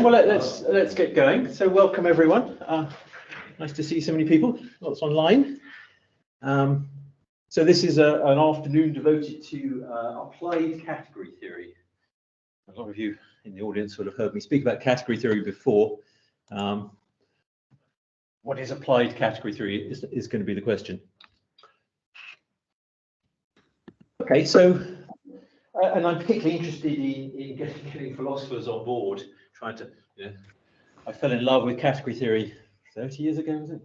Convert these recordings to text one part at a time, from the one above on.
well, let's get going. So welcome everyone. Nice to see so many people, lots online. So this is an afternoon devoted to applied category theory. A lot of you in the audience would have heard me speak about category theory before. What is applied category theory is going to be the question. Okay, so, and I'm particularly interested in getting philosophers on board, trying to, I fell in love with category theory 30 years ago, was it?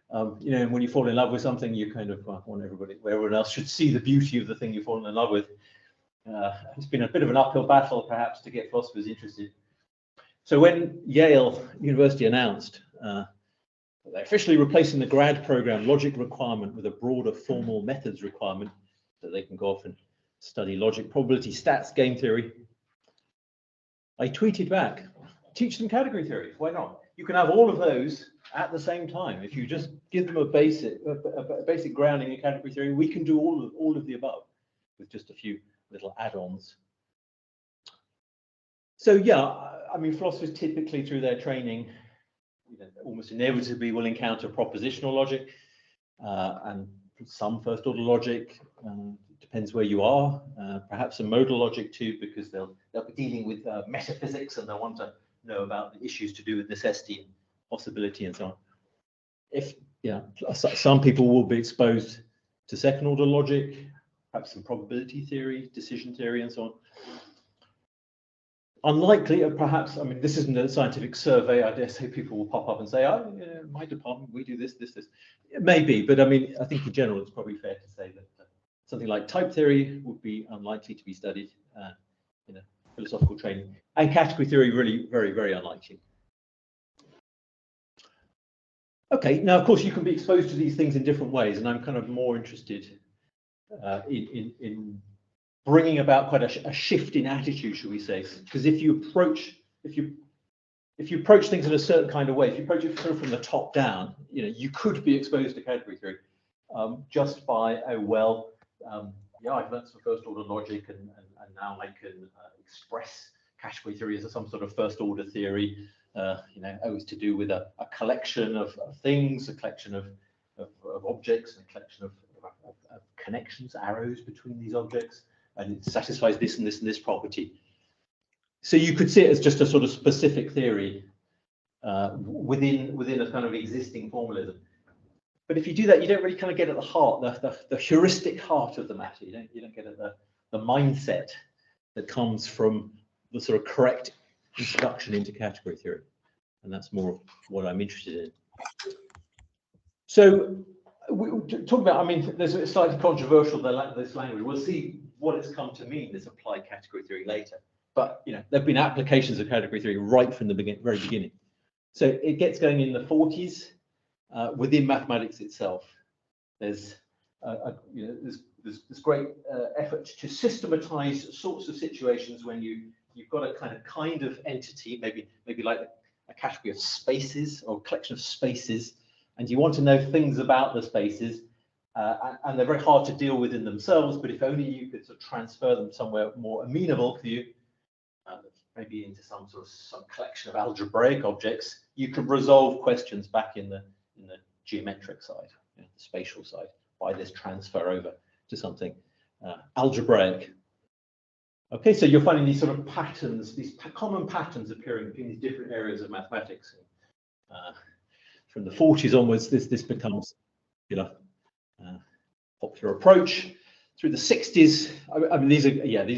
And when you fall in love with something, you kind of want everyone else should see the beauty of the thing you've fallen in love with. It's been a bit of an uphill battle, perhaps, to get philosophers interested. So when Yale University announced they're officially replacing the grad program logic requirement with a broader formal methods requirement, so they can go off and study logic, probability, stats, game theory, I tweeted back, teach them category theory, why not? You can have all of those at the same time. If you just give them a basic grounding in category theory, we can do all of the above with just a few little add-ons. So yeah, I mean, philosophers typically through their training, almost inevitably will encounter propositional logic and some first-order logic. Depends where you are. Perhaps some modal logic too, because they'll be dealing with metaphysics and they'll want to know about the issues to do with necessity and possibility and so on. Some people will be exposed to second-order logic, perhaps some probability theory, decision theory, and so on. Unlikely, perhaps, I mean, this isn't a scientific survey. I dare say people will pop up and say, oh, yeah, my department, we do this. It may be, but I mean, I think in general, it's probably fair to say that something like type theory would be unlikely to be studied in a philosophical training, and category theory really very, very unlikely. Okay, now, of course, you can be exposed to these things in different ways, and I'm kind of more interested in bringing about quite a shift in attitude, shall we say? Because if you approach things in a certain kind of way, if you approach it sort of from the top down, you could be exposed to category theory just by I've learned some first order logic, and now I can express category theory as some sort of first order theory. It's to do with a collection of things, a collection of objects, and a collection of connections, arrows between these objects. And it satisfies this and this and this property. So you could see it as just a sort of specific theory within a kind of existing formalism. But if you do that, you don't really kind of get at the heart, the heuristic heart of the matter. You don't get at the mindset that comes from the sort of correct introduction into category theory. And that's more of what I'm interested in. So we talk about, I mean, there's a slightly controversial, this language. We'll see what it's come to mean, this applied category theory, later. But there have been applications of category theory right from the very beginning. So it gets going in the 40s within mathematics itself. There's this great effort to systematize sorts of situations when you've got a kind of entity, maybe like a category of spaces or a collection of spaces, and you want to know things about the spaces. And they're very hard to deal with in themselves, but if only you could sort of transfer them somewhere more amenable to you, maybe into some collection of algebraic objects, you could resolve questions back in the geometric side, the spatial side, by this transfer over to something algebraic. Okay, so you're finding these sort of patterns, these common patterns appearing in these different areas of mathematics. From the 40s onwards, this becomes popular approach. Through the 60s, I mean, these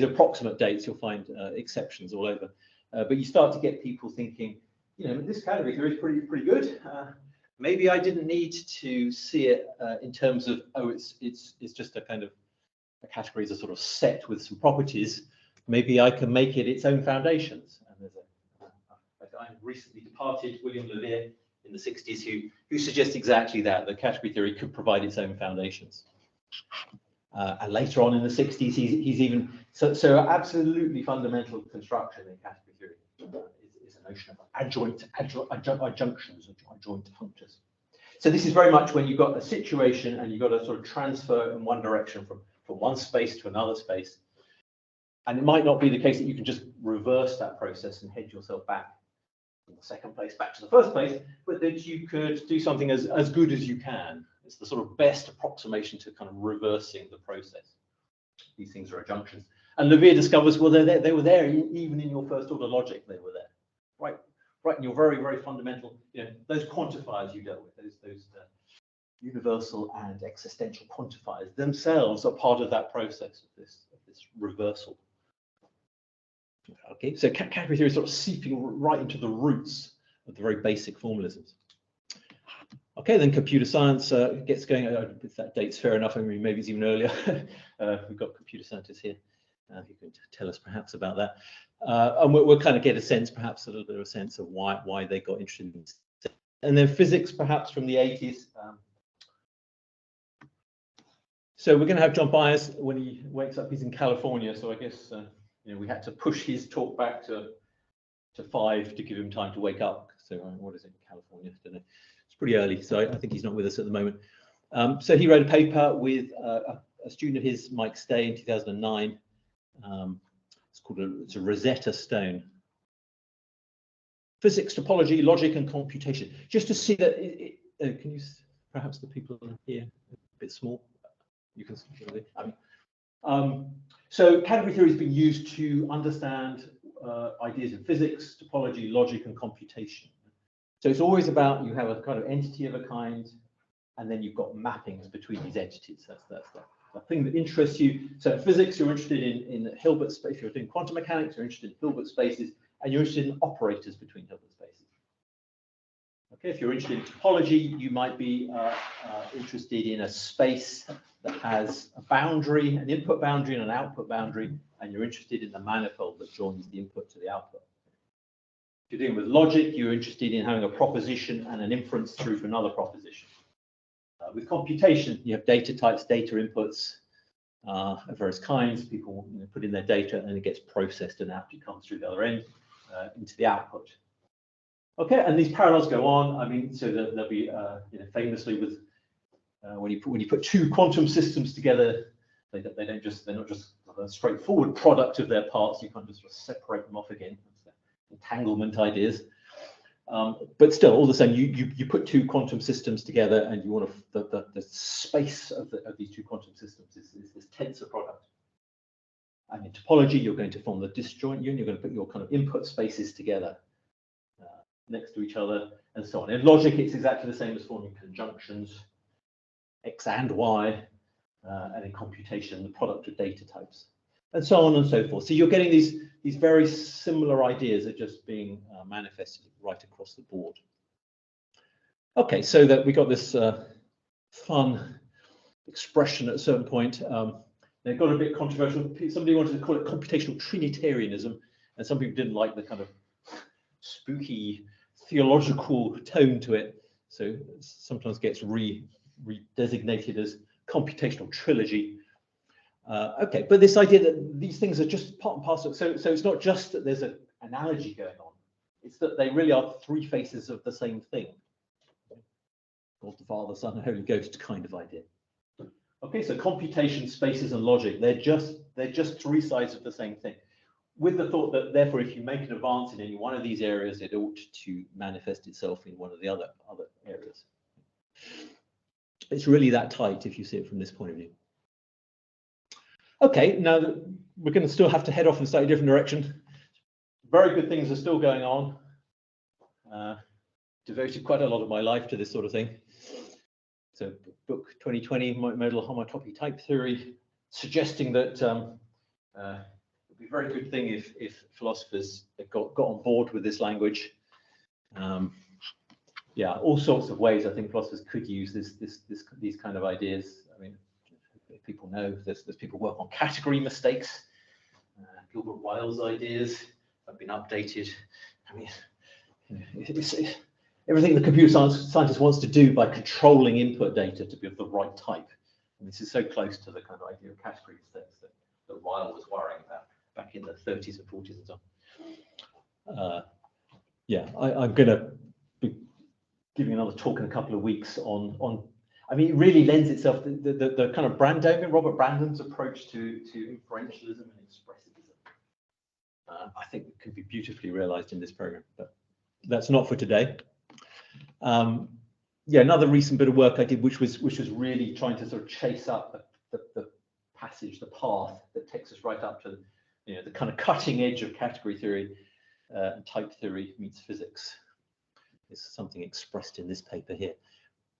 are approximate dates. You'll find exceptions all over, but you start to get people thinking, this category theory is pretty good. Maybe I didn't need to see it in terms of it's just a kind of a category is a sort of set with some properties. Maybe I can make it its own foundations. And there's a guy recently departed, William Levere, in the 60s, who suggests exactly that category theory could provide its own foundations. And later on in the 60s, he's even so absolutely fundamental construction in category theory is a notion of adjoint functors. So this is very much when you've got a situation and you've got a sort of transfer in one direction from one space to another space. And it might not be the case that you can just reverse that process and head yourself back from the second place back to the first place, but that you could do something as good as you can. It's the sort of best approximation to kind of reversing the process. These things are adjunctions. And Levere discovers, well, they were there even in your first order logic, they were there. Right in your very, very fundamental, those quantifiers you dealt with, those universal and existential quantifiers themselves are part of that process of this reversal. Okay, so category theory is sort of seeping right into the roots of the very basic formalisms. Okay, then computer science gets going. If that date's fair enough, I mean, maybe it's even earlier. We've got computer scientists here who can tell us perhaps about that. And we'll kind of get a sense, perhaps a little bit of a sense of why they got interested in this. And then physics, perhaps from the 80s. So we're going to have John Baez when he wakes up. He's in California, so I guess we had to push his talk back to 5 to give him time to wake up. So what is it in California? I don't know. It's pretty early, so I think he's not with us at the moment. So he wrote a paper with a student of his, Mike Stay, in 2009. It's a Rosetta Stone. Physics, topology, logic, and computation. Just to see that, can you, perhaps the people here, a bit small, you can see it. So category theory has been used to understand ideas in physics, topology, logic, and computation. So it's always about, you have a kind of entity of a kind, and then you've got mappings between these entities. That's the thing that interests you. So in physics, you're interested in Hilbert space. If you're doing quantum mechanics, you're interested in Hilbert spaces, and you're interested in operators between Hilbert spaces. Okay, if you're interested in topology, you might be interested in a space that has a boundary, an input boundary and an output boundary, and you're interested in the manifold that joins the input to the output. If you're dealing with logic, you're interested in having a proposition and an inference through to another proposition. With computation, you have data types, data inputs of various kinds. People put in their data, and it gets processed, and out it comes through the other end into the output. Okay, and these parallels go on. I mean, so that there'll be, famously with when you put two quantum systems together, they're not just a straightforward product of their parts. You can't just sort of separate them off again. That's the entanglement ideas. But still, all the same, you put two quantum systems together, and you want the space of these two quantum systems is this tensor product. And in topology, you're going to form the disjoint union. You're going to put your kind of input spaces together next to each other, and so on. In logic, it's exactly the same as forming conjunctions, X and Y, and in computation, the product of data types, and so on and so forth. So you're getting these very similar ideas are just being manifested right across the board. Okay, so that we got this fun expression at a certain point. It got a bit controversial. Somebody wanted to call it computational Trinitarianism, and some people didn't like the kind of spooky theological tone to it. So it sometimes gets redesignated as computational trilogy. Okay, but this idea that these things are just part and parcel. So it's not just that there's an analogy going on. It's that they really are three faces of the same thing. God the Father, Son, and Holy Ghost kind of idea. Okay, so computation, spaces, and logic, they're just three sides of the same thing. With the thought that, therefore, if you make an advance in any one of these areas, it ought to manifest itself in one of the other areas. It's really that tight if you see it from this point of view. Okay, now we're going to still have to head off in a slightly different direction. Very good things are still going on. Devoted quite a lot of my life to this sort of thing. So book 2020, modal homotopy type theory, suggesting that it'd be a very good thing if philosophers got on board with this language. Yeah, all sorts of ways I think philosophers could use these kind of ideas. I mean, if people know there's people work on category mistakes. Gilbert Ryle's ideas have been updated. I mean, it's everything the computer scientist wants to do by controlling input data to be of the right type. And this is so close to the kind of idea of category mistakes that Ryle was worrying about back in the 30s and 40s and so on. Yeah, I'm going to be giving another talk in a couple of weeks on I mean, it really lends itself to the kind of Robert Brandon's approach to inferentialism and expressivism. I think it can be beautifully realized in this program. But that's not for today. Yeah, another recent bit of work I did, which was really trying to sort of chase up the passage, the path that takes us right up to, you know, the kind of cutting edge of category theory and type theory meets physics. Is something expressed in this paper here,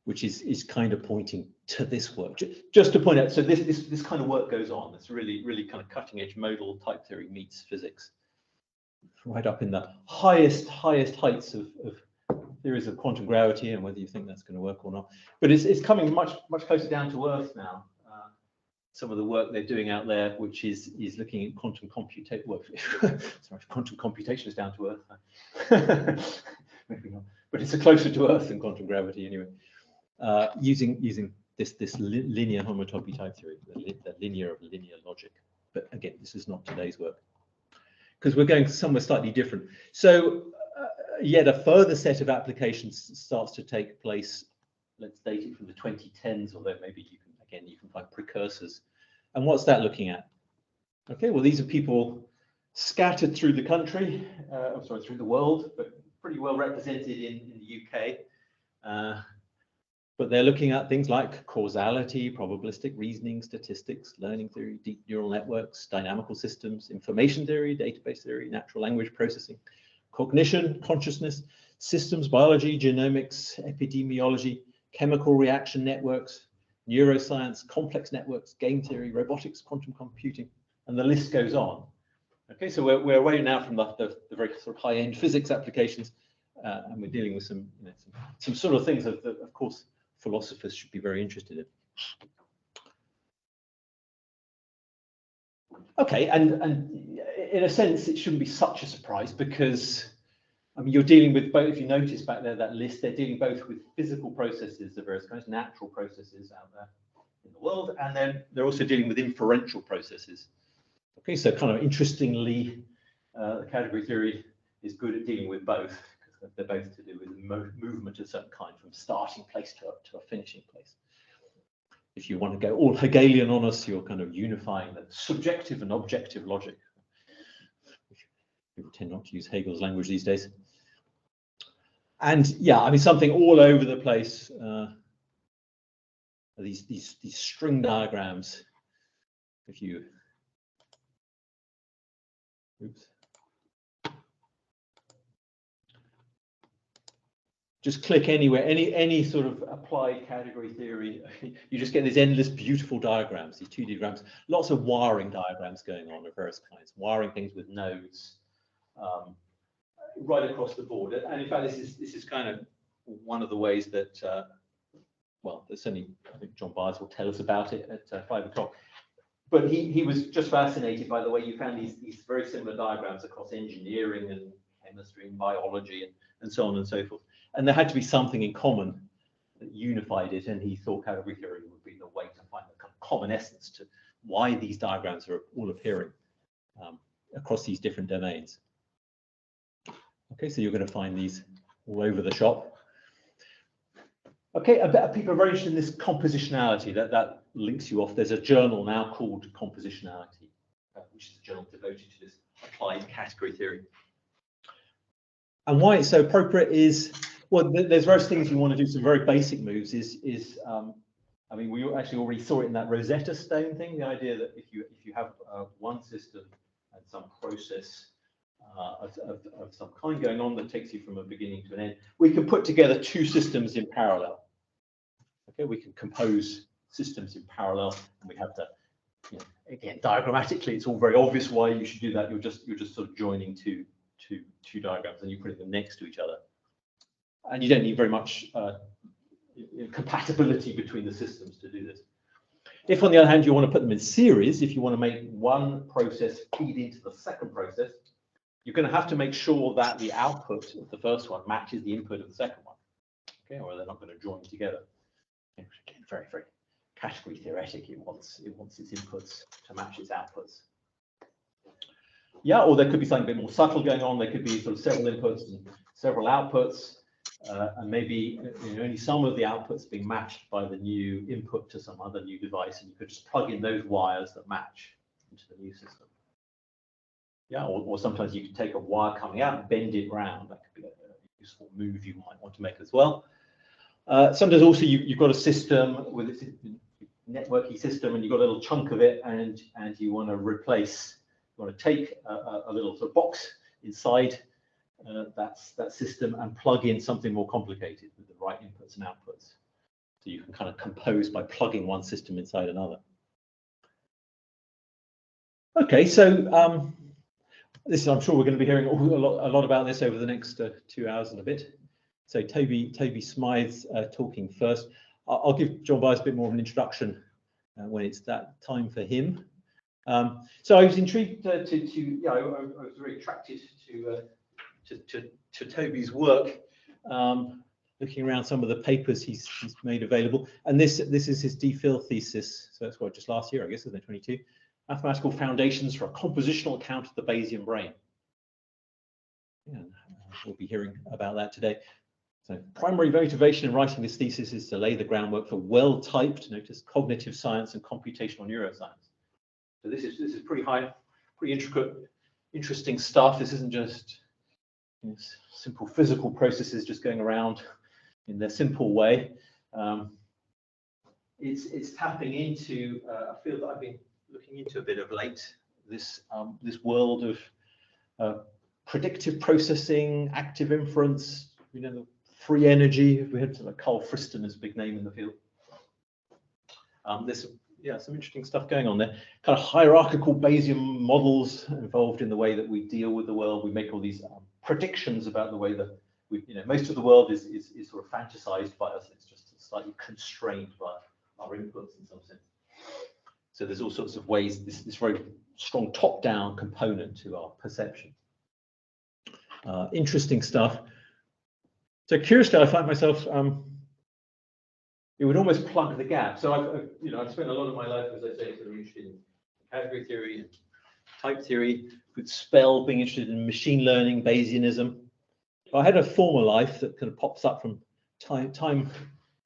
which is kind of pointing to this work. Just to point out, so this kind of work goes on. It's really kind of cutting edge modal type theory meets physics, right up in the highest heights of theories of quantum gravity, and whether you think that's going to work or not. But it's coming much closer down to earth now. Some of the work they're doing out there, which is looking at quantum computation. Well, sorry, quantum computation is down to earth. Maybe not, but it's closer to earth than quantum gravity anyway. Using this linear homotopy type theory, the linear of linear logic. But again, this is not today's work, because we're going somewhere slightly different. So yet a further set of applications starts to take place. Let's date it from the 2010s, although maybe you can find precursors. And what's that looking at? Okay, well, these are people scattered through the country, through the world, but pretty well represented in the UK. But they're looking at things like causality, probabilistic reasoning, statistics, learning theory, deep neural networks, dynamical systems, information theory, database theory, natural language processing, cognition, consciousness, systems biology, genomics, epidemiology, chemical reaction networks, neuroscience, complex networks, game theory, robotics, quantum computing, and the list goes on. Okay, so we're away now from the very sort of high-end physics applications, and we're dealing with some sort of things that, of course, philosophers should be very interested in. Okay, and in a sense, it shouldn't be such a surprise, because I mean, you're dealing with both. If you notice back there, that list, they're dealing both with physical processes of various kinds, natural processes out there in the world, and then they're also dealing with inferential processes. Okay, so kind of interestingly, the category theory is good at dealing with both, because they're both to do with movement of a certain kind from starting place to a finishing place. If you want to go all Hegelian on us, you're kind of unifying the subjective and objective logic. People tend not to use Hegel's language these days. And yeah, I mean, something all over the place. These string diagrams. If you, oops. Just click anywhere, any sort of applied category theory, you just get these endless beautiful diagrams, these 2D diagrams, lots of wiring diagrams going on of various kinds, wiring things with nodes right across the board. And in fact, this is kind of one of the ways that, well, there's certainly, I think John Baez will tell us about it at 5 o'clock. But he was just fascinated by the way you found these very similar diagrams across engineering and chemistry and biology and so on and so forth. And there had to be something in common that unified it, and he thought category theory would be the way to find the kind of common essence to why these diagrams are all appearing across these different domains. Okay, so you're going to find these all over the shop. Okay, I bet people are very interested in this compositionality. That links you off. There's a journal now called Compositionality, which is a journal devoted to this applied category theory. And why it's so appropriate is, well, there's various things you want to do. Some very basic moves I mean, we actually already saw it in that Rosetta Stone thing. The idea that if you have one system and some process of some kind going on that takes you from a beginning to an end, we can put together two systems in parallel. Okay, we can compose systems in parallel, and we have to, you know, again, diagrammatically, it's all very obvious why you should do that. You're just sort of joining two diagrams, and you're putting them next to each other, and you don't need very much compatibility between the systems to do this. If, on the other hand, you want to put them in series, if you want to make one process feed into the second process, you're going to have to make sure that the output of the first one matches the input of the second one, okay, or they're not going to join together. Again, very, very category theoretic. It wants its inputs to match its outputs. Yeah, or there could be something a bit more subtle going on. There could be sort of several inputs and several outputs, and maybe, you know, only some of the outputs being matched by the new input to some other new device, and you could just plug in those wires that match into the new system. Yeah, or sometimes you could take a wire coming out and bend it round. That could be useful move you might want to make as well. Sometimes also you've got a system with a networky system, and you've got a little chunk of it, and you want to replace. You want to take a little sort of box inside that system and plug in something more complicated with the right inputs and outputs. So you can kind of compose by plugging one system inside another. Okay, so this I'm sure we're going to be hearing a lot about this over the next 2 hours and a bit. So Toby Smythe's talking first. I'll give John Baez a bit more of an introduction when it's that time for him. So I was intrigued I was very attracted to Toby's work, looking around some of the papers he's made available. And this is his DPhil thesis. So that's what, just last year, I guess, isn't it, 22? Mathematical Foundations for a Compositional Account of the Bayesian Brain. Yeah, we'll be hearing about that today. So primary motivation in writing this thesis is to lay the groundwork for well-typed, notice, cognitive science and computational neuroscience. So this is pretty intricate, interesting stuff. This isn't just simple physical processes just going around in their simple way. It's tapping into a field that I've been looking into a bit of late. This world of predictive processing, active inference, the free energy. We had Carl Friston as a big name in the field. There's some interesting stuff going on there. Kind of hierarchical Bayesian models involved in the way that we deal with the world. We make all these predictions about the way that most of the world is sort of fantasized by us. It's just slightly constrained by our inputs in some sense. So there's all sorts of ways, this very strong top-down component to our perception. Interesting stuff. So curiously, I find myself, it would almost plug the gap. So I've spent a lot of my life, as I say, sort of interested in category theory and type theory, with spell being interested in machine learning, Bayesianism. I had a former life that kind of pops up from time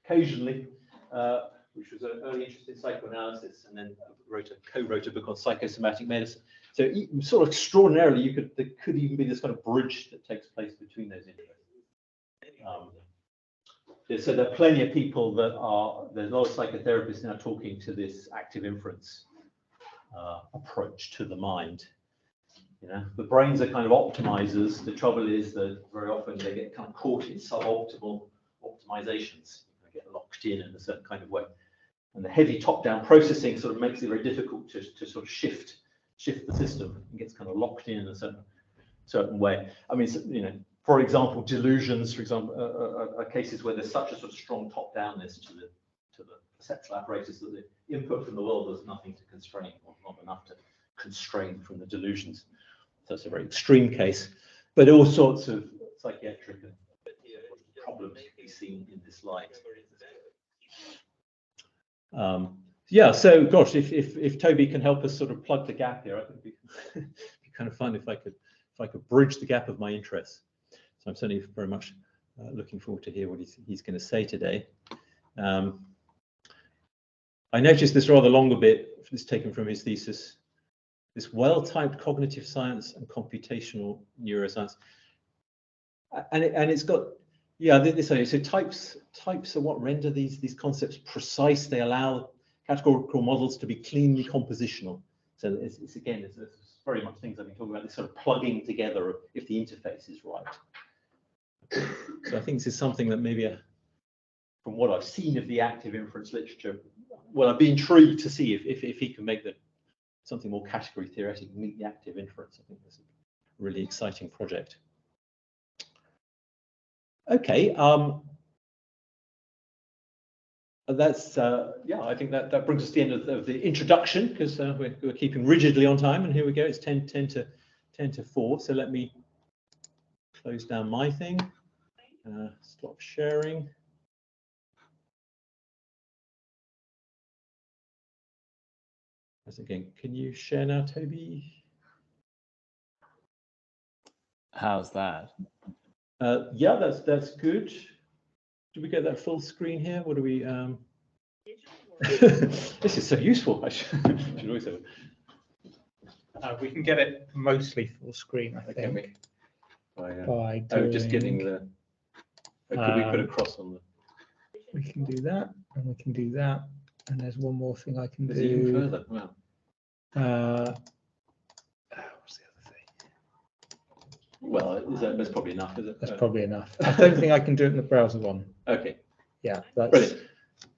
occasionally, which was an early interest in psychoanalysis, and then co-wrote a book on psychosomatic medicine. So sort of extraordinarily, there could even be this kind of bridge that takes place between those interests. So there are plenty of people there's a lot of psychotherapists now talking to this active inference approach to the mind. The brains are kind of optimizers. The trouble is that very often they get kind of caught in suboptimal optimizations. They get locked in a certain kind of way. And the heavy top-down processing sort of makes it very difficult to sort of shift the system and gets kind of locked in a certain way. I mean, for example, delusions, for example, are cases where there's such a sort of strong top-downness to the perceptual apparatus that the input from the world does nothing to constrain, or not enough to constrain from the delusions. So it's a very extreme case, but all sorts of psychiatric problems can be seen in this light. So gosh, if Toby can help us sort of plug the gap here, I think it'd be kind of fun if I could bridge the gap of my interests. So I'm certainly very much looking forward to hear what he's going to say today. I noticed this rather longer bit, this taken from his thesis, this well-typed cognitive science and computational neuroscience, and it's got this idea. So types are what render these concepts precise. They allow categorical models to be cleanly compositional. So it's very much things I've been talking about, this sort of plugging together if the interface is right. So I think this is something that maybe, from what I've seen of the active inference literature, well, I'd be intrigued to see if he can make something more category theoretic meet the active inference. I think this is a really exciting project. Okay, that's I think that brings us to the end of the introduction, because we're keeping rigidly on time, and here we go. It's 10 to 4. So let me close down my thing, stop sharing. Again, can you share now, Toby? How's that? Yeah, that's good. Do we get that full screen here? What do we? This is so useful. I should always have it. We can get it mostly full screen, I think. By just getting the Could we put a cross on the? We can do that, and we can do that, and there's one more thing I can Is it even do. further? Wow. What's the other thing? Well, that's probably enough, is it? That's probably enough. I don't think I can do it in the browser one. Okay. Yeah, that's Brilliant.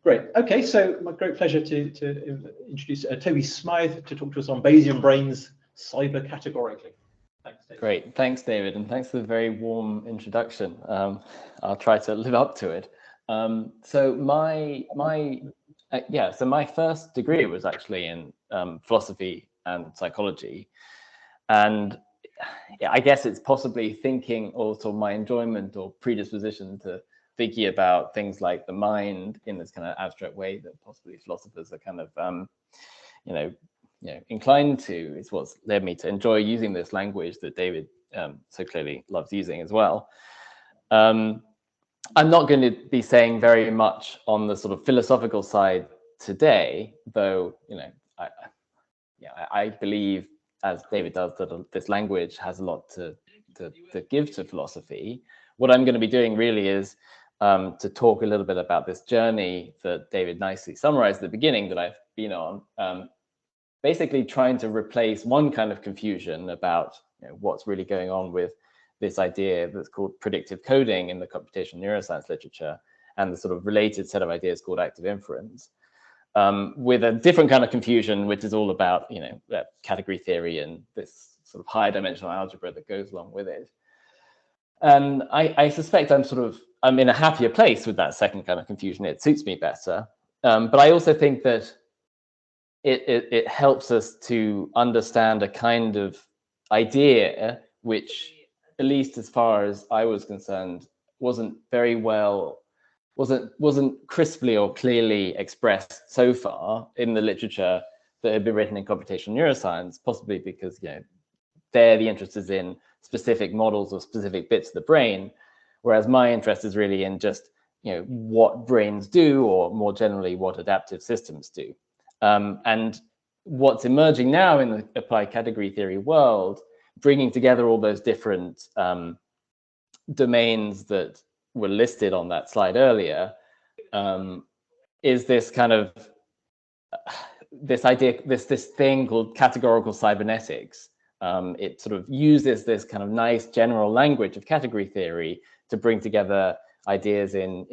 Great. Okay, so my great pleasure to introduce Toby Smithe to talk to us on Bayesian brains cyber-categorically. Thanks, David. Great, thanks, David, and thanks for the very warm introduction. I'll try to live up to it. So my first degree was actually in philosophy and psychology, and I guess it's possibly thinking also my enjoyment or predisposition to thinking about things like the mind in this kind of abstract way that possibly philosophers are kind of inclined to is what's led me to enjoy using this language that David so clearly loves using as well. I'm not going to be saying very much on the sort of philosophical side today, though, I believe, as David does, that this language has a lot to give to philosophy. What I'm going to be doing really is to talk a little bit about this journey that David nicely summarized at the beginning that I've been on, basically trying to replace one kind of confusion about what's really going on with this idea that's called predictive coding in the computational neuroscience literature and the sort of related set of ideas called active inference, with a different kind of confusion, which is all about category theory and this sort of higher dimensional algebra that goes along with it. And I suspect I'm in a happier place with that second kind of confusion. It suits me better. But I also think that it helps us to understand a kind of idea which, at least as far as I was concerned, wasn't crisply or clearly expressed so far in the literature that had been written in computational neuroscience, possibly because there the interest is in specific models or specific bits of the brain, whereas my interest is really in just what brains do, or more generally what adaptive systems do. And what's emerging now in the applied category theory world, bringing together all those different domains that were listed on that slide earlier, is this kind of this idea, this thing called categorical cybernetics. It sort of uses this kind of nice general language of category theory to bring together ideas in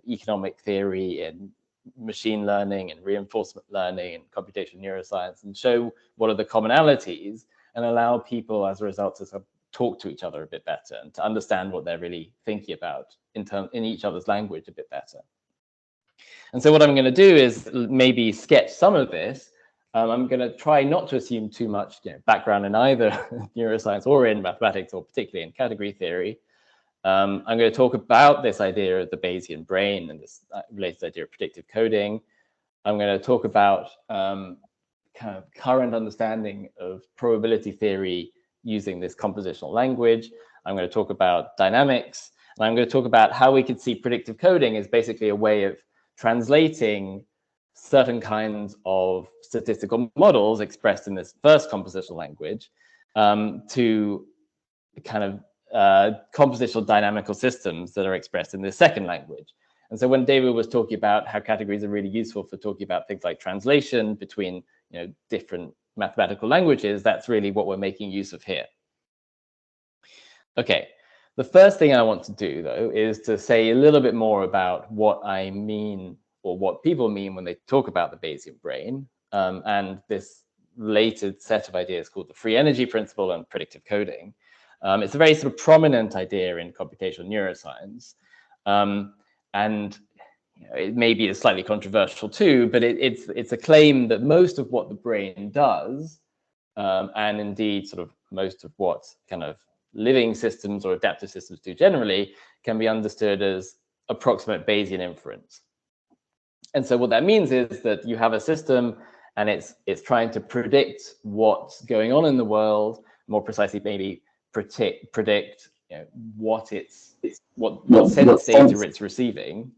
economic theory and machine learning and reinforcement learning and computational neuroscience, and show what are the commonalities and allow people as a result to sort of talk to each other a bit better and to understand what they're really thinking about in each other's language a bit better. And so what I'm going to do is maybe sketch some of this. I'm going to try not to assume too much background in either neuroscience or in mathematics, or particularly in category theory. I'm going to talk about this idea of the Bayesian brain and this related idea of predictive coding. I'm going to talk about kind of current understanding of probability theory using this compositional language. I'm going to talk about dynamics, and I'm going to talk about how we could see predictive coding as basically a way of translating certain kinds of statistical models expressed in this first compositional language to kind of compositional dynamical systems that are expressed in the second language. And so when David was talking about how categories are really useful for talking about things like translation between different mathematical languages, that's really what we're making use of here. Okay, the first thing I want to do, though, is to say a little bit more about what I mean, or what people mean when they talk about the Bayesian brain, and this related set of ideas called the free energy principle and predictive coding. It's a very sort of prominent idea in computational neuroscience, and it may be slightly controversial too, but it's a claim that most of what the brain does, and indeed sort of most of what kind of living systems or adaptive systems do generally, can be understood as approximate Bayesian inference. And so what that means is that you have a system and it's trying to predict what's going on in the world, more precisely maybe predict what sense data it's receiving,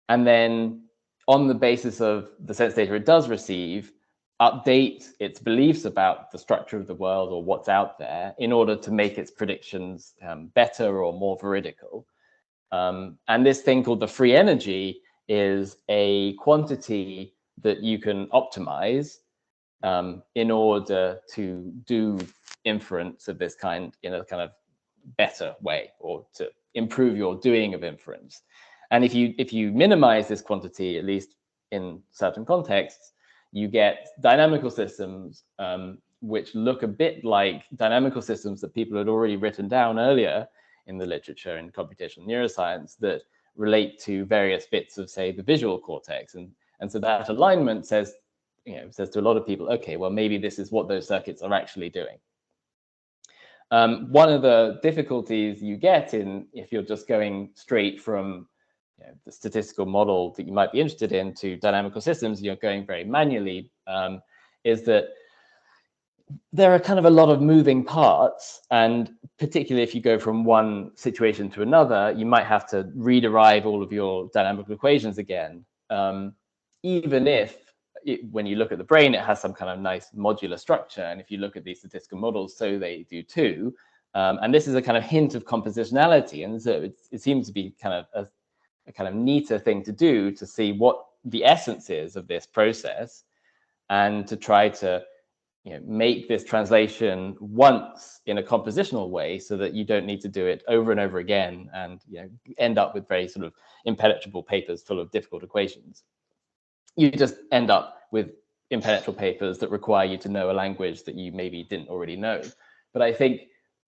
and then on the basis of the sense data it does receive, update its beliefs about the structure of the world or what's out there in order to make its predictions better or more veridical. And this thing called the free energy is a quantity that you can optimize in order to do inference of this kind in a kind of better way, or to improve your doing of inference. And if you minimize this quantity, at least in certain contexts, you get dynamical systems which look a bit like dynamical systems that people had already written down earlier in the literature in computational neuroscience that relate to various bits of, say, the visual cortex. And so that alignment says to a lot of people, okay, well, maybe this is what those circuits are actually doing. One of the difficulties you get if you're just going straight from the statistical model that you might be interested in to dynamical systems, you're going very manually, is that there are kind of a lot of moving parts, and particularly if you go from one situation to another, you might have to rederive all of your dynamical equations again, even if when you look at the brain, it has some kind of nice modular structure. And if you look at these statistical models, so they do too. And this is a kind of hint of compositionality. And so it seems to be kind of a kind of neater thing to do, to see what the essence is of this process and to try to make this translation once in a compositional way, so that you don't need to do it over and over again and end up with very sort of impenetrable papers full of difficult equations. You just end up with impenetrable papers that require you to know a language that you maybe didn't already know. But I think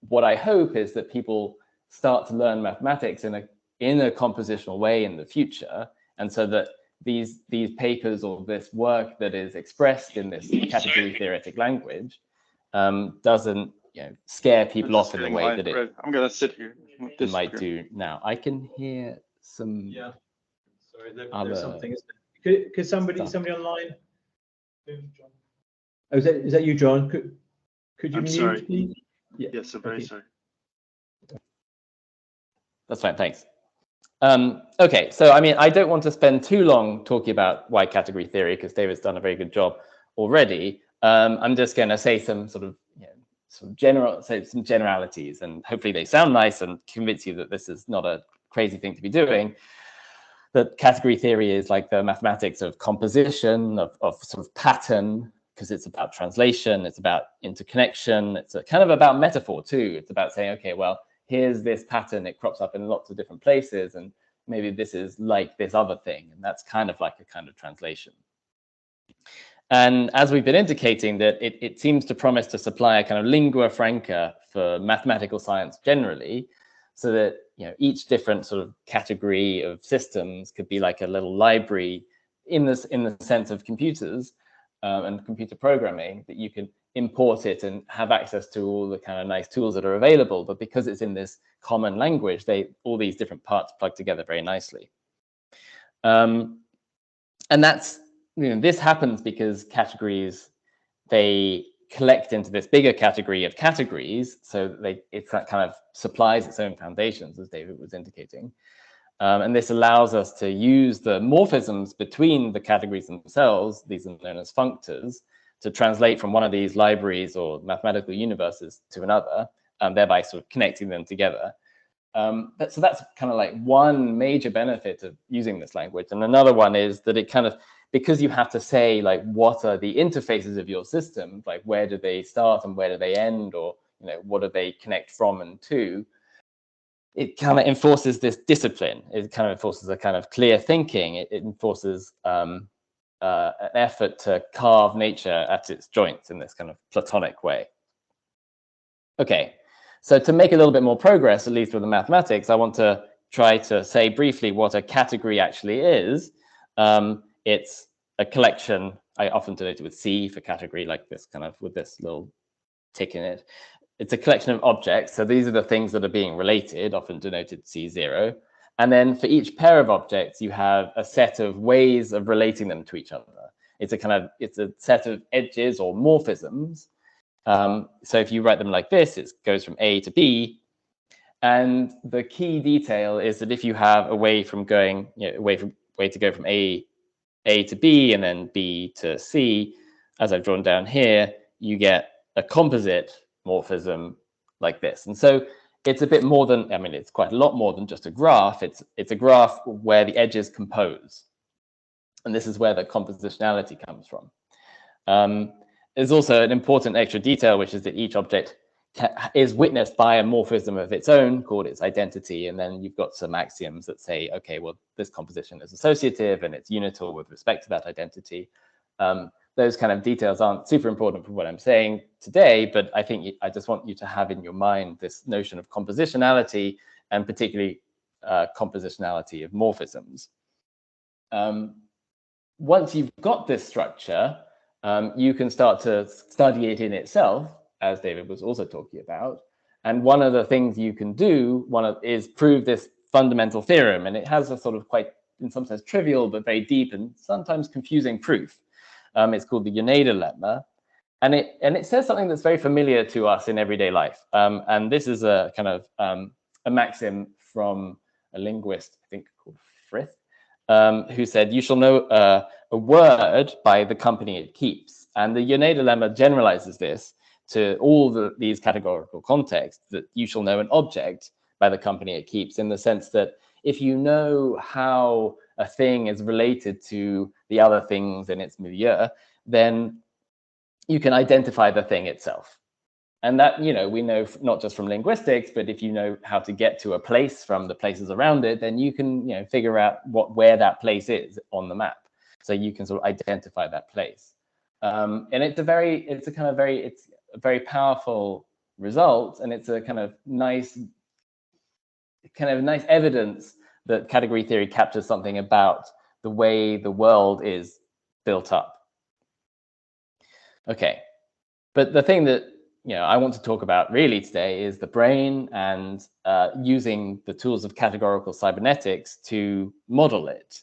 what I hope is that people start to learn mathematics in a compositional way in the future, and so that these papers or this work that is expressed in this category theoretic language doesn't scare people off in the way that I'm gonna sit here. It might do now. I can hear some. Yeah. Sorry, there's something. Could somebody online? Oh, is that you, John? Could you I'm mute, sorry. please? Yeah. Yes, I'm very sorry. That's fine, thanks. Okay, so I mean, I don't want to spend too long talking about why category theory, because David's done a very good job already. I'm just going to say some sort of some generalities, and hopefully they sound nice and convince you that this is not a crazy thing to be doing. That category theory is like the mathematics of composition, of sort of pattern, because it's about translation, it's about interconnection, it's kind of about metaphor too. It's about saying, okay, well, here's this pattern, it crops up in lots of different places, and maybe this is like this other thing, and that's kind of like a kind of translation. And as we've been indicating, that it seems to promise to supply a kind of lingua franca for mathematical science generally, so that each different sort of category of systems could be like a little library in the sense of computers and computer programming, that you can import it and have access to all the kind of nice tools that are available. But because it's in this common language, all these different parts plug together very nicely. And that's this happens because categories, they collect into this bigger category of categories, so it kind of supplies its own foundations, as David was indicating. And this allows us to use the morphisms between the categories themselves, these are known as functors, to translate from one of these libraries or mathematical universes to another, thereby sort of connecting them together. So that's kind of like one major benefit of using this language. And another one is that it kind of, because you have to say like what are the interfaces of your system, like where do they start and where do they end, or what do they connect from and to, it kind of enforces this discipline. It kind of enforces a kind of clear thinking. It enforces an effort to carve nature at its joints in this kind of Platonic way. Okay, so to make a little bit more progress, at least with the mathematics, I want to try to say briefly what a category actually is. It's a collection, I often denote it with C for category, like this kind of with this little tick in it. It's a collection of objects. So these are the things that are being related, often denoted C0. And then for each pair of objects, you have a set of ways of relating them to each other. It's a set of edges or morphisms. So if you write them like this, it goes from A to B. And the key detail is that if you have a way from going, way to go from A to B and then B to C, as I've drawn down here, you get a composite morphism like this. And so it's a bit more than, I mean, it's quite a lot more than just a graph. It's a graph where the edges compose. And this is where the compositionality comes from. There's also an important extra detail, which is that each object is witnessed by a morphism of its own called its identity. And then you've got some axioms that say, okay, well, this composition is associative and it's unital with respect to that identity. Those kind of details aren't super important for what I'm saying today, but I think I just want you to have in your mind this notion of compositionality, and particularly compositionality of morphisms. Once you've got this structure, you can start to study it in itself, as David was also talking about. And one of the things you can do is prove this fundamental theorem. And it has a sort of quite, in some sense, trivial, but very deep and sometimes confusing proof. It's called the Untitled Chapter. And it says something that's very familiar to us in everyday life. And this is a kind of a maxim from a linguist, I think, called Frith, who said, you shall know a word by the company it keeps. And the Untitled Chapter generalizes this to all these categorical contexts, that you shall know an object by the company it keeps, in the sense that if you know how a thing is related to the other things in its milieu, then you can identify the thing itself. And that, you know, we know not just from linguistics, but if you know how to get to a place from the places around it, then you can, you know, figure out where that place is on the map. So you can sort of identify that place. And it's a very powerful result, and it's a kind of nice evidence that category theory captures something about the way the world is built up. Okay, but the thing that I want to talk about really today is the brain, and using the tools of categorical cybernetics to model it.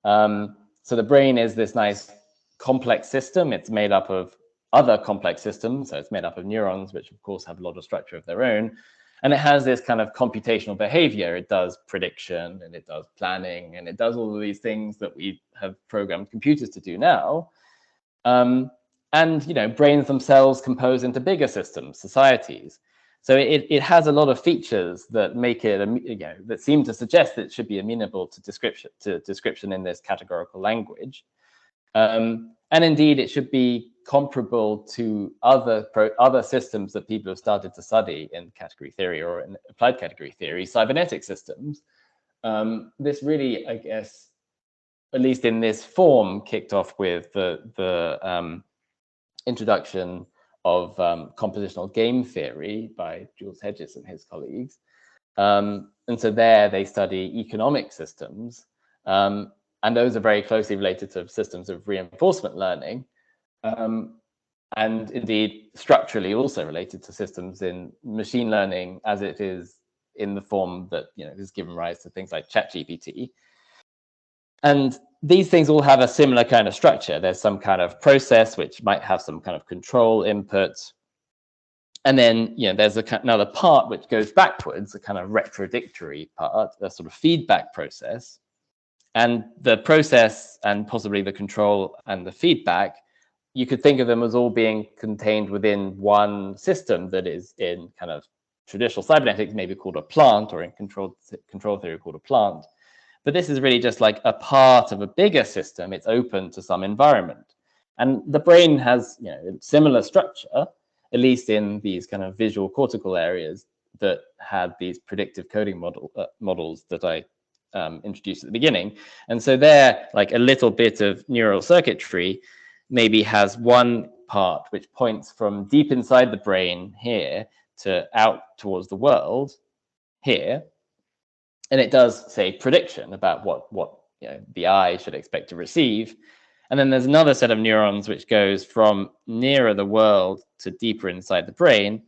So the brain is this nice complex system. It's made up of other complex systems. So it's made up of neurons, which of course have a lot of structure of their own. And it has this kind of computational behavior. It does prediction, and it does planning, and it does all of these things that we have programmed computers to do now. And brains themselves compose into bigger systems, societies. So it has a lot of features that make it, that seem to suggest that it should be amenable to description in this categorical language. And indeed, it should be comparable to other systems that people have started to study in category theory or in applied category theory, cybernetic systems. This really, I guess, at least in this form, kicked off with the introduction of compositional game theory by Jules Hedges and his colleagues. And so there they study economic systems. And those are very closely related to systems of reinforcement learning. And indeed, structurally also related to systems in machine learning, as it is in the form that has given rise to things like ChatGPT. And these things all have a similar kind of structure. There's some kind of process which might have some kind of control input. And then there's another part which goes backwards, a kind of retrodictory part, a sort of feedback process. And the process and possibly the control and the feedback, you could think of them as all being contained within one system that is in kind of traditional cybernetics, maybe called a plant, or in control theory called a plant. But this is really just like a part of a bigger system. It's open to some environment. And the brain has similar structure, at least in these kind of visual cortical areas that had these predictive coding models that I introduced at the beginning. And so there, like a little bit of neural circuitry maybe has one part which points from deep inside the brain here to out towards the world here. And it does say prediction about what the eye should expect to receive. And then there's another set of neurons which goes from nearer the world to deeper inside the brain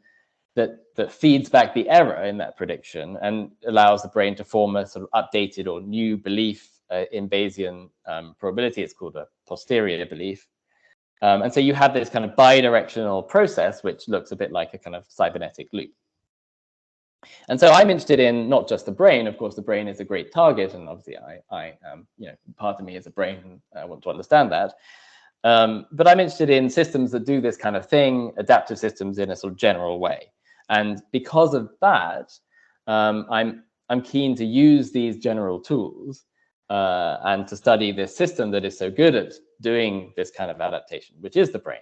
that feeds back the error in that prediction and allows the brain to form a sort of updated or new belief in Bayesian probability. It's called a posterior belief. And so you have this kind of bidirectional process, which looks a bit like a kind of cybernetic loop. And so I'm interested in not just the brain. Of course, the brain is a great target, and obviously I part of me is a brain, and I want to understand that. But I'm interested in systems that do this kind of thing, adaptive systems in a sort of general way. And because of that, I'm keen to use these general tools and to study this system that is so good at doing this kind of adaptation, which is the brain.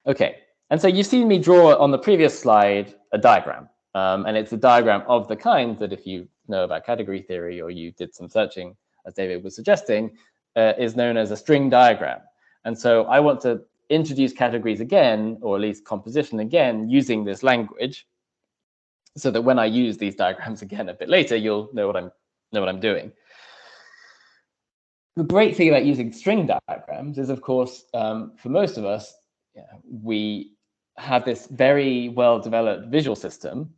Okay, and so you've seen me draw on the previous slide a diagram, and it's a diagram of the kind that, if you know about category theory or you did some searching, as David was suggesting, is known as a string diagram. And so I want to introduce categories again, or at least composition again, using this language, so that when I use these diagrams again a bit later, you'll know what I'm doing. The great thing about using string diagrams is, of course, for most of us, we have this very well-developed visual system.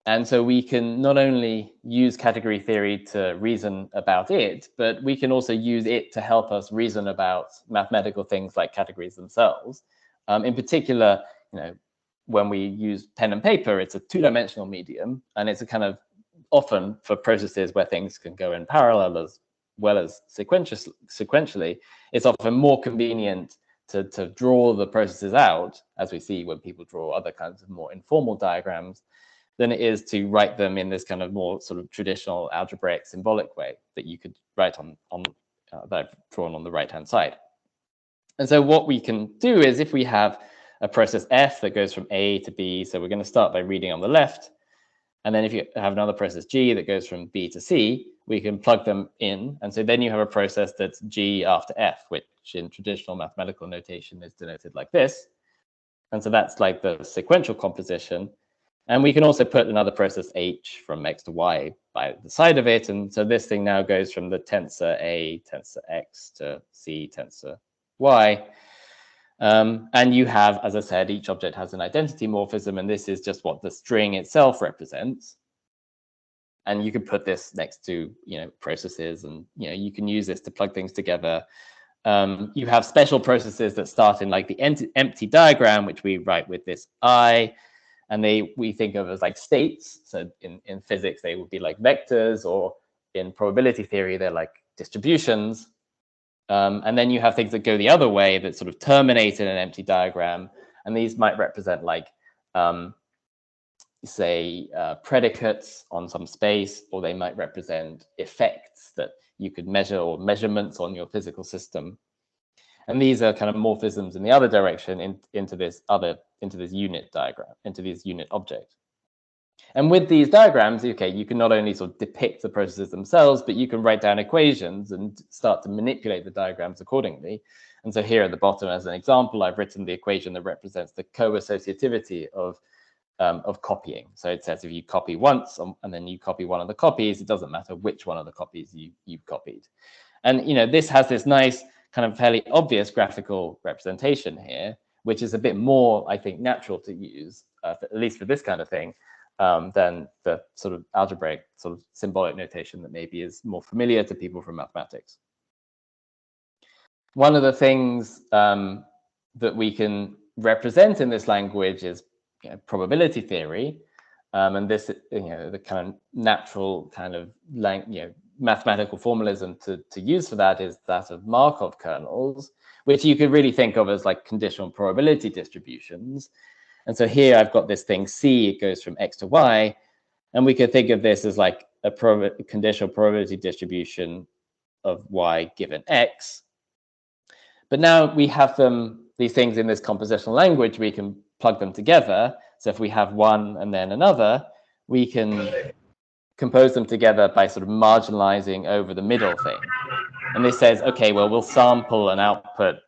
And so we can not only use category theory to reason about it, but we can also use it to help us reason about mathematical things like categories themselves. In particular, when we use pen and paper, it's a two-dimensional medium, and it's a kind of often for processes where things can go in parallel as well as sequentially, it's often more convenient to draw the processes out, as we see when people draw other kinds of more informal diagrams, than it is to write them in this kind of more sort of traditional algebraic symbolic way that you could write on that I've drawn on the right-hand side. And so what we can do is, if we have a process F that goes from A to B, so we're going to start by reading on the left, and then if you have another process G that goes from B to C, we can plug them in, and so then you have a process that's G after F, which in traditional mathematical notation is denoted like this. And so that's like the sequential composition. And we can also put another process H from X to Y by the side of it. And so this thing now goes from the tensor A, tensor X to C, tensor Y. And you have, as I said, each object has an identity morphism, and this is just what the string itself represents. And you can put this next to, processes, and, you can use this to plug things together. You have special processes that start in like the empty diagram, which we write with this I, and we think of as like states. So in physics, they would be like vectors, or in probability theory, they're like distributions. And then you have things that go the other way that sort of terminate in an empty diagram. And these might represent like, say, predicates on some space, or they might represent effects that you could measure, or measurements on your physical system. And these are kind of morphisms in the other direction into this unit diagram, into this unit object. And with these diagrams, okay, you can not only sort of depict the processes themselves, but you can write down equations and start to manipulate the diagrams accordingly. And so here at the bottom, as an example, I've written the equation that represents the co-associativity of copying. So it says if you copy once and then you copy one of the copies, it doesn't matter which one of the copies you've copied. And this has this nice kind of fairly obvious graphical representation here, which is a bit more, I think, natural to use, at least for this kind of thing, than the sort of algebraic sort of symbolic notation that maybe is more familiar to people from mathematics. One of the things that we can represent in this language is probability theory, and this, the kind of natural kind of mathematical formalism to use for that is that of Markov kernels, which you could really think of as like conditional probability distributions. And so here I've got this thing C, it goes from X to Y, and we could think of this as like a conditional probability distribution of Y given X. But now we have these things in this compositional language, we can plug them together. So if we have one and then another, we can compose them together by sort of marginalizing over the middle thing. And this says, okay, well, we'll sample an output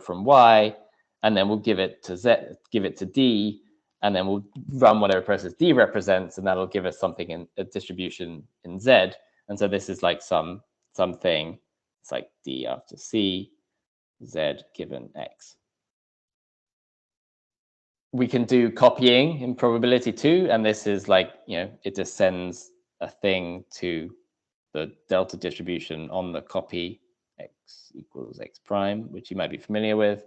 from Y, and then we'll give it to Z, give it to D, and then we'll run whatever process D represents, and that'll give us something in a distribution in Z. And so this is like something, it's like D after C, Z given X. We can do copying in probability too, and this is like, it just sends a thing to the delta distribution on the copy, X equals X prime, which you might be familiar with.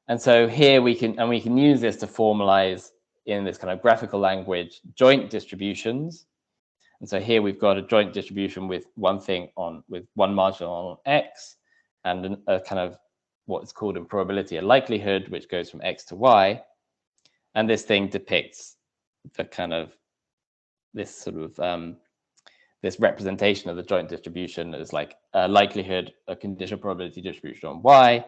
And so here we can use this to formalize in this kind of graphical language joint distributions. And so here we've got a joint distribution with one marginal on X, and a kind of what's called in probability a likelihood, which goes from X to Y. And this thing depicts the kind of this sort of this representation of the joint distribution as like a likelihood, a conditional probability distribution on Y,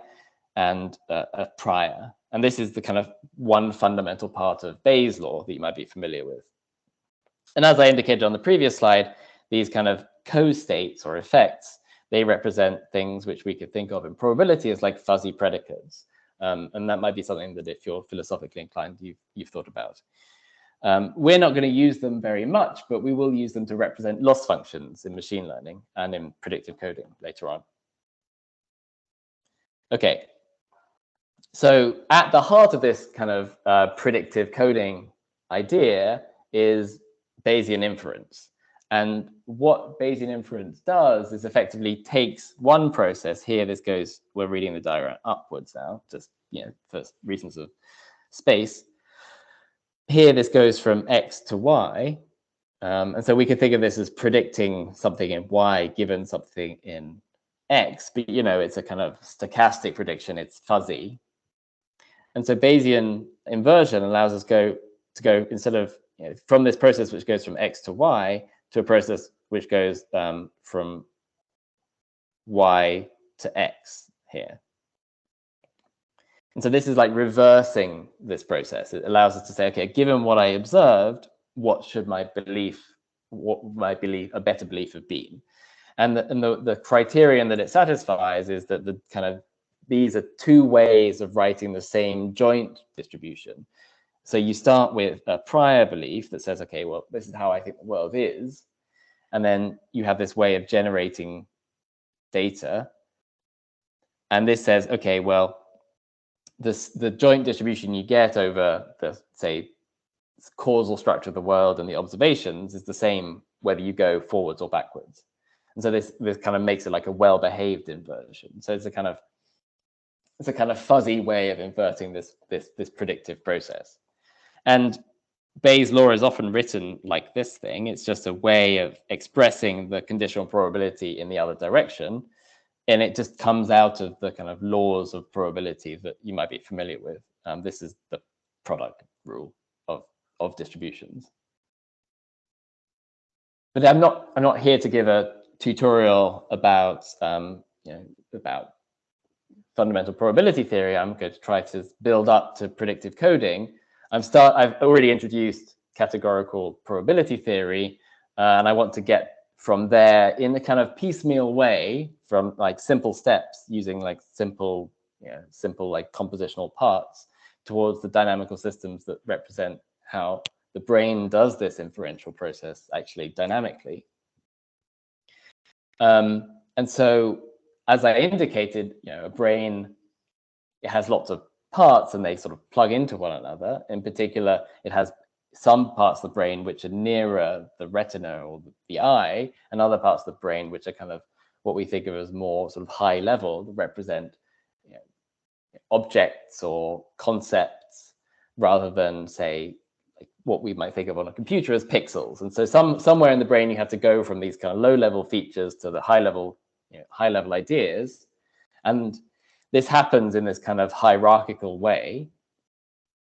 and a prior. And this is the kind of one fundamental part of Bayes' law that you might be familiar with. And as I indicated on the previous slide, these kind of co-states or effects, they represent things which we could think of in probability as like fuzzy predicates. And that might be something that if you're philosophically inclined, you've thought about. We're not going to use them very much, but we will use them to represent loss functions in machine learning and in predictive coding later on. Okay, so at the heart of this kind of predictive coding idea is Bayesian inference. And what Bayesian inference does is effectively takes one process here. This goes, we're reading the diagram upwards now, just for reasons of space. Here, this goes from X to Y. And so we could think of this as predicting something in Y given something in X, but it's a kind of stochastic prediction, it's fuzzy. And so Bayesian inversion allows us to go instead of from this process which goes from X to Y to a process which goes from Y to X here. And so this is like reversing this process. It allows us to say, okay, given what I observed, what should my belief, a better belief have been? And the criterion that it satisfies is that these are two ways of writing the same joint distribution. So you start with a prior belief that says, okay, well, this is how I think the world is. And then you have this way of generating data. And this says, okay, well, the joint distribution you get over the, say, causal structure of the world and the observations is the same whether you go forwards or backwards. And so this kind of makes it like a well-behaved inversion. So it's a kind of fuzzy way of inverting this predictive process. And Bayes' law is often written like this thing. It's just a way of expressing the conditional probability in the other direction. And it just comes out of the kind of laws of probability that you might be familiar with. This is the product rule of distributions. But I'm not here to give a tutorial about about fundamental probability theory. I'm going to try to build up to predictive coding. I've already introduced categorical probability theory, and I want to get from there in a kind of piecemeal way, from like simple steps using like simple like compositional parts towards the dynamical systems that represent how the brain does this inferential process actually dynamically. And so, as I indicated, a brain, it has lots of parts and they sort of plug into one another. In particular, it has some parts of the brain which are nearer the retina or the eye, and other parts of the brain which are kind of what we think of as more sort of high level, that represent objects or concepts rather than, say, like what we might think of on a computer as pixels. And so somewhere in the brain you have to go from these kind of low level features to the high level ideas. And this happens in this kind of hierarchical way,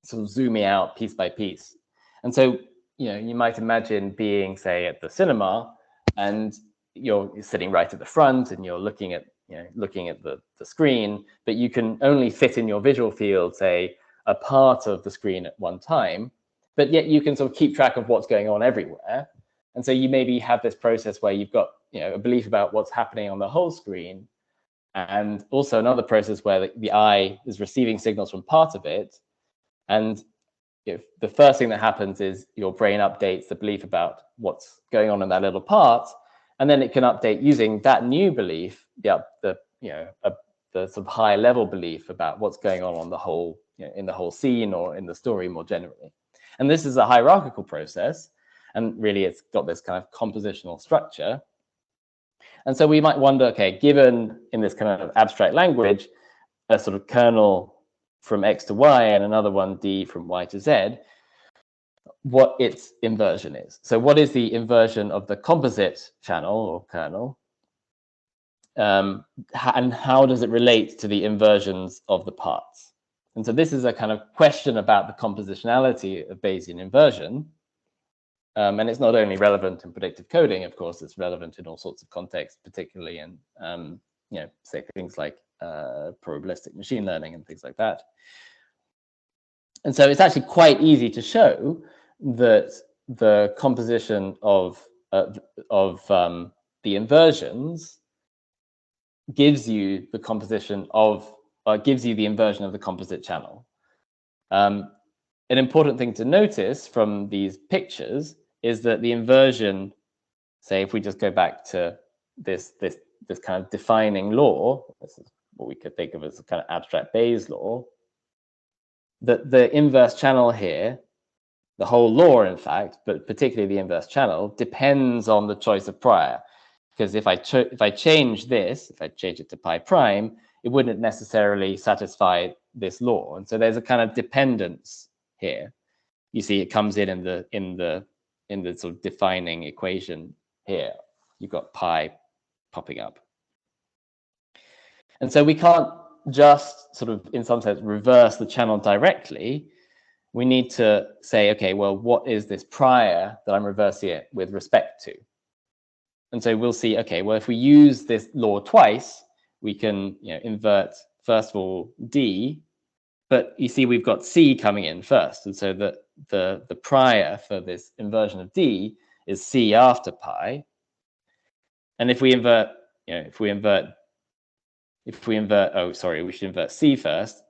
sort of zooming out piece by piece. And so, you might imagine being, say, at the cinema, and you're sitting right at the front, and you're looking at the screen, but you can only fit in your visual field, say, a part of the screen at one time, but yet you can sort of keep track of what's going on everywhere. And so you maybe have this process where you've got, a belief about what's happening on the whole screen, and also another process where the eye is receiving signals from part of it. And the first thing that happens is your brain updates the belief about what's going on in that little part, and then it can update using that new belief, the sort of high level belief about what's going on the whole, in the whole scene or in the story more generally. And this is a hierarchical process, and really it's got this kind of compositional structure. And so we might wonder, okay, given in this kind of abstract language, a sort of kernel from X to Y and another one D from Y to Z, what its inversion is. So what is the inversion of the composite channel or kernel? And how does it relate to the inversions of the parts? And so this is a kind of question about the compositionality of Bayesian inversion. And it's not only relevant in predictive coding, of course, it's relevant in all sorts of contexts, particularly in, say things like probabilistic machine learning and things like that. And so it's actually quite easy to show that the composition of the inversions gives you the composition of, gives you the inversion of the composite channel. An important thing to notice from these pictures is that the inversion, say if we just go back to this kind of defining law, this is what we could think of as a kind of abstract Bayes law, that the inverse channel here, the whole law in fact, but particularly the inverse channel, depends on the choice of prior. Because if I change this, if I change it to pi prime, it wouldn't necessarily satisfy this law. And so there's a kind of dependence here. You see it comes in the sort of defining equation here. You've got pi popping up. And so we can't just sort of, in some sense, reverse the channel directly. We need to say, okay, well, what is this prior that I'm reversing it with respect to? And so we'll see, okay, well, if we use this law twice, we can invert, first of all, D, but you see we've got C coming in first. And so the prior for this inversion of D is C after pi. And if we invert, we should invert C first,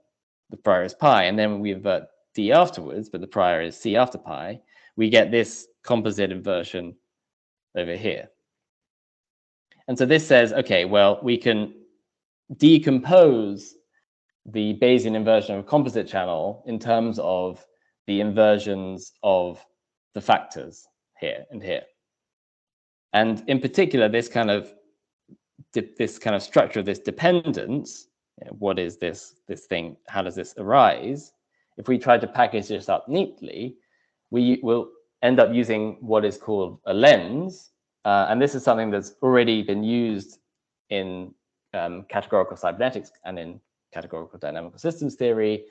the prior is pi, and then we invert D afterwards, but the prior is C after pi, we get this composite inversion over here. And so this says, okay, well, we can decompose the Bayesian inversion of a composite channel in terms of the inversions of the factors here and here. And in particular, this kind of structure of this dependence, what is this thing, how does this arise? If we try to package this up neatly, we will end up using what is called a lens. And this is something that's already been used in categorical cybernetics and in categorical dynamical systems theory,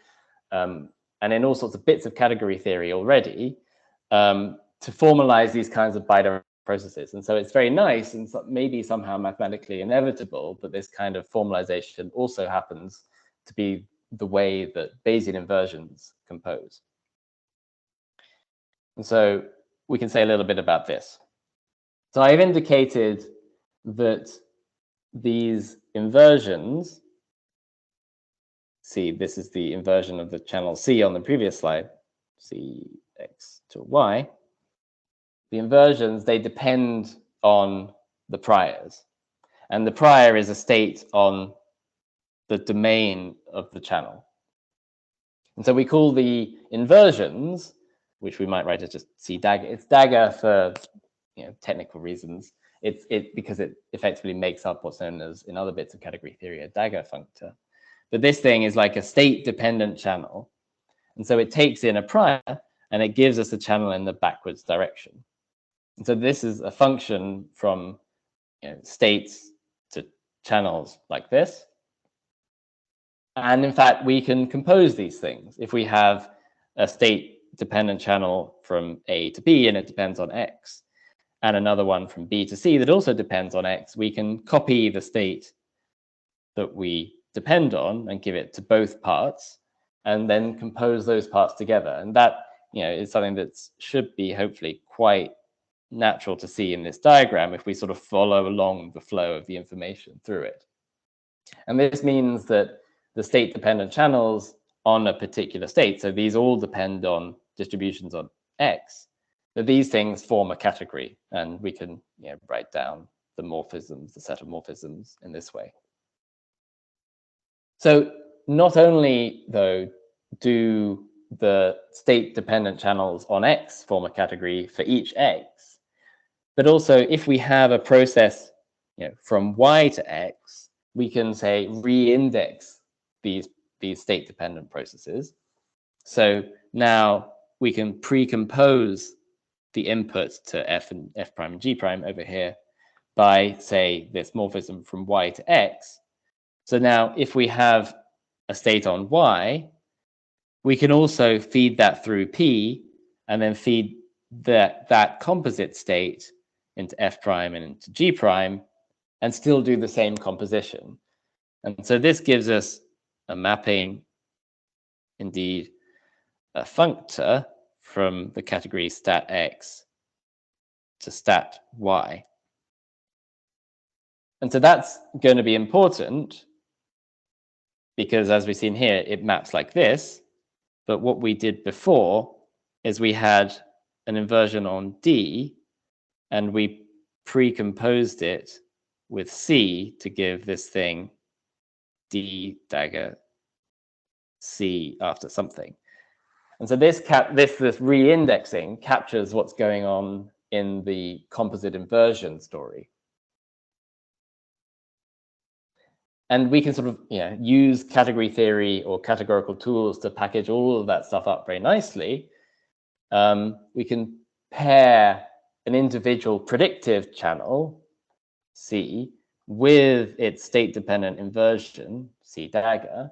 and in all sorts of bits of category theory already, to formalize these kinds of bidirectional processes. And so it's very nice and maybe somehow mathematically inevitable, but this kind of formalization also happens to be the way that Bayesian inversions compose. And so we can say a little bit about this. So I've indicated that these inversions, see, this is the inversion of the channel C on the previous slide, Cx to y. The inversions, they depend on the priors. And the prior is a state on the domain of the channel. And so we call the inversions, which we might write as just C dagger. It's dagger for technical reasons. It's because it effectively makes up what's known as, in other bits of category theory, a dagger functor. But this thing is like a state-dependent channel. And so it takes in a prior, and it gives us a channel in the backwards direction. And so this is a function from states to channels like this. And in fact, we can compose these things. If we have a state-dependent channel from A to B, and it depends on X, and another one from B to C that also depends on X, we can copy the state that we depend on and give it to both parts, and then compose those parts together. And that is something that should be hopefully quite natural to see in this diagram if we sort of follow along the flow of the information through it. And this means that the state-dependent channels on a particular state, so these all depend on distributions on X, that these things form a category, and we can write down the morphisms, the set of morphisms in this way. So not only, though, do the state-dependent channels on X form a category for each X, but also if we have a process from Y to X, we can say re-index these state-dependent processes. So now we can pre-compose the inputs to F and F prime and G prime over here by, say, this morphism from Y to X. So now if we have a state on Y, we can also feed that through P and then feed that composite state into F prime and into G prime and still do the same composition. And so this gives us a mapping, indeed, a functor from the category stat X to stat Y. And so that's going to be important because, as we've seen here, it maps like this. But what we did before is we had an inversion on D, and we precomposed it with C to give this thing D dagger C after something. And so this re-indexing captures what's going on in the composite inversion story. And we can sort of use category theory or categorical tools to package all of that stuff up very nicely. We can pair an individual predictive channel, C, with its state-dependent inversion, C dagger,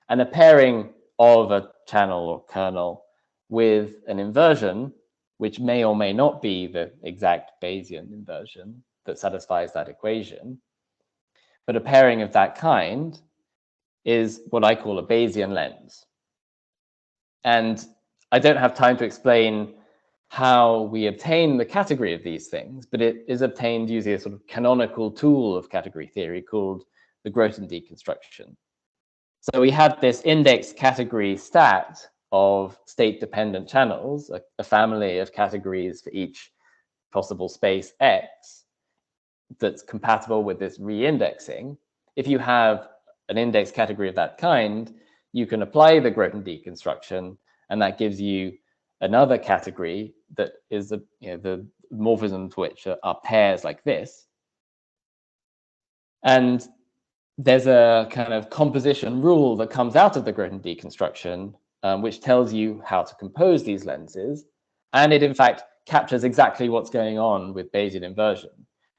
and a pairing of a channel or kernel with an inversion, which may or may not be the exact Bayesian inversion that satisfies that equation. But a pairing of that kind is what I call a Bayesian lens. And I don't have time to explain how we obtain the category of these things, but it is obtained using a sort of canonical tool of category theory called the Grothendieck deconstruction. So we had this index category stat of state-dependent channels, a family of categories for each possible space X that's compatible with this re-indexing. If you have an index category of that kind, you can apply the Grothendieck deconstruction, and that gives you another category that is the morphisms which are pairs like this. And there's a kind of composition rule that comes out of the Grothendieck deconstruction, which tells you how to compose these lenses. And it, in fact, captures exactly what's going on with Bayesian inversion.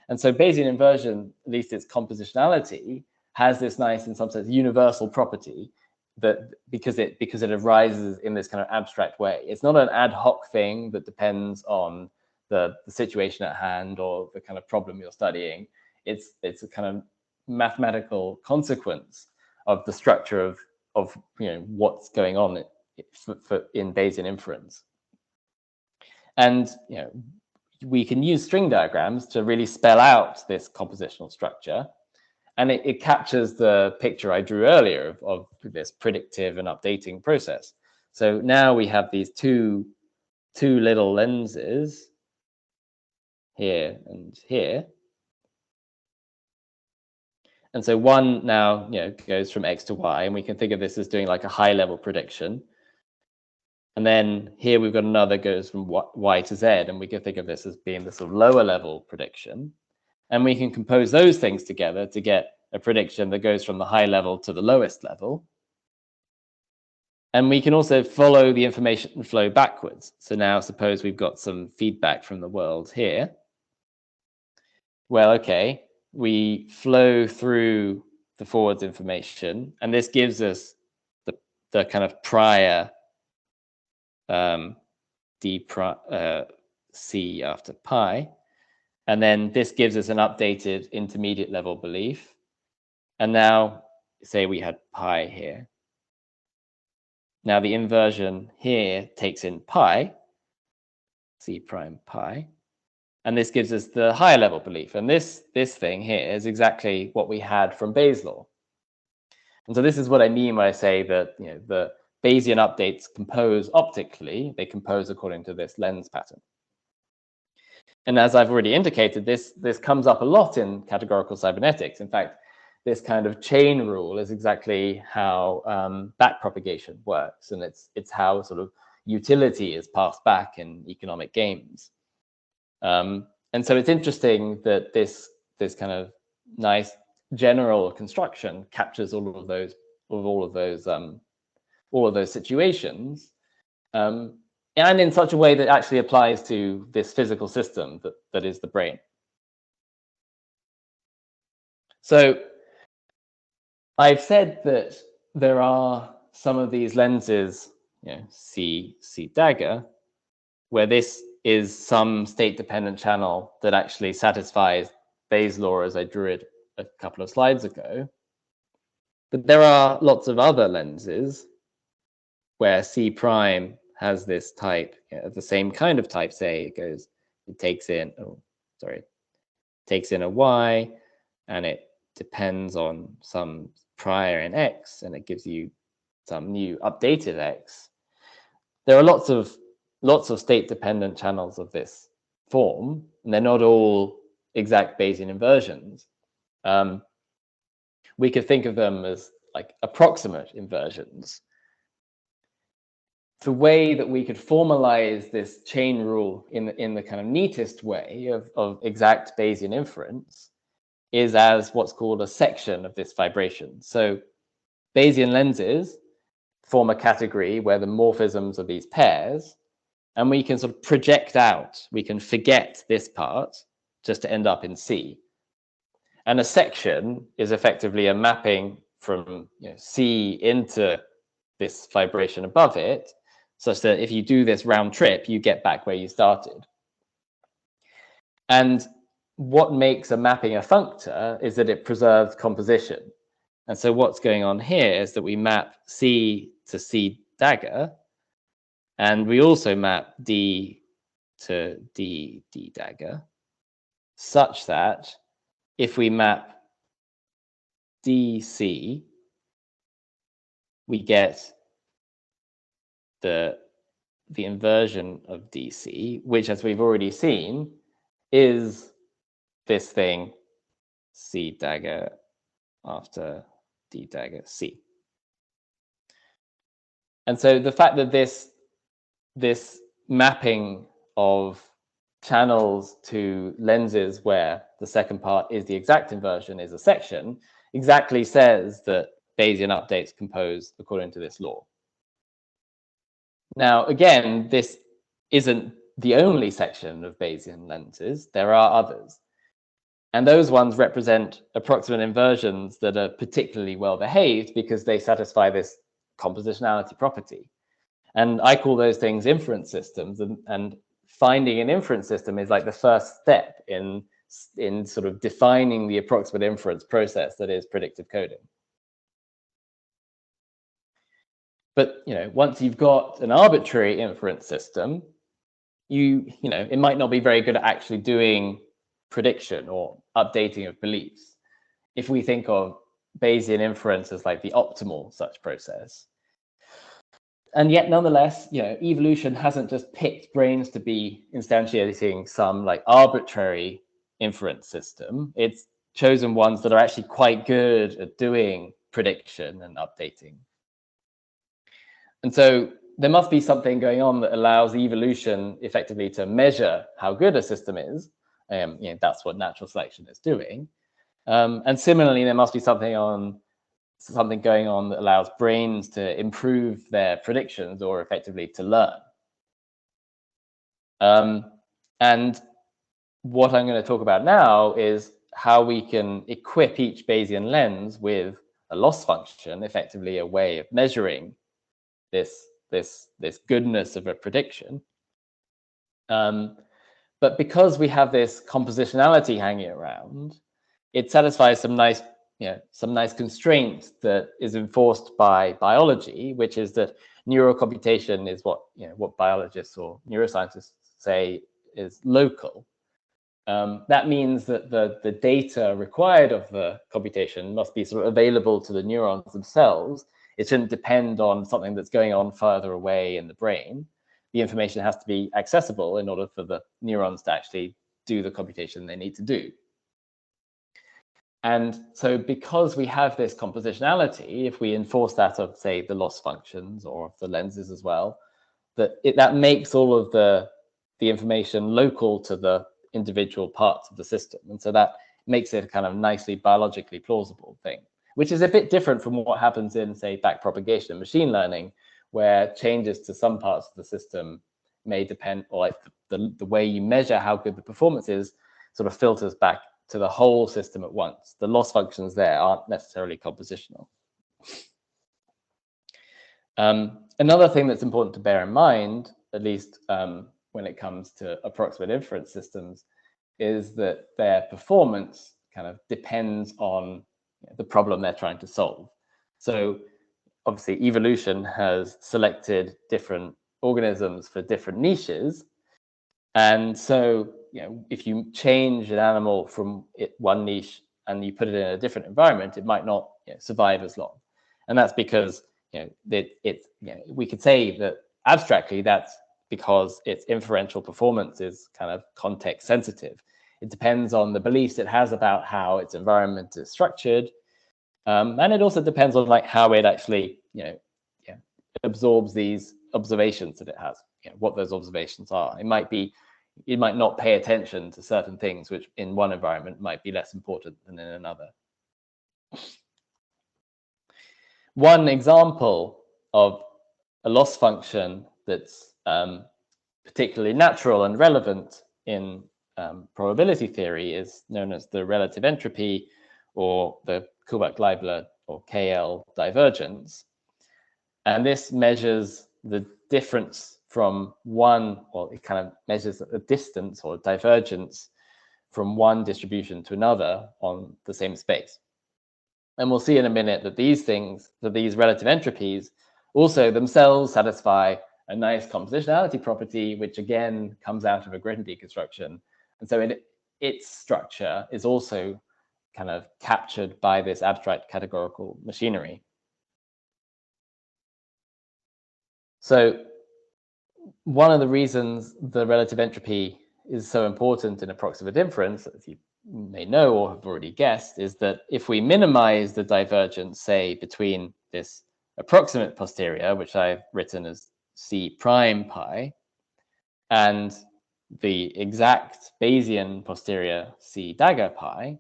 And so Bayesian inversion, at least its compositionality, has this nice, in some sense, universal property that because it arises in this kind of abstract way. It's not an ad hoc thing that depends on the situation at hand or the kind of problem you're studying. It's a kind of mathematical consequence of the structure of what's going on in Bayesian inference. And we can use string diagrams to really spell out this compositional structure. And it captures the picture I drew earlier of this predictive and updating process. So now we have these two little lenses here and here. And so one now goes from X to Y, and we can think of this as doing like a high level prediction. And then here we've got another goes from Y to Z, and we can think of this as being the sort of lower level prediction. And we can compose those things together to get a prediction that goes from the high level to the lowest level. And we can also follow the information flow backwards. So now suppose we've got some feedback from the world here. Well, okay, we flow through the forwards information, and this gives us the kind of prior C after pi. And then this gives us an updated intermediate level belief. And now, say we had pi here. Now the inversion here takes in pi, C prime pi. And this gives us the higher level belief. And this thing here is exactly what we had from Bayes' law. And so this is what I mean when I say that the Bayesian updates compose optically. They compose according to this lens pattern. And as I've already indicated, this comes up a lot in categorical cybernetics. In fact, this kind of chain rule is exactly how backpropagation works, and it's how sort of utility is passed back in economic games. And so it's interesting that this kind of nice general construction captures all of those situations. And in such a way that actually applies to this physical system that is the brain. So I've said that there are some of these lenses, C dagger, where this is some state-dependent channel that actually satisfies Bayes' law as I drew it a couple of slides ago. But there are lots of other lenses where C prime has this type, the same kind of type. Say it takes in a Y, and it depends on some prior in X, and it gives you some new updated X. There are lots of state-dependent channels of this form, and they're not all exact Bayesian inversions. We could think of them as like approximate inversions. The way that we could formalize this chain rule in the kind of neatest way of exact Bayesian inference is as what's called a section of this vibration. So Bayesian lenses form a category where the morphisms of these pairs, and we can sort of project out, we can forget this part just to end up in C. And a section is effectively a mapping from C into this vibration above it, such that if you do this round trip, you get back where you started. And what makes a mapping a functor is that it preserves composition. And so what's going on here is that we map C to C dagger, and we also map D to D dagger, such that if we map DC, we get the inversion of DC, which, as we've already seen, is this thing C dagger after D dagger C. And so the fact that this mapping of channels to lenses where the second part is the exact inversion is a section exactly says that Bayesian updates compose according to this law. Now, again, this isn't the only section of Bayesian lenses. There are others. And those ones represent approximate inversions that are particularly well behaved because they satisfy this compositionality property. And I call those things inference systems. And finding an inference system is like the first step in sort of defining the approximate inference process that is predictive coding. But once you've got an arbitrary inference system, it might not be very good at actually doing prediction or updating of beliefs. If we think of Bayesian inference as like the optimal such process. And yet, nonetheless, evolution hasn't just picked brains to be instantiating some like arbitrary inference system. It's chosen ones that are actually quite good at doing prediction and updating. And so there must be something going on that allows evolution effectively to measure how good a system is. That's what natural selection is doing. And similarly, there must be something going on that allows brains to improve their predictions or effectively to learn. And what I'm going to talk about now is how we can equip each Bayesian lens with a loss function, effectively a way of measuring this goodness of a prediction. But because we have this compositionality hanging around, it satisfies some nice constraint that is enforced by biology, which is that neural computation is what biologists or neuroscientists say is local. That means that the data required of the computation must be sort of available to the neurons themselves. It shouldn't depend on something that's going on further away in the brain. The information has to be accessible in order for the neurons to actually do the computation they need to do. And so because we have this compositionality, if we enforce that of, say, the loss functions or of the lenses as well, that makes all of the information local to the individual parts of the system. And so that makes it a kind of nicely biologically plausible thing, which is a bit different from what happens in, say, backpropagation and machine learning, where changes to some parts of the system may depend, or like the way you measure how good the performance is sort of filters back to the whole system at once. The loss functions there aren't necessarily compositional. Another thing that's important to bear in mind, at least when it comes to approximate inference systems is that their performance kind of depends on the problem they're trying to solve. So obviously evolution has selected different organisms for different niches. And so, if you change an animal from one niche and you put it in a different environment, it might not survive as long. And that's because we could say that abstractly that's because its inferential performance is kind of context sensitive. It depends on the beliefs it has about how its environment is structured, and it also depends on like how it actually absorbs these observations that it has. What those observations are. It might not pay attention to certain things, which in one environment might be less important than in another. One example of a loss function that's particularly natural and relevant in probability theory is known as the relative entropy, or the Kullback-Leibler or KL divergence. And this measures the difference from one, well, it kind of measures a distance or divergence from one distribution to another on the same space. And we'll see in a minute that these relative entropies also themselves satisfy a nice compositionality property, which again comes out of a gradient deconstruction. And so its structure is also kind of captured by this abstract categorical machinery. So one of the reasons the relative entropy is so important in approximate inference, as you may know or have already guessed, is that if we minimize the divergence, say, between this approximate posterior, which I've written as C prime pi, and the exact Bayesian posterior C dagger pi,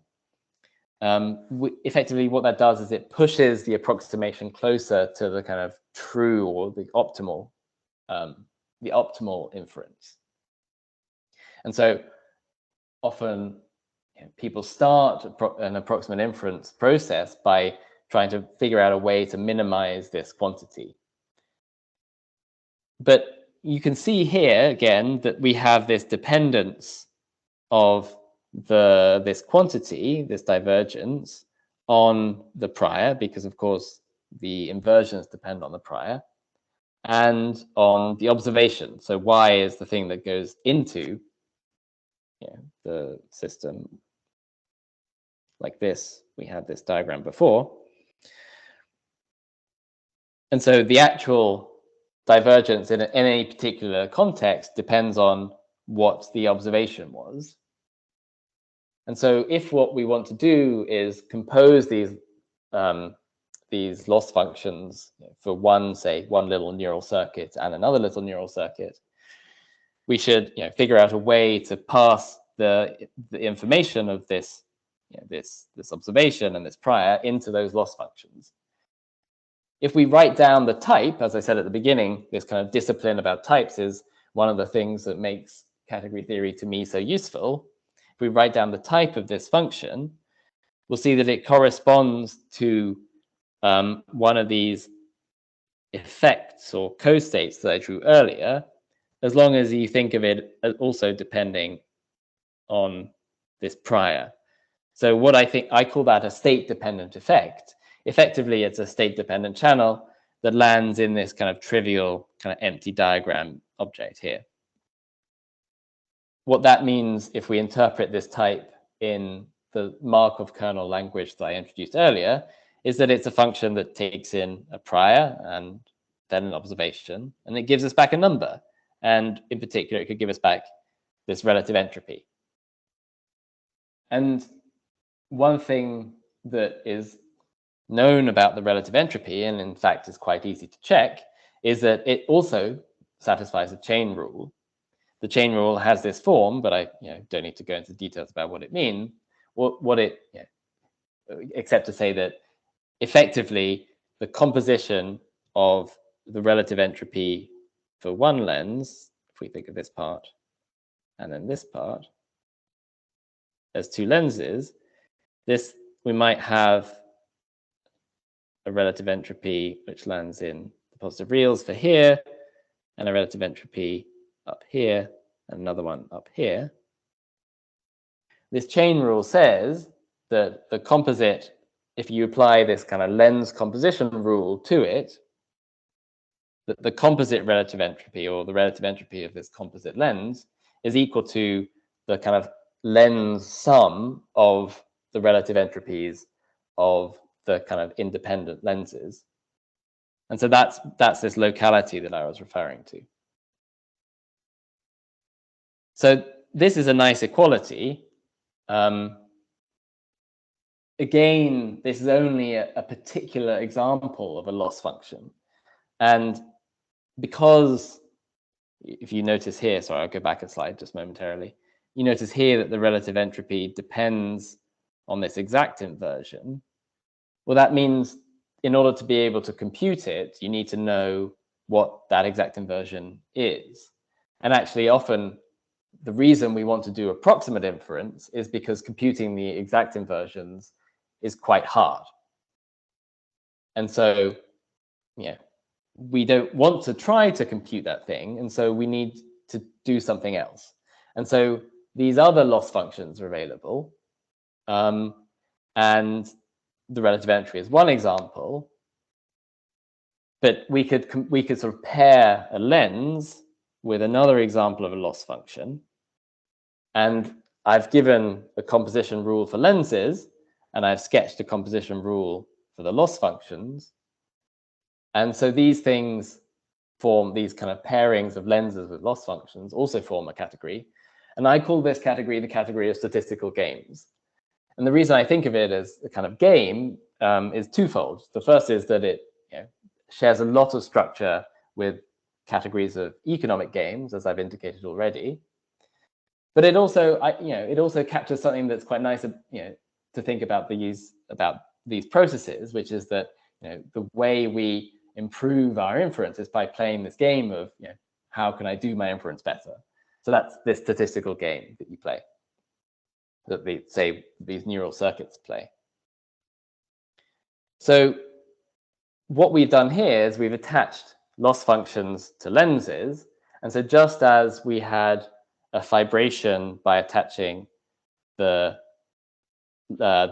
effectively what that does is it pushes the approximation closer to the kind of true or the optimal inference. And so often people start an approximate inference process by trying to figure out a way to minimize this quantity. But you can see here again that we have this dependence of this quantity, this divergence, on the prior, because of course the inversions depend on the prior, and on the observation. So y is the thing that goes into the system. Like this, we had this diagram before. And so the actual divergence in any particular context depends on what the observation was. And so if what we want to do is compose these loss functions for one little neural circuit and another little neural circuit, we should figure out a way to pass the information of this observation and this prior into those loss functions. If we write down the type, as I said at the beginning, this kind of discipline about types is one of the things that makes category theory to me so useful. If we write down the type of this function, we'll see that it corresponds to one of these effects or co-states that I drew earlier, as long as you think of it as also depending on this prior. So what I call that a state-dependent effect. Effectively, it's a state-dependent channel that lands in this kind of trivial, kind of empty diagram object here. What that means, if we interpret this type in the Markov kernel language that I introduced earlier, is that it's a function that takes in a prior and then an observation, and it gives us back a number. And in particular, it could give us back this relative entropy. And one thing that is known about the relative entropy, and in fact is quite easy to check, is that it also satisfies a chain rule. The chain rule has this form, but I don't need to go into details about what it means. Except to say that effectively the composition of the relative entropy for one lens, if we think of this part and then this part as two lenses, we might have a relative entropy which lands in the positive reals for here, and a relative entropy up here and another one up here. This chain rule says that the composite, if you apply this kind of lens composition rule to it, that the composite relative entropy, or the relative entropy of this composite lens, is equal to the kind of lens sum of the relative entropies of the kind of independent lenses. And so that's this locality that I was referring to. So this is a nice equality. Again, this is only a particular example of a loss function. And because, if you notice here, sorry, I'll go back a slide just momentarily. You notice here that the relative entropy depends on this exact inversion. Well, that means in order to be able to compute it, you need to know what that exact inversion is. And actually, often, the reason we want to do approximate inference is because computing the exact inversions is quite hard. And so, yeah, we don't want to try to compute that thing, and so we need to do something else. And so these other loss functions are available, and the relative entropy is one example. But we could sort of pair a lens with another example of a loss function, and I've given a composition rule for lenses, and I've sketched a composition rule for the loss functions. And so these things form, these kind of pairings of lenses with loss functions also form a category. And I call this category the category of statistical games. And the reason I think of it as a kind of game is twofold. The first is that it shares a lot of structure with categories of economic games, as I've indicated already. But it also, it also captures something that's quite nice, to think about these processes, which is that the way we improve our inference is by playing this game of how can I do my inference better. So that's this statistical game that you play, that these neural circuits play. So what we've done here is we've attached loss functions to lenses, and so just as we had a fibration by attaching the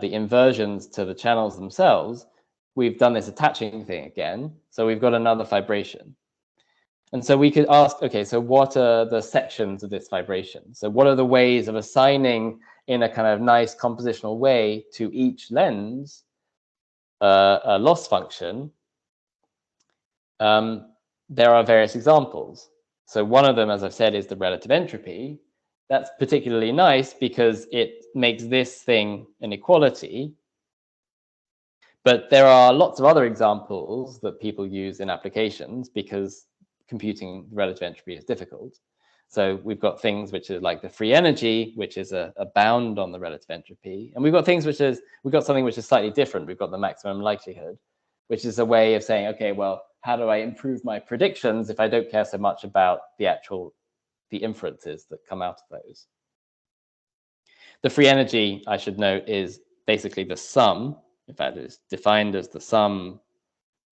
inversions to the channels themselves, we've done this attaching thing again. So we've got another fibration. And so we could ask, okay, so what are the sections of this fibration? So what are the ways of assigning in a kind of nice compositional way to each lens a loss function? There are various examples. So one of them, as I've said, is the relative entropy. That's particularly nice because it makes this thing an equality. But there are lots of other examples that people use in applications because computing relative entropy is difficult. So we've got things which are like the free energy, which is a bound on the relative entropy. And we've got something which is slightly different. We've got the maximum likelihood, which is a way of saying, okay, well, how do I improve my predictions if I don't care so much about the inferences that come out of those? The free energy, I should note, is basically the sum. In fact, it's defined as the sum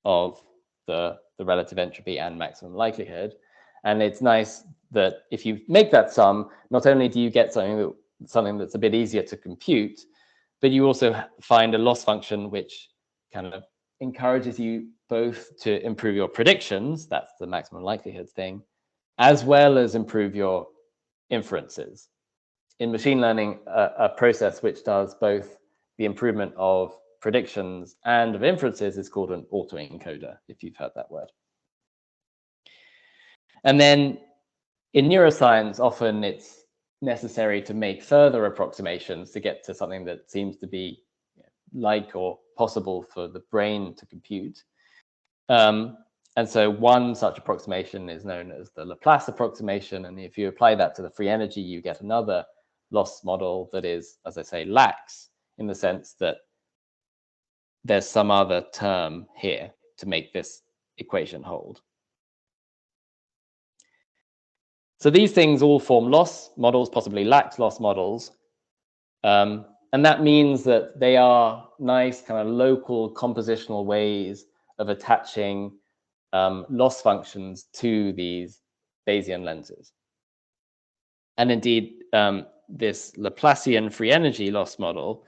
of the relative entropy and maximum likelihood. And it's nice that if you make that sum, not only do you get something that's a bit easier to compute, but you also find a loss function which kind of encourages you both to improve your predictions, that's the maximum likelihood thing, as well as improve your inferences. In machine learning, a process which does both the improvement of predictions and of inferences is called an autoencoder, if you've heard that word. And then in neuroscience, often it's necessary to make further approximations to get to something that seems to be like or possible for the brain to compute. And so one such approximation is known as the Laplace approximation. And if you apply that to the free energy, you get another loss model that is, as I say, lax in the sense that there's some other term here to make this equation hold. So these things all form loss models, possibly lax loss models. And that means that they are nice kind of local compositional ways of attaching loss functions to these Bayesian lenses. And indeed, this Laplacian free energy loss model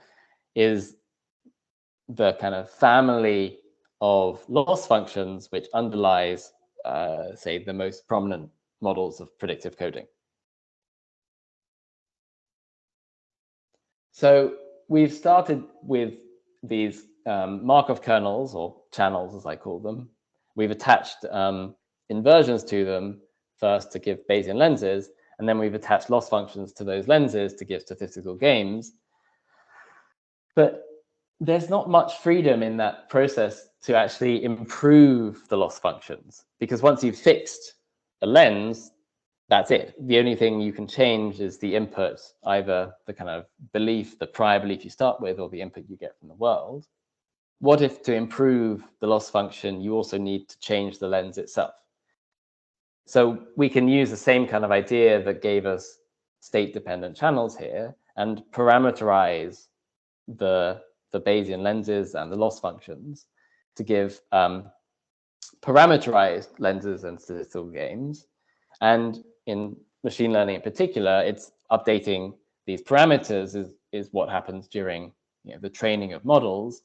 is the kind of family of loss functions which underlies, say, the most prominent models of predictive coding. So we've started with these Markov kernels, or channels as I call them. We've attached inversions to them first to give Bayesian lenses, and then we've attached loss functions to those lenses to give statistical games. But there's not much freedom in that process to actually improve the loss functions, because once you've fixed a lens, that's it. The only thing you can change is the input, either the kind of belief, the prior belief you start with, or the input you get from the world. What if to improve the loss function, you also need to change the lens itself? So we can use the same kind of idea that gave us state-dependent channels here and parameterize the Bayesian lenses and the loss functions to give parameterized lenses and statistical games. And in machine learning in particular, it's updating these parameters is what happens during the training of models.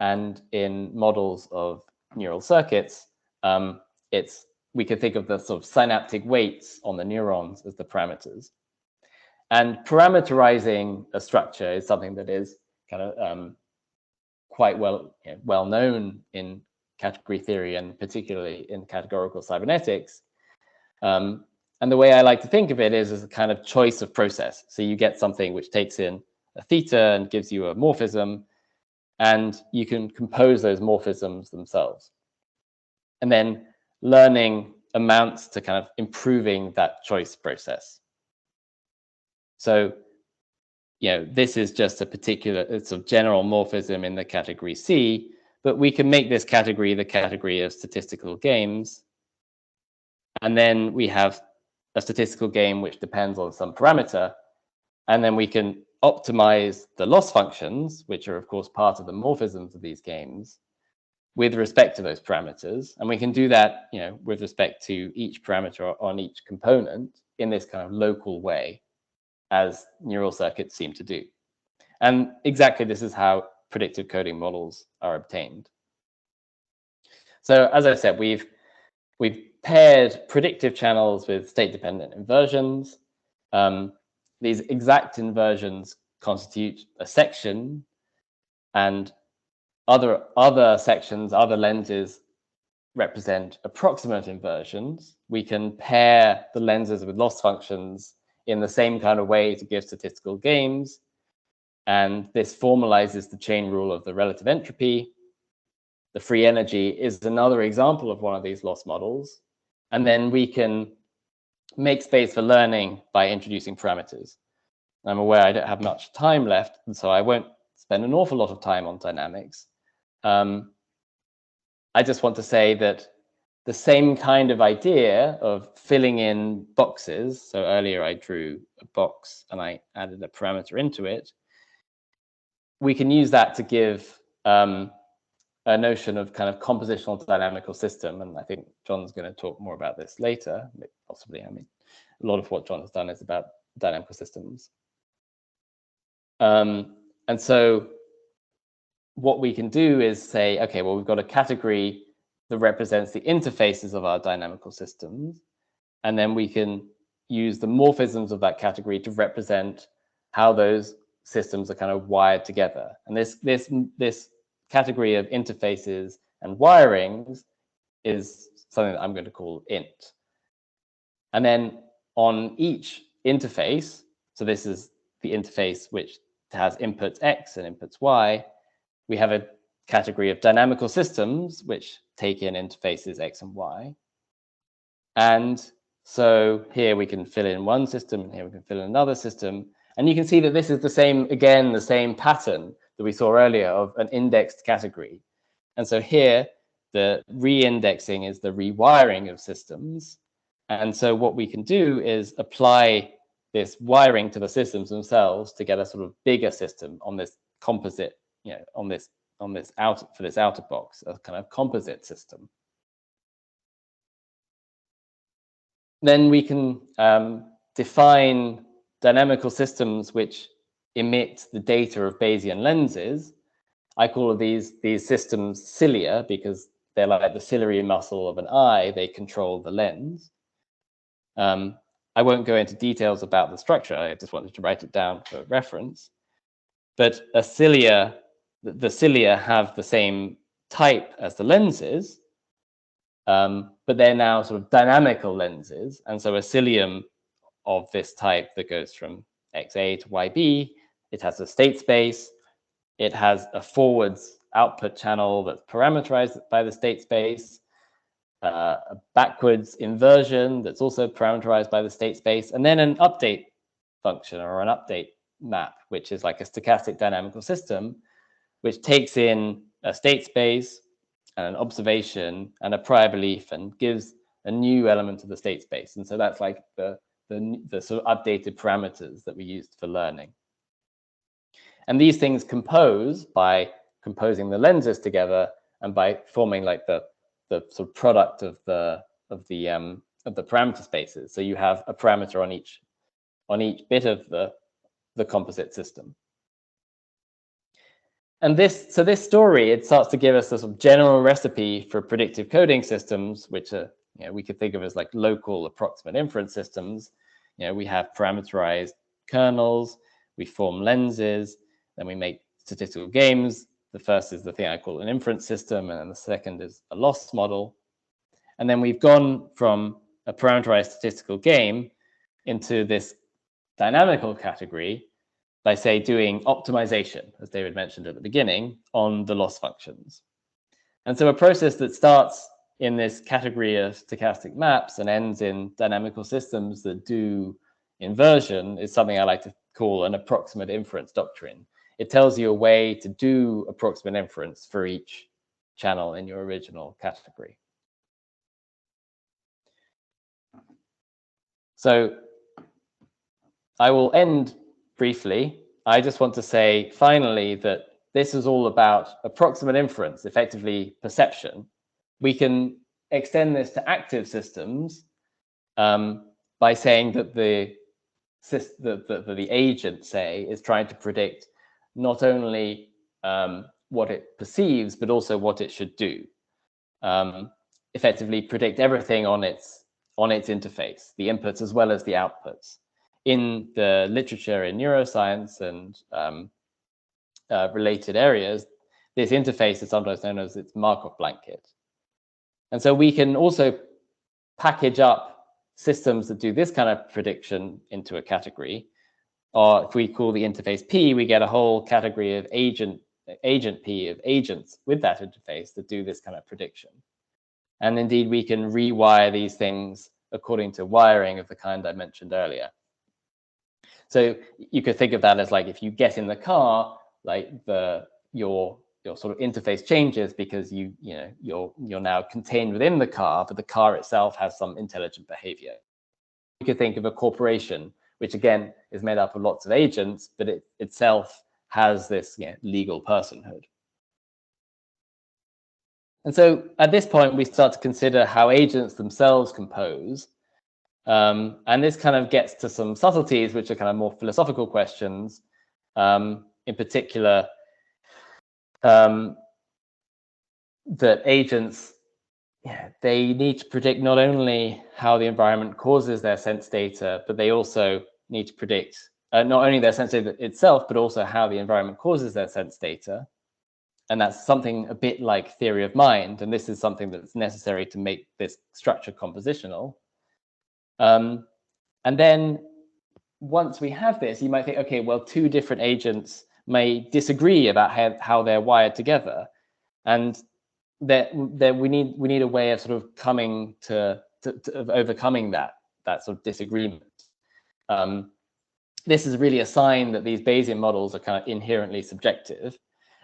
And in models of neural circuits, we could think of the sort of synaptic weights on the neurons as the parameters. And parameterizing a structure is something that is kind of quite well known in category theory, and particularly in categorical cybernetics. And the way I like to think of it is as a kind of choice of process. So you get something which takes in a theta and gives you a morphism, and you can compose those morphisms themselves. And then learning amounts to kind of improving that choice process. So, this is just a particular, it's a general morphism in the category C, but we can make this category the category of statistical games. And then we have a statistical game which depends on some parameter. And then we can optimize the loss functions, which are, of course, part of the morphisms of these games, with respect to those parameters. And we can do that, with respect to each parameter on each component in this kind of local way, as neural circuits seem to do. And exactly this is how predictive coding models are obtained. So as I said, we've paired predictive channels with state-dependent inversions. These exact inversions constitute a section, and other sections, other lenses represent approximate inversions. We can pair the lenses with loss functions in the same kind of way to give statistical games. And this formalizes the chain rule of the relative entropy. The free energy is another example of one of these loss models. And then we can make space for learning by introducing parameters. I'm aware I don't have much time left, and so I won't spend an awful lot of time on dynamics. I just want to say that the same kind of idea of filling in boxes, so earlier I drew a box and I added a parameter into it, we can use that to give a notion of kind of compositional dynamical system. And I think John's going to talk more about this later, possibly. I mean, a lot of what John has done is about dynamical systems. And so what we can do is say, okay, well, we've got a category that represents the interfaces of our dynamical systems. And then we can use the morphisms of that category to represent how those systems are kind of wired together. And this category of interfaces and wirings is something that I'm going to call int. And then on each interface, so this is the interface which has inputs X and inputs Y, we have a category of dynamical systems which take in interfaces X and Y. And so here we can fill in one system, and here we can fill in another system. And you can see that this is the same pattern that we saw earlier of an indexed category. And so here, the re-indexing is the rewiring of systems. And so what we can do is apply this wiring to the systems themselves to get a sort of bigger system on this composite, on this outer box, a kind of composite system. Then we can define dynamical systems which emit the data of Bayesian lenses. I call these systems cilia because they're like the ciliary muscle of an eye. They control the lens. I won't go into details about the structure. I just wanted to write it down for reference. But the cilia have the same type as the lenses, but they're now sort of dynamical lenses. And so a cilium of this type that goes from XA to YB, it has a state space. It has a forwards output channel that's parameterized by the state space, a backwards inversion that's also parameterized by the state space, and then an update function or an update map, which is like a stochastic dynamical system, which takes in a state space and an observation and a prior belief and gives a new element to the state space. And so that's like the sort of updated parameters that we used for learning. And these things compose by composing the lenses together and by forming like the sort of product of the parameter spaces. So you have a parameter on each bit of the composite system. And this story, it starts to give us a sort of general recipe for predictive coding systems, which are, we could think of as like local approximate inference systems. We have parameterized kernels, we form lenses, then we make statistical games. The first is the thing I call an inference system, and then the second is a loss model. And then we've gone from a parameterized statistical game into this dynamical category by, say, doing optimization, as David mentioned at the beginning, on the loss functions. And so a process that starts in this category of stochastic maps and ends in dynamical systems that do inversion is something I like to call an approximate inference doctrine. It tells you a way to do approximate inference for each channel in your original category. So I will end briefly. I just want to say finally that this is all about approximate inference, effectively perception. We can extend this to active systems by saying that the agent, say, is trying to predict not only what it perceives, but also what it should do. Effectively predict everything on its interface, the inputs as well as the outputs. In the literature in neuroscience and related areas, this interface is sometimes known as its Markov blanket. And so we can also package up systems that do this kind of prediction into a category. Or if we call the interface P, we get a whole category of agent P of agents with that interface that do this kind of prediction. And indeed, we can rewire these things according to wiring of the kind I mentioned earlier. So you could think of that as like if you get in the car, like your sort of interface changes because you're now contained within the car, but the car itself has some intelligent behavior. You could think of a corporation, which again is made up of lots of agents, but it itself has this legal personhood. And so at this point, we start to consider how agents themselves compose. And this kind of gets to some subtleties, which are kind of more philosophical questions. In particular, that agents, they need to predict not only how the environment causes their sense data, but they also need to predict not only their sense data itself, but also how the environment causes their sense data. And that's something a bit like theory of mind. And this is something that's necessary to make this structure compositional. And then once we have this, you might think, okay, well, two different agents may disagree about how they're wired together. And that we need a way of sort of coming to overcoming that sort of disagreement. This is really a sign that these Bayesian models are kind of inherently subjective.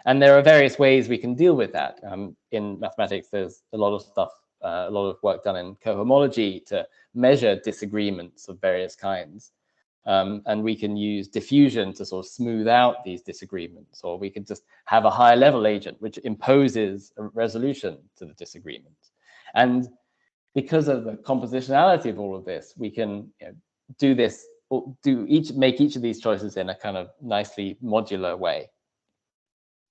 And there are various ways we can deal with that. In mathematics, there's a lot of stuff, a lot of work done in cohomology to measure disagreements of various kinds. And we can use diffusion to sort of smooth out these disagreements, or we could just have a higher level agent which imposes a resolution to the disagreement. And because of the compositionality of all of this, we can do this make each of these choices in a kind of nicely modular way.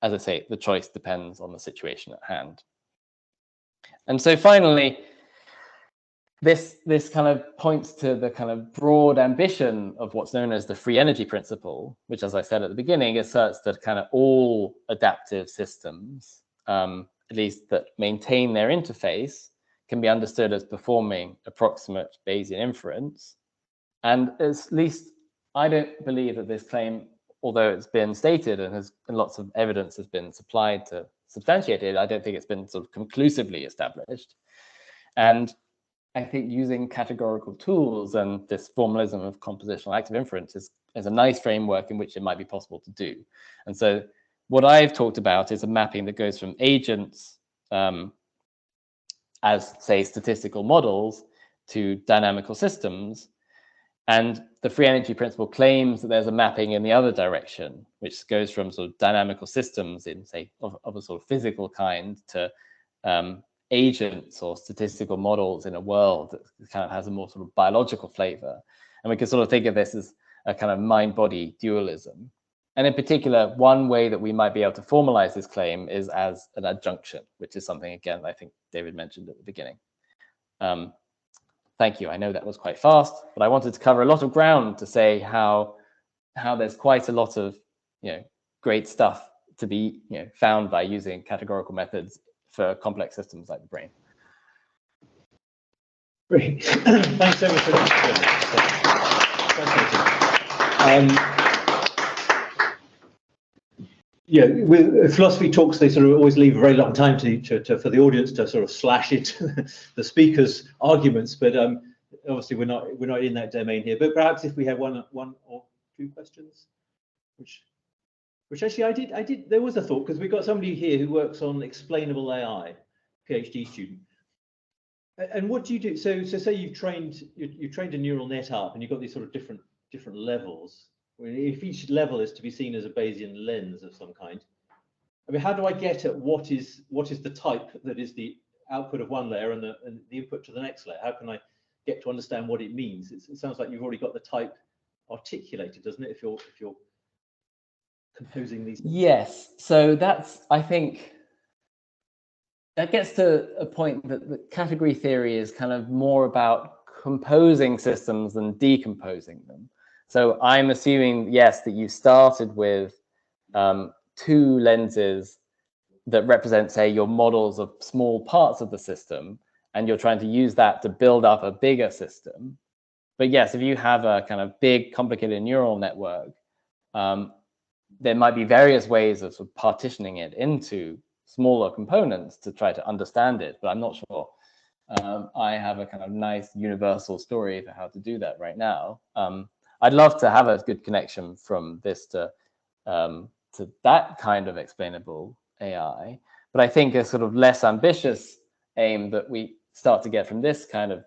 As I say, the choice depends on the situation at hand. And so finally, this kind of points to the kind of broad ambition of what's known as the free energy principle, which, as I said at the beginning, asserts that kind of all adaptive systems, at least that maintain their interface, can be understood as performing approximate Bayesian inference. And at least I don't believe that this claim, although it's been stated and lots of evidence has been supplied to substantiate it, I don't think it's been sort of conclusively established. And I think using categorical tools and this formalism of compositional active inference is a nice framework in which it might be possible to do. And so what I've talked about is a mapping that goes from agents as, say, statistical models to dynamical systems. And the free energy principle claims that there's a mapping in the other direction, which goes from sort of dynamical systems in, say, of a sort of physical kind to agents or statistical models in a world that kind of has a more sort of biological flavor. And we can sort of think of this as a kind of mind-body dualism. And in particular, one way that we might be able to formalize this claim is as an adjunction, which is something, again, I think David mentioned at the beginning. Thank you. I know that was quite fast, but I wanted to cover a lot of ground to say how there's quite a lot of great stuff to be found by using categorical methods for complex systems like the brain. Great. Thanks so much for that. Yeah, with philosophy talks, they sort of always leave a very long time for the audience to sort of slash into the speaker's arguments. But obviously, we're not in that domain here. But perhaps if we have one or two questions, which actually I did. There was a thought, because we've got somebody here who works on explainable AI, PhD student. And what do you do? So say you've trained a neural net up, and you've got these sort of different levels. I mean, if each level is to be seen as a Bayesian lens of some kind, I mean, how do I get at what is the type that is the output of one layer and the input to the next layer? How can I get to understand what it means? It sounds like you've already got the type articulated, doesn't it? If you're composing these. Yes. So that's, I think, that gets to a point that the category theory is kind of more about composing systems than decomposing them. So I'm assuming, yes, that you started with two lenses that represent, say, your models of small parts of the system, and you're trying to use that to build up a bigger system. But yes, if you have a kind of big, complicated neural network, there might be various ways of sort of partitioning it into smaller components to try to understand it, but I'm not sure I have a kind of nice universal story for how to do that right now. I'd love to have a good connection from this to that kind of explainable AI, but I think a sort of less ambitious aim that we start to get from this kind of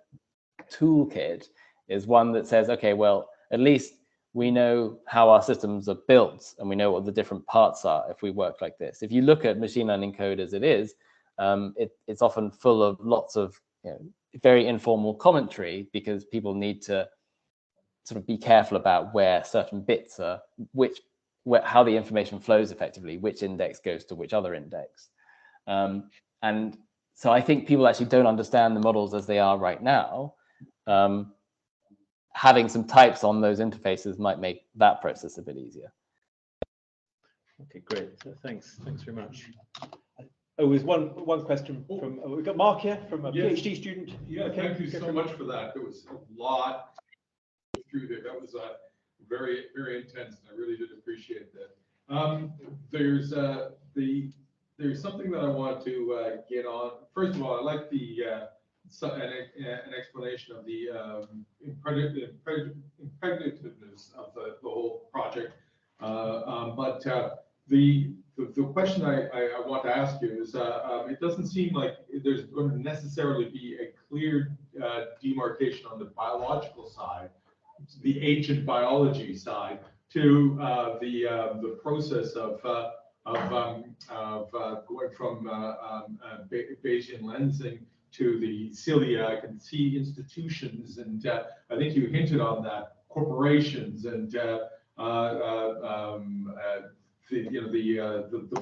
toolkit is one that says, okay, well, at least we know how our systems are built, and we know what the different parts are if we work like this. If you look at machine learning code as it is, it's often full of lots of very informal commentary, because people need to sort of be careful about where certain bits are, how the information flows effectively, which index goes to which other index. And so I think people actually don't understand the models as they are right now. Having some types on those interfaces might make that process a bit easier. Okay, great. So thanks very much. Oh, there's one question from we've got Mark here from a PhD student. Yeah, okay, thank you so much for that. There was a lot through there. That was very, very intense, and I really did appreciate that. There's something that I want to get on. First of all, I like the an explanation of the impregnativeness of the whole project. But the question I want to ask you is, it doesn't seem like there's going to necessarily be a clear demarcation on the biological side, the ancient biology side, to the process of going from Bayesian lensing to the cilia. I can see institutions, and I think you hinted on that corporations and the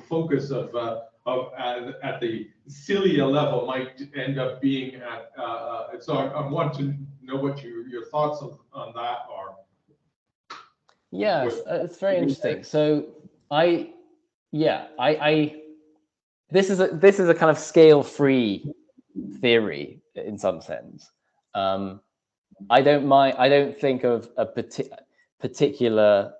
focus of at the cilia level might end up being at. So I want to know what your thoughts on that are. Yes, it's very interesting. So this is a kind of scale-free theory in some sense. I don't think of a particular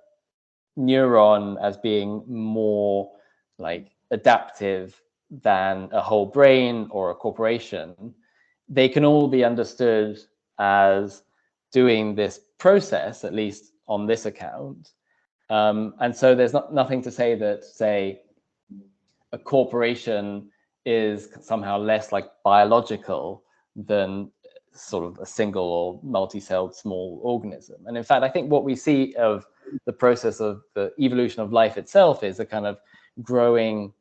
neuron as being more like adaptive than a whole brain or a corporation. They can all be understood as doing this process, at least on this account. And so there's nothing to say that, say, a corporation is somehow less like biological than sort of a single or multi-celled small organism. And in fact, I think what we see of the process of the evolution of life itself is a kind of growing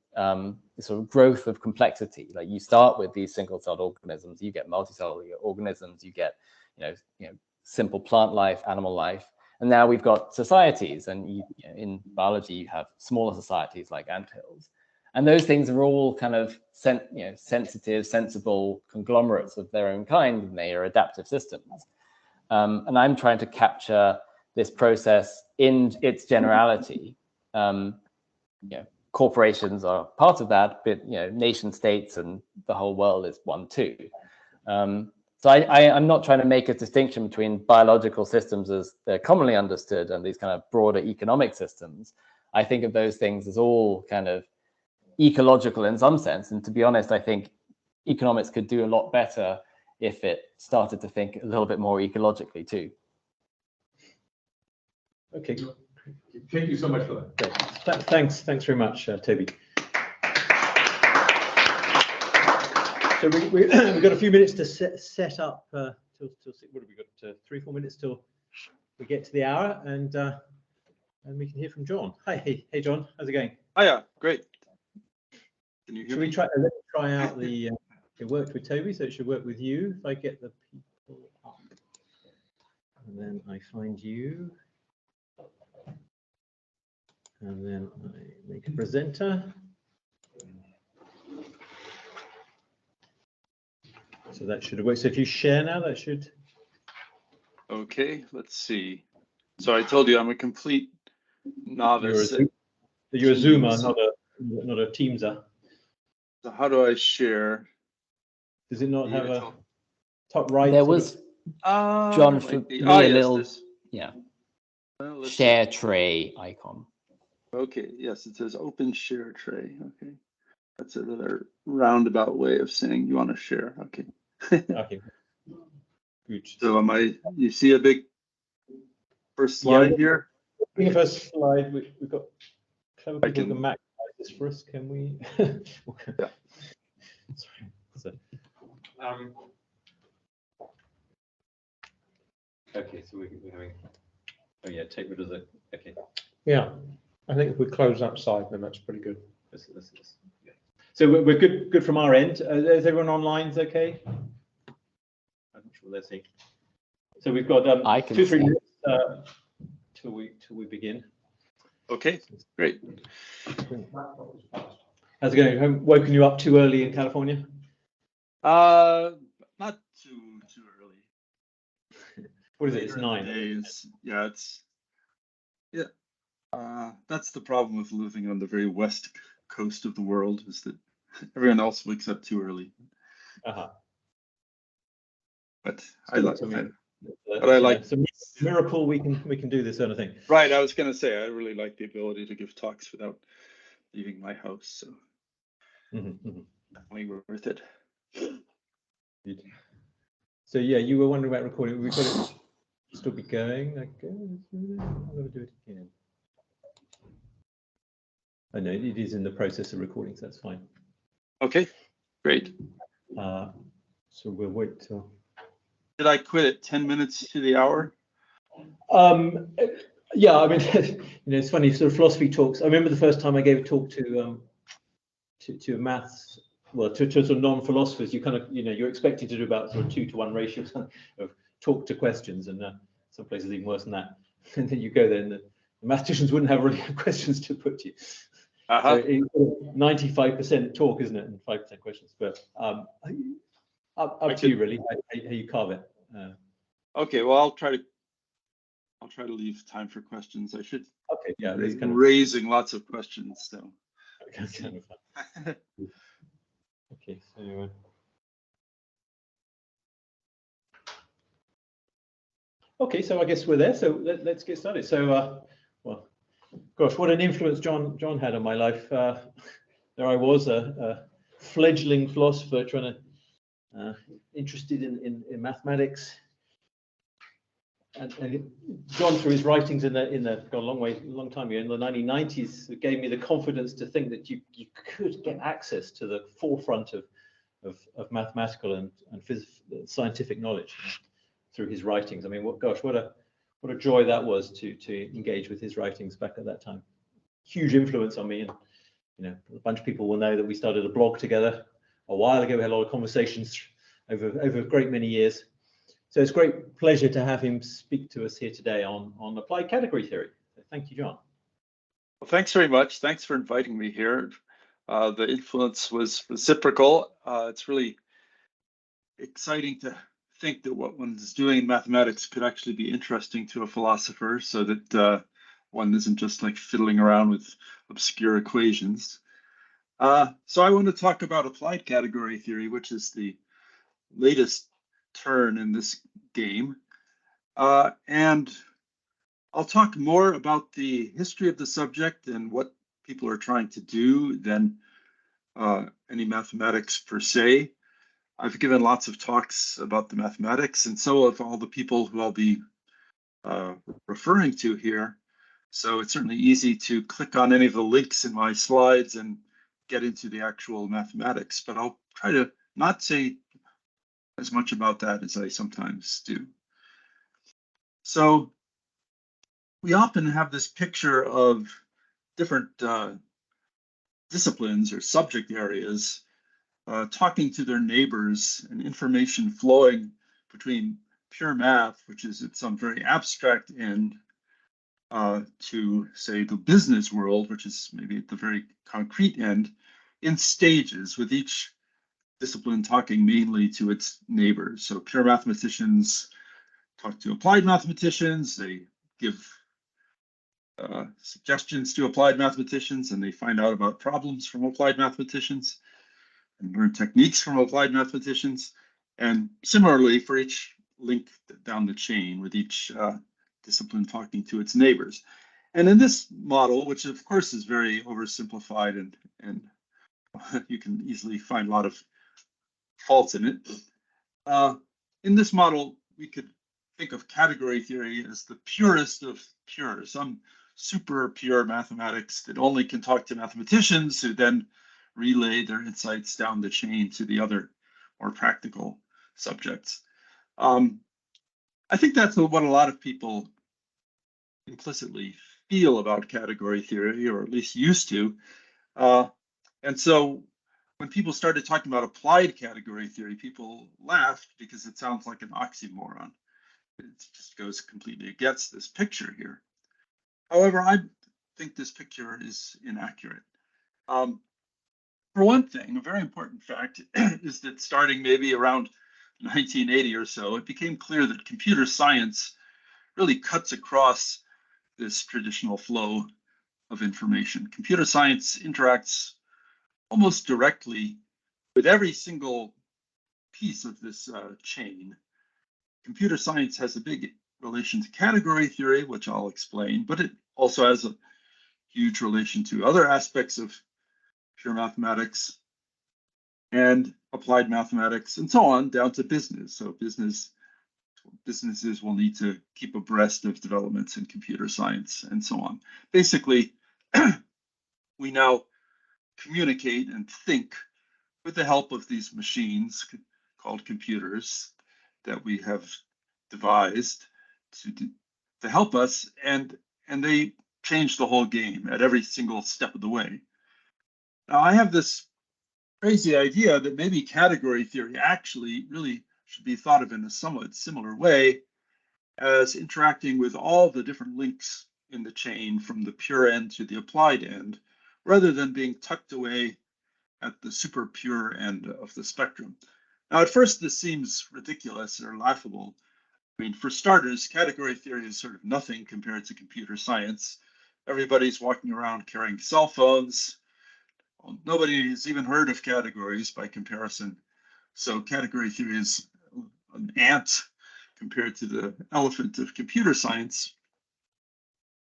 sort of growth of complexity. Like you start with these single-celled organisms, you get multicellular organisms, you get you know simple plant life, animal life, and now we've got societies. And in biology, you have smaller societies like anthills. And those things are all kind of sensitive, sensible conglomerates of their own kind, and they are adaptive systems. And I'm trying to capture this process in its generality. Corporations are part of that, but nation states and the whole world is one too. So I'm not trying to make a distinction between biological systems as they're commonly understood and these kind of broader economic systems. I think of those things as all kind of ecological in some sense. And to be honest, I think economics could do a lot better if it started to think a little bit more ecologically too. Okay. Thank you so much for that. Great. Thanks very much, Toby. So we've got a few minutes to set up till what have we got? 3-4 minutes till we get to the hour, and we can hear from John. Hi, hey John, how's it going? Hiya, great. Can you hear Should me? we try? Let's try out the. It worked with Toby, so it should work with you. If I get the people up, and then I find you, and then I make a presenter. So that should work. So if you share now, that should. Okay, let's see. So I told you I'm a complete novice. You're a Zoomer, not a Teamser. So how do I share? Does it not have a top right? There was John for me a little share tray icon. Okay, yes, it says open share tray. Okay, that's another roundabout way of saying you want to share. Okay. Okay. Good. So you see a big first slide here? The first slide, we've got clever people who can maximize this for us. Can we? Yeah. Sorry. So, okay, so we're having. Oh yeah, take rid of the. Okay. Yeah, I think if we close that side, then that's pretty good. Yeah. So we're good from our end. Is everyone online? Okay. I'm not sure they're seeing. So we've got 2-3 minutes till we begin. Okay, great. How's it going? Haven't woken you up too early in California? Not too early. What is it? It's 9. That's the problem with living on the very west coast of the world, is that everyone else wakes up too early. But I like it. But I like. It's a miracle we can do this sort of thing. Right, I was going to say I really like the ability to give talks without leaving my house, so definitely worth it. So yeah, you were wondering about recording. We've got it still be going. I'm going to do it again. I know it is in the process of recording, so that's fine. Okay, great. So we'll wait till. Did I quit at 10 minutes to the hour? Yeah, I mean, it's funny. Sort of philosophy talks. I remember the first time I gave a talk to maths, well, to sort of non-philosophers. You kind of, you're expected to do about sort of 2-to-1 ratio of talk to questions, and some places even worse than that. And then you go there and the mathematicians wouldn't have really questions to put to you. So 95% talk, isn't it, and 5% questions. But up to you really, how you carve it. Okay, well, I'll try to leave time for questions. I should. Okay, yeah, raising lots of questions. So. Okay, so. Okay, so I guess we're there. So let's get started. So, well, gosh, what an influence John had on my life. There I was, a fledgling philosopher, trying to interested in mathematics, and John, through his writings in the got a long time ago, in the 1990s, gave me the confidence to think that you could get access to the forefront of mathematical and scientific knowledge through his writings. I mean, what a joy that was to engage with his writings back at that time. Huge influence on me, and a bunch of people will know that we started a blog together a while ago. We had a lot of conversations over a great many years. So it's a great pleasure to have him speak to us here today on applied category theory. So thank you, John. Well, thanks very much. Thanks for inviting me here. The influence was reciprocal. It's really exciting to think that what one is doing in mathematics could actually be interesting to a philosopher, so that one isn't just like fiddling around with obscure equations. So I want to talk about applied category theory, which is the latest turn in this game. And I'll talk more about the history of the subject and what people are trying to do than any mathematics per se. I've given lots of talks about the mathematics, and so have all the people who I'll be referring to here. So it's certainly easy to click on any of the links in my slides and get into the actual mathematics, but I'll try to not say as much about that as I sometimes do. So we often have this picture of different disciplines or subject areas talking to their neighbors, and information flowing between pure math, which is at some very abstract end, to, say, the business world, which is maybe at the very concrete end, in stages, with each discipline talking mainly to its neighbors. So pure mathematicians talk to applied mathematicians, they give suggestions to applied mathematicians, and they find out about problems from applied mathematicians and learn techniques from applied mathematicians. And similarly for each link down the chain, with each discipline talking to its neighbors. And in this model, which of course is very oversimplified and you can easily find a lot of faults in it, in this model, we could think of category theory as the purest of pure, some super pure mathematics that only can talk to mathematicians, who then relay their insights down the chain to the other more practical subjects. I think that's what a lot of people implicitly feel about category theory, or at least used to. And so when people started talking about applied category theory, people laughed because it sounds like an oxymoron. It just goes completely against this picture here. However, I think this picture is inaccurate. For one thing, a very important fact is that starting maybe around 1980 or so, it became clear that computer science really cuts across this traditional flow of information. Computer science interacts almost directly with every single piece of this chain. Computer science has a big relation to category theory, which I'll explain, but it also has a huge relation to other aspects of pure mathematics and applied mathematics, and so on, down to business. So businesses will need to keep abreast of developments in computer science, and so on. Basically, we now communicate and think with the help of these machines called computers that we have devised to help us, and they change the whole game at every single step of the way. Now, I have this crazy idea that maybe category theory actually really should be thought of in a somewhat similar way, as interacting with all the different links in the chain from the pure end to the applied end, rather than being tucked away at the super pure end of the spectrum. Now, at first, this seems ridiculous or laughable. I mean, for starters, category theory is sort of nothing compared to computer science. Everybody's walking around carrying cell phones. Well, nobody has even heard of categories by comparison. So category theory is an ant compared to the elephant of computer science.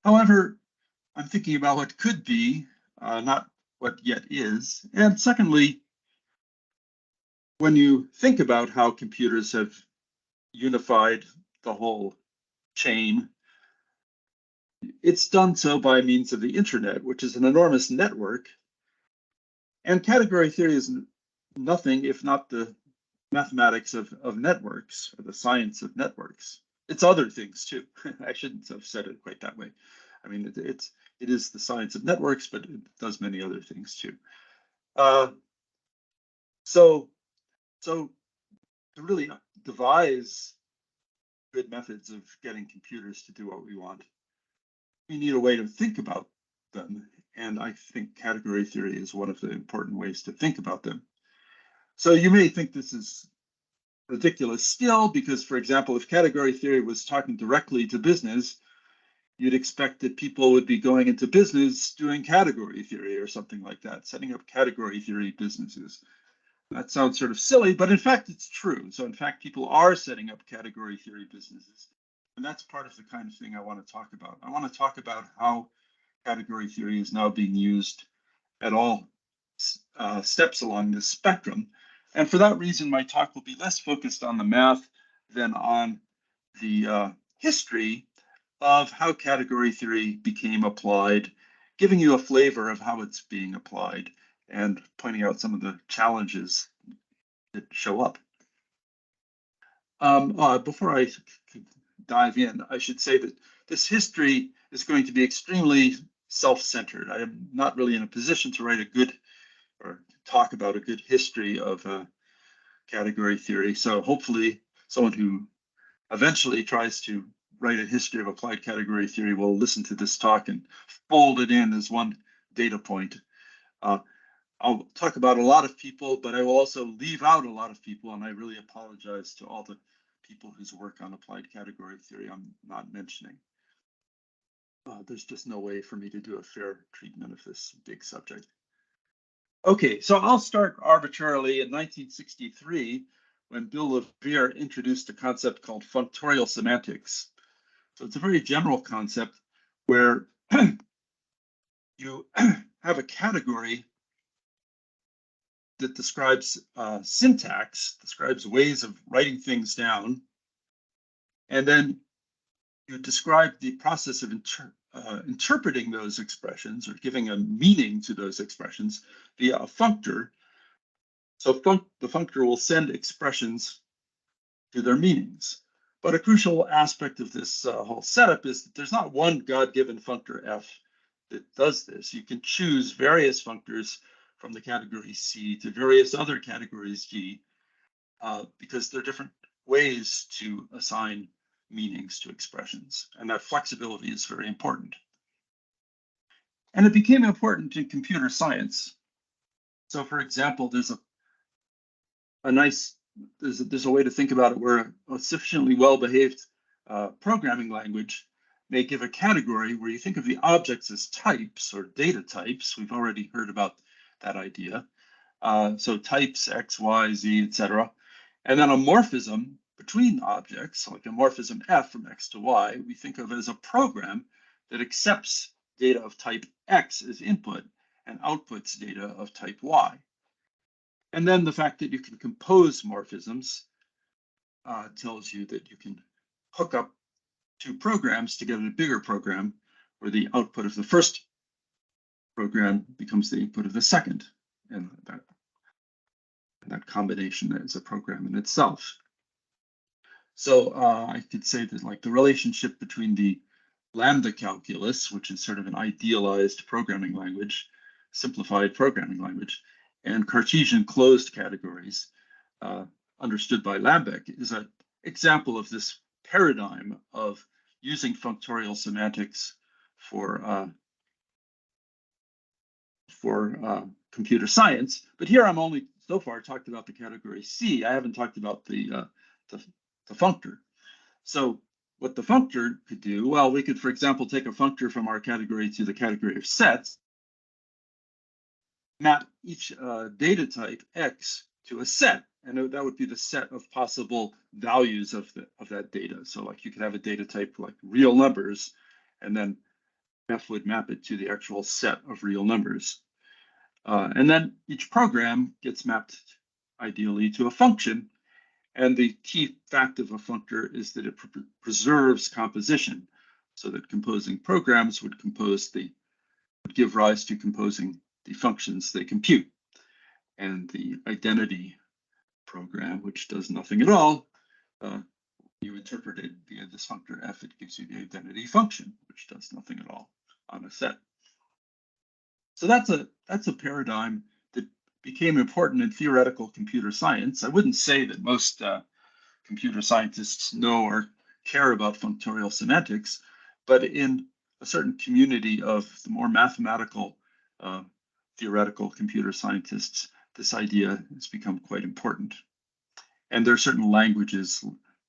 However, I'm thinking about what could be, not what yet is. And secondly, when you think about how computers have unified the whole chain, it's done so by means of the internet, which is an enormous network. And category theory is nothing if not the mathematics of networks, or the science of networks. It's other things too. I shouldn't have said it quite that way. I mean, it is the science of networks, but it does many other things too. So to really devise good methods of getting computers to do what we want, we need a way to think about them. And I think category theory is one of the important ways to think about them. So you may think this is ridiculous still, because, for example, if category theory was talking directly to business, you'd expect that people would be going into business doing category theory or something like that, setting up category theory businesses. That sounds sort of silly, but in fact, it's true. So in fact, people are setting up category theory businesses. And that's part of the kind of thing I want to talk about. I want to talk about how category theory is now being used at all steps along this spectrum. And for that reason, my talk will be less focused on the math than on the history of how category theory became applied, giving you a flavor of how it's being applied, and pointing out some of the challenges that show up. Before I dive in, I should say that this history is going to be extremely self-centered. I am not really in a position to write a good or talk about a good history of category theory. So hopefully someone who eventually tries to write a history of applied category theory will listen to this talk and fold it in as one data point. I'll talk about a lot of people, but I will also leave out a lot of people, and I really apologize to all the people whose work on applied category theory I'm not mentioning. There's just no way for me to do a fair treatment of this big subject. Okay, so I'll start arbitrarily in 1963 when Bill Levere introduced a concept called functorial semantics. So it's a very general concept where you have a category that describes syntax, describes ways of writing things down, and then you describe the process of interpreting those expressions or giving a meaning to those expressions via a functor. So the functor will send expressions to their meanings. But a crucial aspect of this whole setup is that there's not one God-given functor f that does this. You can choose various functors from the category C to various other categories G, because there are different ways to assign meanings to expressions, and that flexibility is very important. And it became important in computer science. So for example, there's a way to think about it where a sufficiently well-behaved programming language may give a category where you think of the objects as types or data types. We've already heard about that idea. So types, X, Y, Z, etc. And then a morphism between objects, like a morphism F from X to Y, we think of as a program that accepts data of type X as input and outputs data of type Y. And then the fact that you can compose morphisms tells you that you can hook up two programs to get a bigger program where the output of the first program becomes the input of the second. And that combination is a program in itself. So I could say that like the relationship between the lambda calculus, which is sort of an idealized programming language, simplified programming language, and Cartesian closed categories understood by Lambeck is an example of this paradigm of using functorial semantics for computer science. But here I'm only so far talked about the category C. I haven't talked about the functor. So what the functor could do, well, we could, for example, take a functor from our category to the category of sets, map each data type X to a set, and that would be the set of possible values of that data. So like you could have a data type like real numbers, and then F would map it to the actual set of real numbers. And then each program gets mapped ideally to a function. And the key fact of a functor is that it preserves composition, so that composing programs would give rise to composing the functions they compute. And the identity program, which does nothing at all, you interpret it via this functor F, it gives you the identity function, which does nothing at all on a set. So that's a paradigm that became important in theoretical computer science. I wouldn't say that most computer scientists know or care about functorial semantics, but in a certain community of the more mathematical theoretical computer scientists, this idea has become quite important. And there are certain languages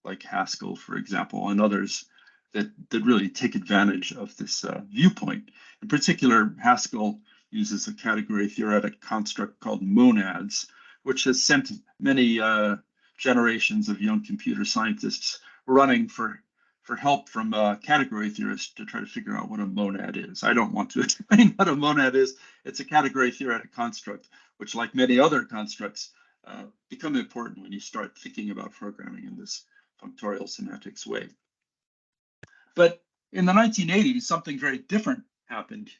like Haskell, for example, and others that really take advantage of this viewpoint. In particular, Haskell uses a category theoretic construct called monads, which has sent many generations of young computer scientists running for help from category theorists to try to figure out what a monad is. I don't want to explain what a monad is. It's a category theoretic construct, which, like many other constructs, become important when you start thinking about programming in this functorial semantics way. But in the 1980s, something very different happened.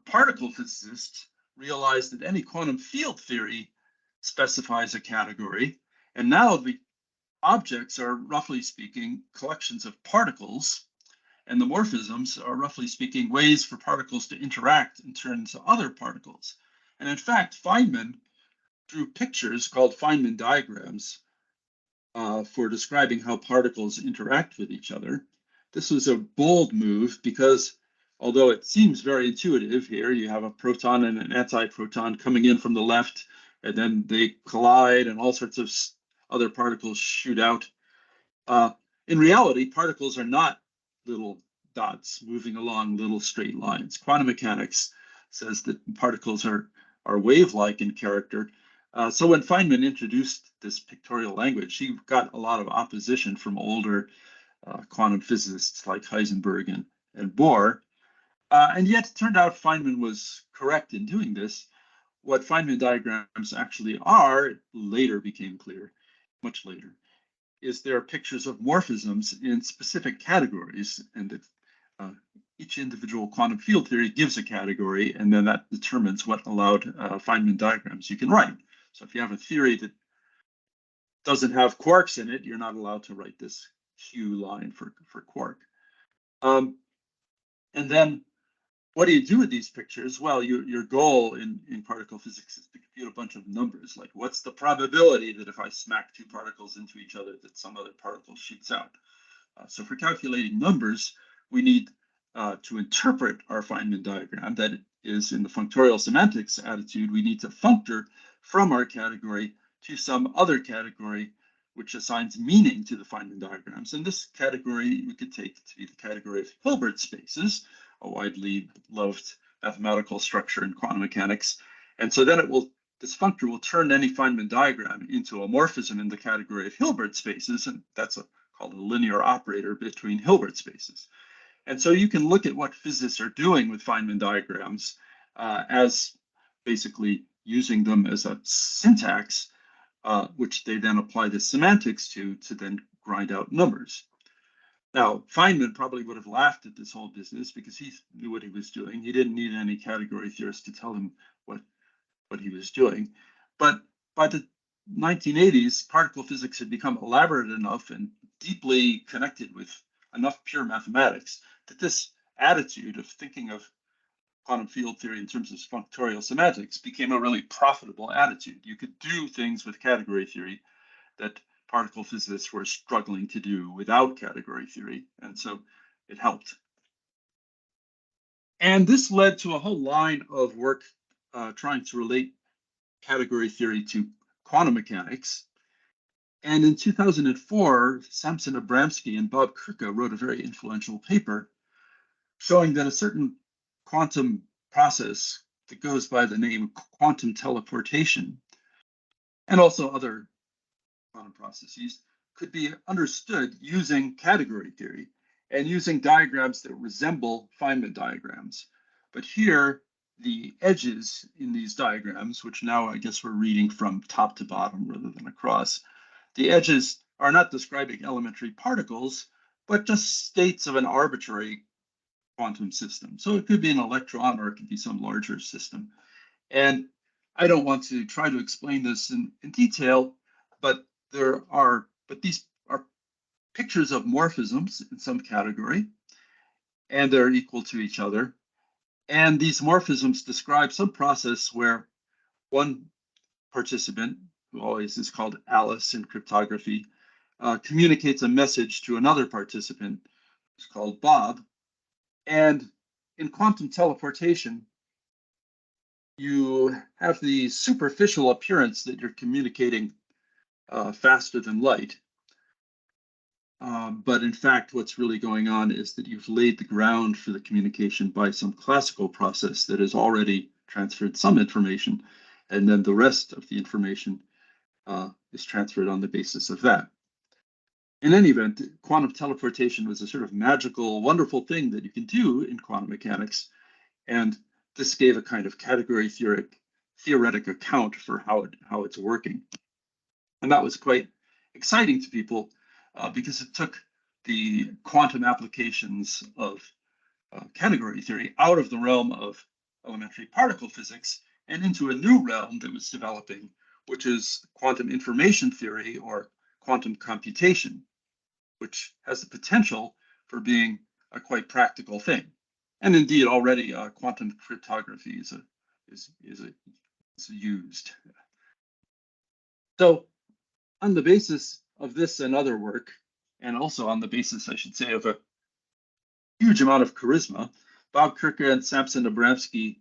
Particle physicists realized that any quantum field theory specifies a category, and now the objects are, roughly speaking, collections of particles, and the morphisms are, roughly speaking, ways for particles to interact and turn into other particles. And in fact, Feynman drew pictures called Feynman diagrams for describing how particles interact with each other. This was a bold move because although it seems very intuitive here, you have a proton and an antiproton coming in from the left, and then they collide and all sorts of other particles shoot out. In reality, particles are not little dots moving along little straight lines. Quantum mechanics says that particles are wave-like in character. So when Feynman introduced this pictorial language, he got a lot of opposition from older quantum physicists like Heisenberg and Bohr. And yet it turned out Feynman was correct in doing this. What Feynman diagrams actually are, later became clear, much later, is there are pictures of morphisms in specific categories, and that each individual quantum field theory gives a category, and then that determines what allowed Feynman diagrams you can write. So if you have a theory that doesn't have quarks in it, you're not allowed to write this Q line for quark. And then what do you do with these pictures? Well, your goal in particle physics is to compute a bunch of numbers, like what's the probability that if I smack two particles into each other that some other particle shoots out. So for calculating numbers, we need to interpret our Feynman diagram. That is, in the functorial semantics attitude, we need to functor from our category to some other category which assigns meaning to the Feynman diagrams. And this category we could take to be the category of Hilbert spaces, a widely loved mathematical structure in quantum mechanics. And so then this functor will turn any Feynman diagram into a morphism in the category of Hilbert spaces, and that's called a linear operator between Hilbert spaces. And so you can look at what physicists are doing with Feynman diagrams as basically using them as a syntax, which they then apply the semantics to then grind out numbers. Now, Feynman probably would have laughed at this whole business because he knew what he was doing. He didn't need any category theorists to tell him what he was doing. But by the 1980s, particle physics had become elaborate enough and deeply connected with enough pure mathematics that this attitude of thinking of quantum field theory in terms of functorial semantics became a really profitable attitude. You could do things with category theory that particle physicists were struggling to do without category theory. And so it helped. And this led to a whole line of work trying to relate category theory to quantum mechanics. And in 2004, Samson Abramsky and Bob Kricke wrote a very influential paper showing that a certain quantum process that goes by the name quantum teleportation, and also other quantum processes, could be understood using category theory and using diagrams that resemble Feynman diagrams. But here, the edges in these diagrams, which now I guess we're reading from top to bottom rather than across, the edges are not describing elementary particles, but just states of an arbitrary quantum system. So it could be an electron or it could be some larger system. And I don't want to try to explain this in detail, but these are pictures of morphisms in some category, and they're equal to each other. And these morphisms describe some process where one participant, who always is called Alice in cryptography, communicates a message to another participant, who's called Bob. And in quantum teleportation, you have the superficial appearance that you're communicating faster than light. But in fact, what's really going on is that you've laid the ground for the communication by some classical process that has already transferred some information, and then the rest of the information is transferred on the basis of that. In any event, quantum teleportation was a sort of magical, wonderful thing that you can do in quantum mechanics, and this gave a kind of category theoretic account for how it's working. And that was quite exciting to people because it took the quantum applications of category theory out of the realm of elementary particle physics and into a new realm that was developing, which is quantum information theory or quantum computation, which has the potential for being a quite practical thing. And indeed, already quantum cryptography is used. So on the basis of this and other work, and also on the basis, I should say, of a huge amount of charisma, Bob Kricke and Samson Abramsky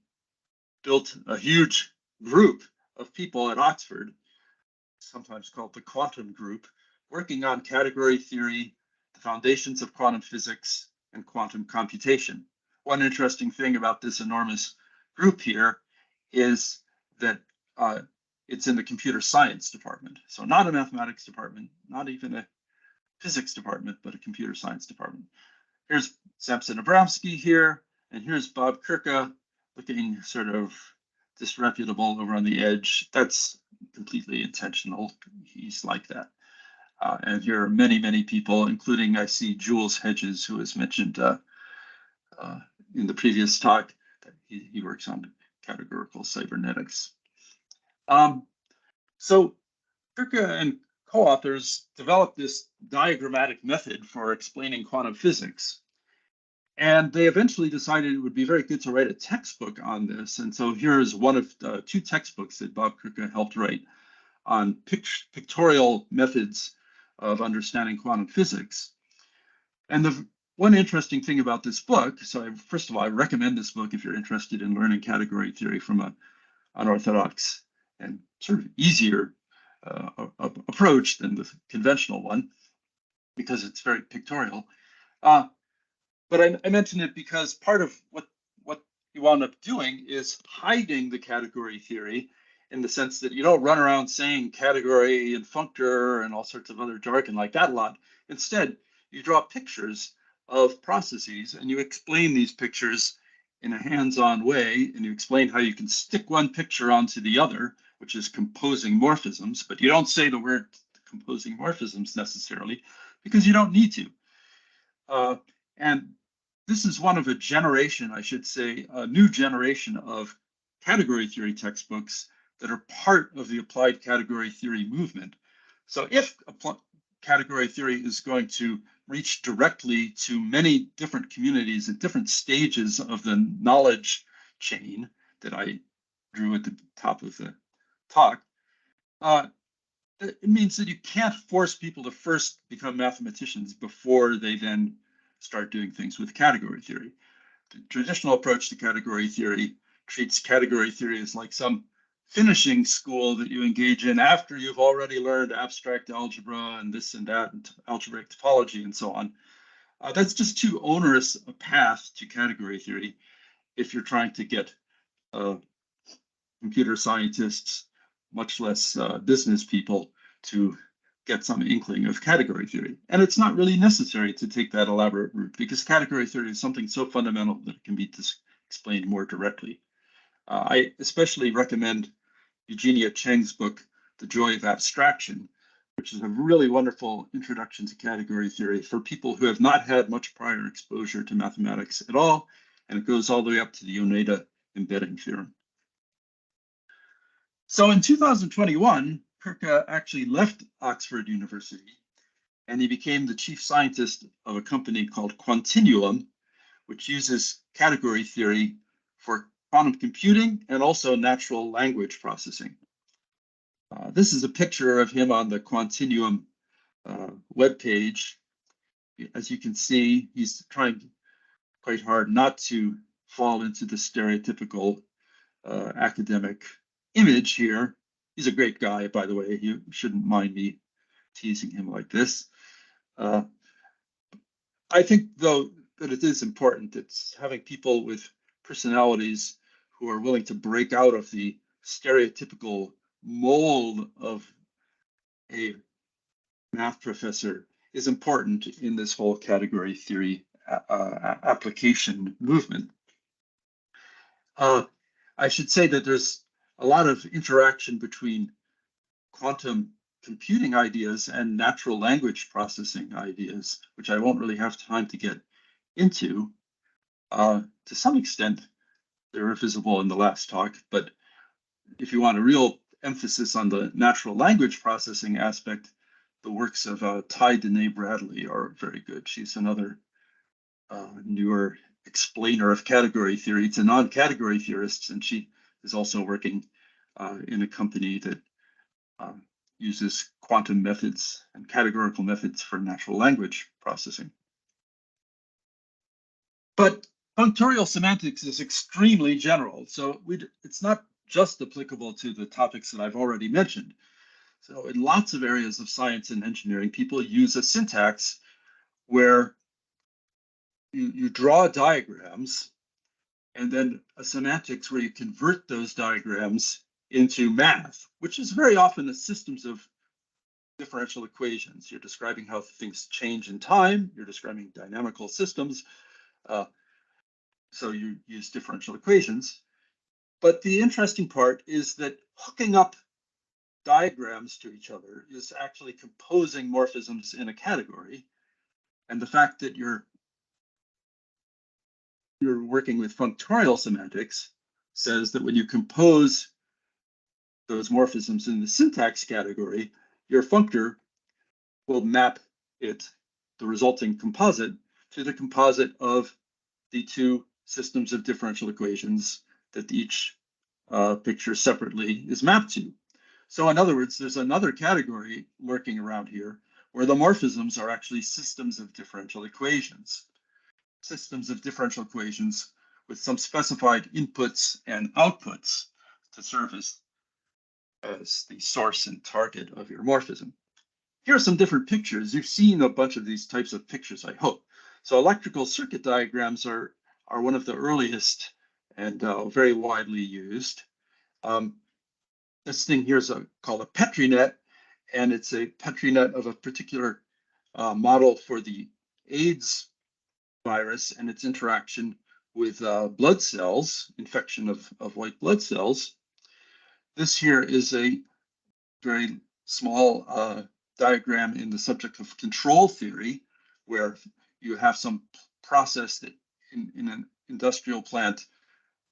built a huge group of people at Oxford, sometimes called the Quantum Group, working on category theory, the foundations of quantum physics, and quantum computation. One interesting thing about this enormous group here is that it's in the computer science department. So not a mathematics department, not even a physics department, but a computer science department. Here's Samson Abramsky here, and here's Bob Kricke looking sort of disreputable over on the edge. That's completely intentional. He's like that. And here are many, many people, including I see Jules Hedges, who was mentioned in the previous talk. He works on categorical cybernetics. So Kricke and co-authors developed this diagrammatic method for explaining quantum physics. And they eventually decided it would be very good to write a textbook on this. And so here is one of the two textbooks that Bob Kricke helped write on pictorial methods of understanding quantum physics. And the one interesting thing about this book, so first of all, I recommend this book if you're interested in learning category theory from an unorthodox and sort of easier approach than the conventional one, because it's very pictorial. But I mention it because part of what you wound up doing is hiding the category theory, in the sense that you don't run around saying category and functor and all sorts of other jargon like that a lot. Instead, you draw pictures of processes and you explain these pictures in a hands-on way, and you explain how you can stick one picture onto the other, which is composing morphisms, but you don't say the word composing morphisms necessarily, because you don't need to. And this is one of a generation, I should say, a new generation of category theory textbooks that are part of the applied category theory movement. So if category theory is going to reach directly to many different communities at different stages of the knowledge chain that I drew at the top of the talk, it means that you can't force people to first become mathematicians before they then start doing things with category theory. The traditional approach to category theory treats category theory as like some finishing school that you engage in after you've already learned abstract algebra and this and that, and algebraic topology and so on. That's just too onerous a path to category theory if you're trying to get computer scientists, much less business people, to get some inkling of category theory. And it's not really necessary to take that elaborate route because category theory is something so fundamental that it can be explained more directly. I especially recommend Eugenia Cheng's book, The Joy of Abstraction, which is a really wonderful introduction to category theory for people who have not had much prior exposure to mathematics at all. And it goes all the way up to the Oneida embedding theorem. So in 2021, Kirk actually left Oxford University, and he became the chief scientist of a company called Quantinuum, which uses category theory for quantum computing and also natural language processing. This is a picture of him on the Quantinuum webpage. As you can see, he's trying quite hard not to fall into the stereotypical academic image here. He's a great guy, by the way. You shouldn't mind me teasing him like this. I think, though, that it is important that having people with personalities who are willing to break out of the stereotypical mold of a math professor is important in this whole category theory application movement. I should say that there's a lot of interaction between quantum computing ideas and natural language processing ideas, which I won't really have time to get into. To some extent, they were visible in the last talk, but if you want a real emphasis on the natural language processing aspect, the works of Ty Dene Bradley are very good. She's another newer explainer of category theory to non-category theorists, and she is also working in a company that uses quantum methods and categorical methods for natural language processing. But functorial semantics is extremely general, so it's not just applicable to the topics that I've already mentioned. So in lots of areas of science and engineering, people use a syntax where you draw diagrams and then a semantics where you convert those diagrams into math, which is very often the systems of differential equations. You're describing how things change in time. You're describing dynamical systems. So you use differential equations. But the interesting part is that hooking up diagrams to each other is actually composing morphisms in a category. And the fact that you're working with functorial semantics says that when you compose those morphisms in the syntax category, your functor will map it, the resulting composite, to the composite of the two systems of differential equations that each picture separately is mapped to. So in other words, there's another category lurking around here where the morphisms are actually systems of differential equations. Systems of differential equations with some specified inputs and outputs to serve as the source and target of your morphism. Here are some different pictures. You've seen a bunch of these types of pictures, I hope. So electrical circuit diagrams are one of the earliest and very widely used. This thing here is called a Petri net, and it's a Petri net of a particular model for the AIDS virus and its interaction with blood cells, infection of white blood cells. This here is a very small diagram in the subject of control theory, where you have some process that in an industrial plant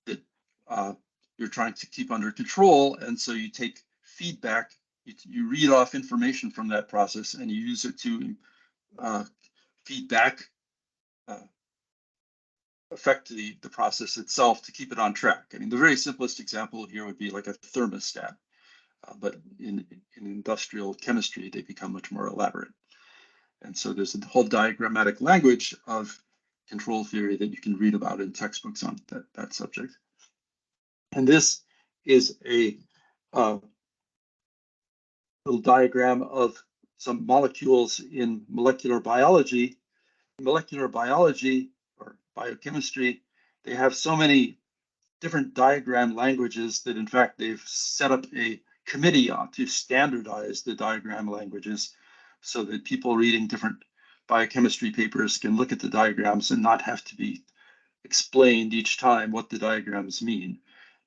that you're trying to keep under control. And so you take feedback, you read off information from that process and you use it to feedback, affect the process itself to keep it on track. I mean, the very simplest example here would be like a thermostat. but in industrial chemistry, they become much more elaborate. And so there's a whole diagrammatic language of control theory that you can read about in textbooks on that subject. And this is a little diagram of some molecules in molecular biology. Molecular biology or biochemistry, they have so many different diagram languages that in fact they've set up a committee to standardize the diagram languages so that people reading different biochemistry papers can look at the diagrams and not have to be explained each time what the diagrams mean.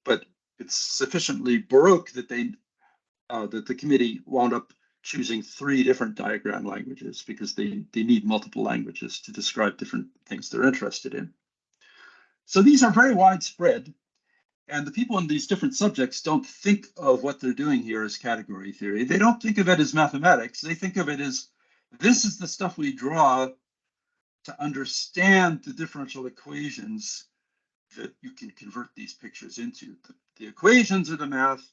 But it's sufficiently baroque that that the committee wound up choosing 3 different diagram languages because they need multiple languages to describe different things they're interested in. So these are very widespread, and the people in these different subjects don't think of what they're doing here as category theory. They don't think of it as mathematics. They think of it as, this is the stuff we draw to understand the differential equations that you can convert these pictures into. The equations are the math,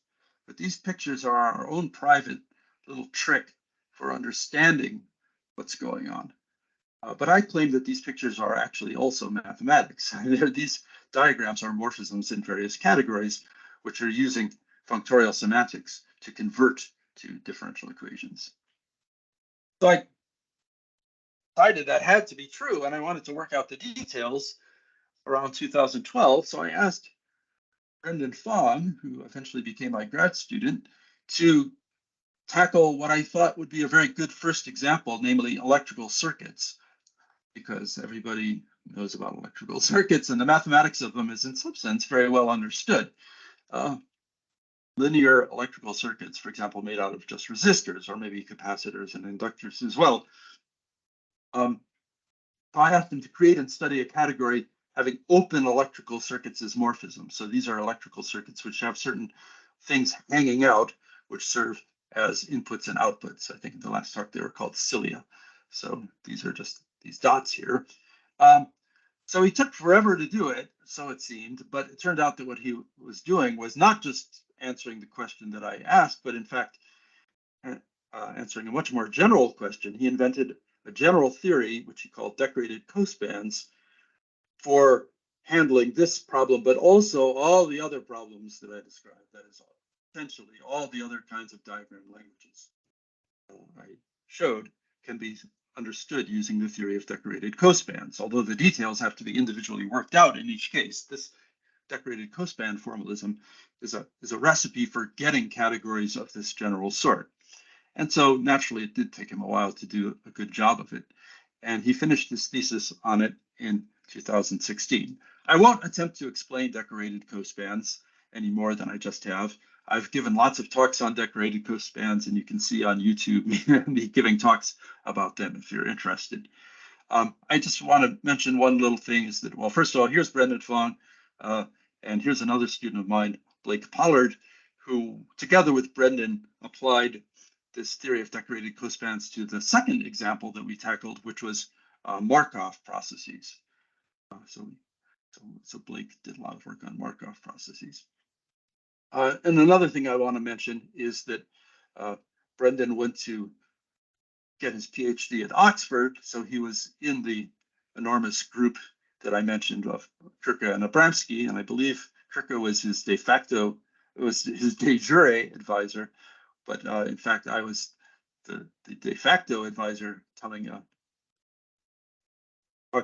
but these pictures are our own private little trick for understanding what's going on. But I claim that these pictures are actually also mathematics. These diagrams are morphisms in various categories, which are using functorial semantics to convert to differential equations. So I decided that had to be true, and I wanted to work out the details around 2012. So I asked Brendan Fong, who eventually became my grad student, to tackle what I thought would be a very good first example, namely electrical circuits, because everybody knows about electrical circuits and the mathematics of them is in some sense very well understood. Linear electrical circuits, for example, made out of just resistors or maybe capacitors and inductors as well. I asked them to create and study a category having open electrical circuits as morphisms. So these are electrical circuits which have certain things hanging out which serve as inputs and outputs. I think in the last talk they were called cilia. So these are just these dots here. So he took forever to do it, so it seemed, but it turned out that what he was doing was not just answering the question that I asked, but in fact, answering a much more general question. He invented a general theory, which he called decorated cospans, for handling this problem, but also all the other problems that I described. That is essentially all the other kinds of diagram languages I showed can be understood using the theory of decorated cospans, although the details have to be individually worked out in each case. This decorated cospan formalism is a recipe for getting categories of this general sort. And so naturally, it did take him a while to do a good job of it. And he finished his thesis on it in 2016. I won't attempt to explain decorated cospans any more than I just have. I've given lots of talks on decorated cospans, and you can see on YouTube me giving talks about them if you're interested. I just want to mention one little thing is that, well, first of all, here's Brendan Fong, and here's another student of mine, Blake Pollard, who together with Brendan applied this theory of decorated cospans to the second example that we tackled, which was Markov processes. So Blake did a lot of work on Markov processes. And another thing I want to mention is that Brendan went to get his PhD at Oxford, so he was in the enormous group that I mentioned of Kirke and Abramsky, and I believe Kirke was his de jure advisor, but in fact I was the de facto advisor talking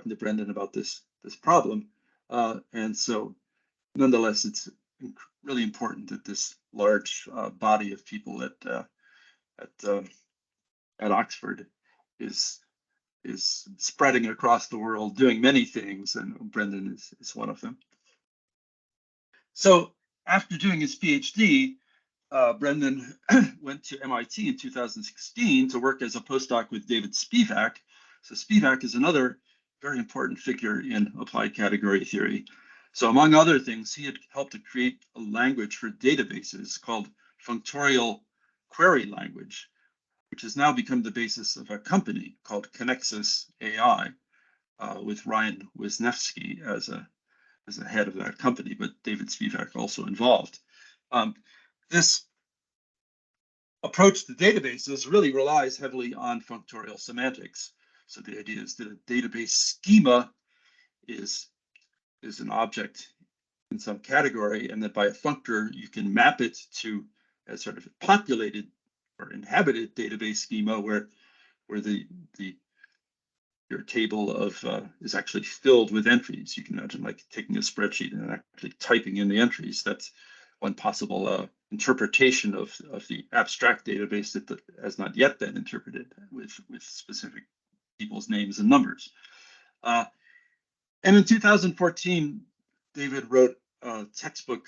to Brendan about this problem, and so nonetheless it's really important that this large body of people at Oxford is spreading across the world, doing many things, and Brendan is one of them. So after doing his PhD, Brendan went to MIT in 2016 to work as a postdoc with David Spivak. So Spivak is another very important figure in applied category theory. So among other things, he had helped to create a language for databases called functorial query language, which has now become the basis of a company called Connexus AI, with Ryan Wisniewski as a head of that company, but David Spivak also involved. This approach to databases really relies heavily on functorial semantics. So the idea is that a database schema is an object in some category, and that by a functor you can map it to a sort of populated or inhabited database schema where your table of is actually filled with entries. You can imagine like taking a spreadsheet and actually typing in the entries. That's one possible interpretation of the abstract database that has not yet been interpreted with specific people's names and numbers. And in 2014, David wrote a textbook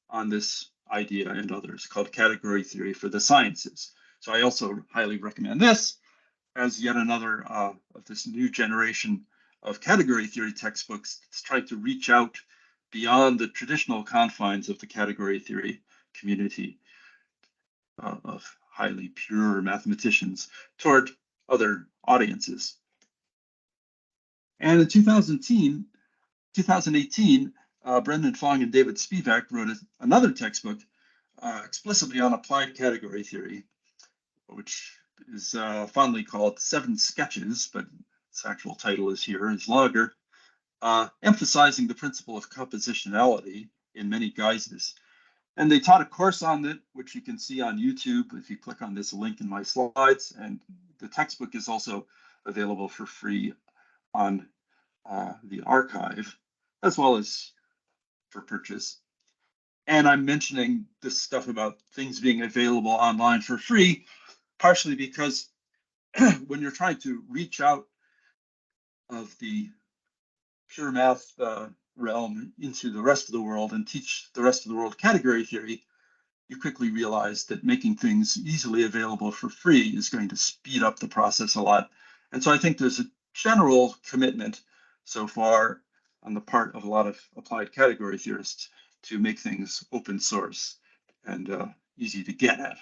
on this idea and others called Category Theory for the Sciences. So I also highly recommend this as yet another of this new generation of category theory textbooks that's trying to reach out beyond the traditional confines of the category theory community of highly pure mathematicians toward other audiences. And in 2018, Brendan Fong and David Spivak wrote another textbook explicitly on applied category theory, which is fondly called 7 Sketches, but its actual title is here, is longer, emphasizing the principle of compositionality in many guises. And they taught a course on it, which you can see on YouTube if you click on this link in my slides. And the textbook is also available for free on the archive, as well as for purchase. And I'm mentioning this stuff about things being available online for free, partially because when you're trying to reach out of the pure math realm into the rest of the world and teach the rest of the world category theory, you quickly realize that making things easily available for free is going to speed up the process a lot. And so I think there's a general commitment so far on the part of a lot of applied category theorists to make things open source and easy to get at.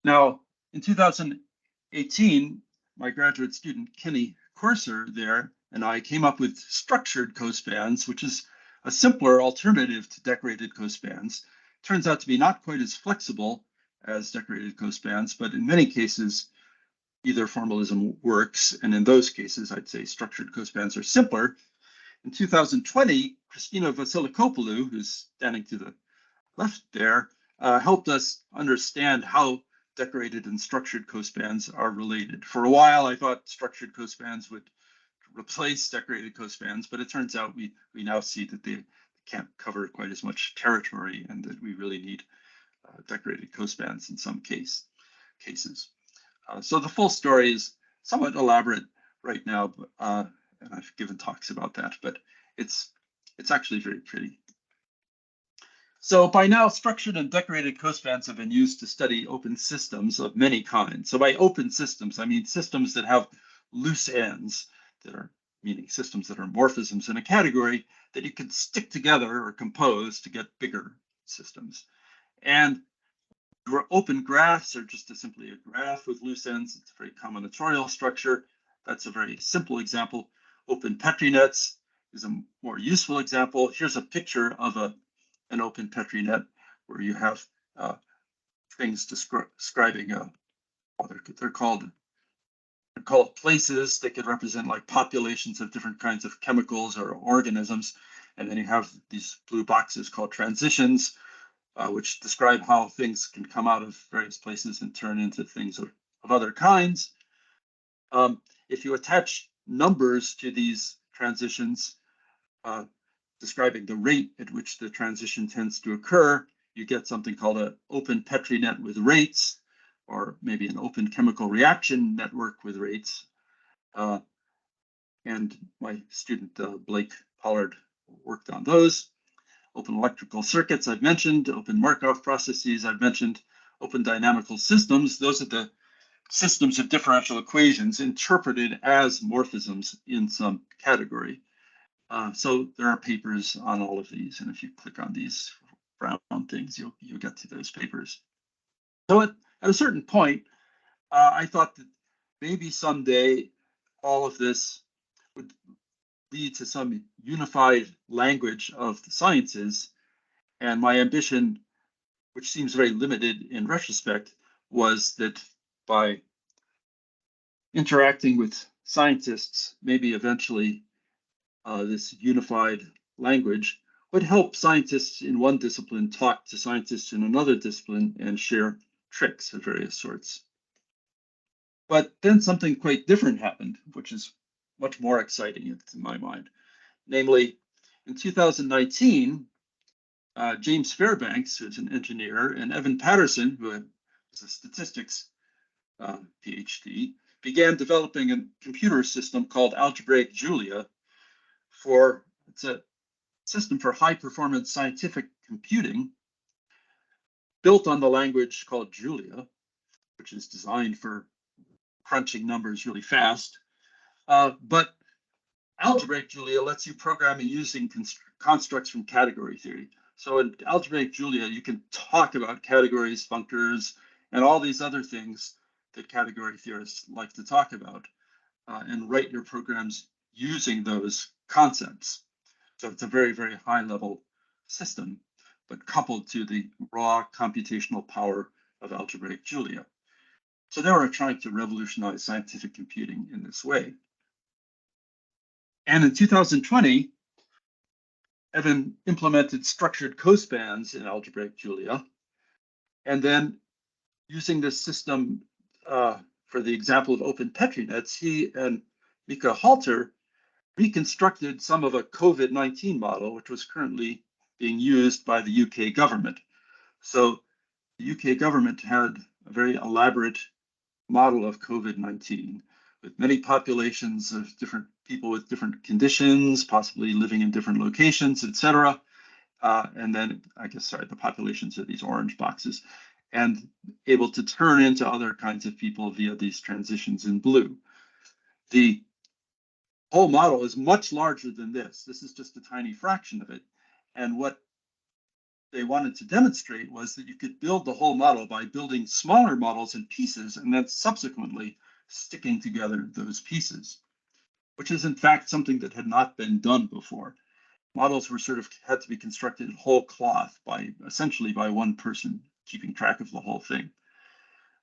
Now, in 2018, my graduate student, Kenny Corser there, and I came up with structured cospans, which is a simpler alternative to decorated cospans. Turns out to be not quite as flexible as decorated cospans, but in many cases, either formalism works. And in those cases, I'd say structured cospans are simpler. In 2020, Christina Vasilikopoulou, who's standing to the left there, helped us understand how decorated and structured cospans are related. For a while, I thought structured cospans would replace decorated cospans, but it turns out we now see that they can't cover quite as much territory and that we really need decorated cospans in some cases. So the full story is somewhat elaborate right now, and I've given talks about that, but it's actually very pretty. So by now, structured and decorated cospans have been used to study open systems of many kinds. So by open systems, I mean systems that have loose ends, that are meaning systems that are morphisms in a category that you can stick together or compose to get bigger systems. And open graphs are just simply a graph with loose ends. It's a very combinatorial structure. That's a very simple example. Open Petri nets is a more useful example. Here's a picture of an open Petri net where you have things describing they're called places. They could represent like populations of different kinds of chemicals or organisms. And then you have these blue boxes called transitions, which describe how things can come out of various places and turn into things of other kinds. If you attach numbers to these transitions, describing the rate at which the transition tends to occur, you get something called an open Petri net with rates, or maybe an open chemical reaction network with rates. And my student, Blake Pollard, worked on those. Open electrical circuits, I've mentioned. Open Markov processes, I've mentioned. Open dynamical systems, those are the systems of differential equations interpreted as morphisms in some category. So there are papers on all of these, and if you click on these brown things, you'll get to those papers. So at a certain point, I thought that maybe someday all of this would lead to some unified language of the sciences, and my ambition which seems very limited in retrospect, was that by interacting with scientists, maybe eventually this unified language would help scientists in one discipline talk to scientists in another discipline and share tricks of various sorts. But then something quite different happened, which is much more exciting in my mind. Namely, in 2019, James Fairbanks, who's an engineer, and Evan Patterson, who is a statistics PhD, began developing a computer system called Algebraic Julia it's a system for high performance scientific computing built on the language called Julia, which is designed for crunching numbers really fast. But algebraic Julia lets you program using constructs from category theory. So in algebraic Julia, you can talk about categories, functors, and all these other things that category theorists like to talk about, and write your programs using those concepts. So it's a very, very high level system, but coupled to the raw computational power of algebraic Julia. So they were trying to revolutionize scientific computing in this way. And in 2020, Evan implemented structured cospans in algebraic Julia. And then using this system for the example of open Petri nets, he and Mika Halter reconstructed some of a COVID-19 model, which was currently being used by the UK government. So the UK government had a very elaborate model of COVID-19 with many populations of different people with different conditions, possibly living in different locations, etc. And then, the populations are these orange boxes, and able to turn into other kinds of people via these transitions in blue. The whole model is much larger than this. This is just a tiny fraction of it. And what they wanted to demonstrate was that you could build the whole model by building smaller models in pieces and then subsequently sticking together those pieces, which is in fact something that had not been done before. Models were had to be constructed whole cloth essentially by one person keeping track of the whole thing.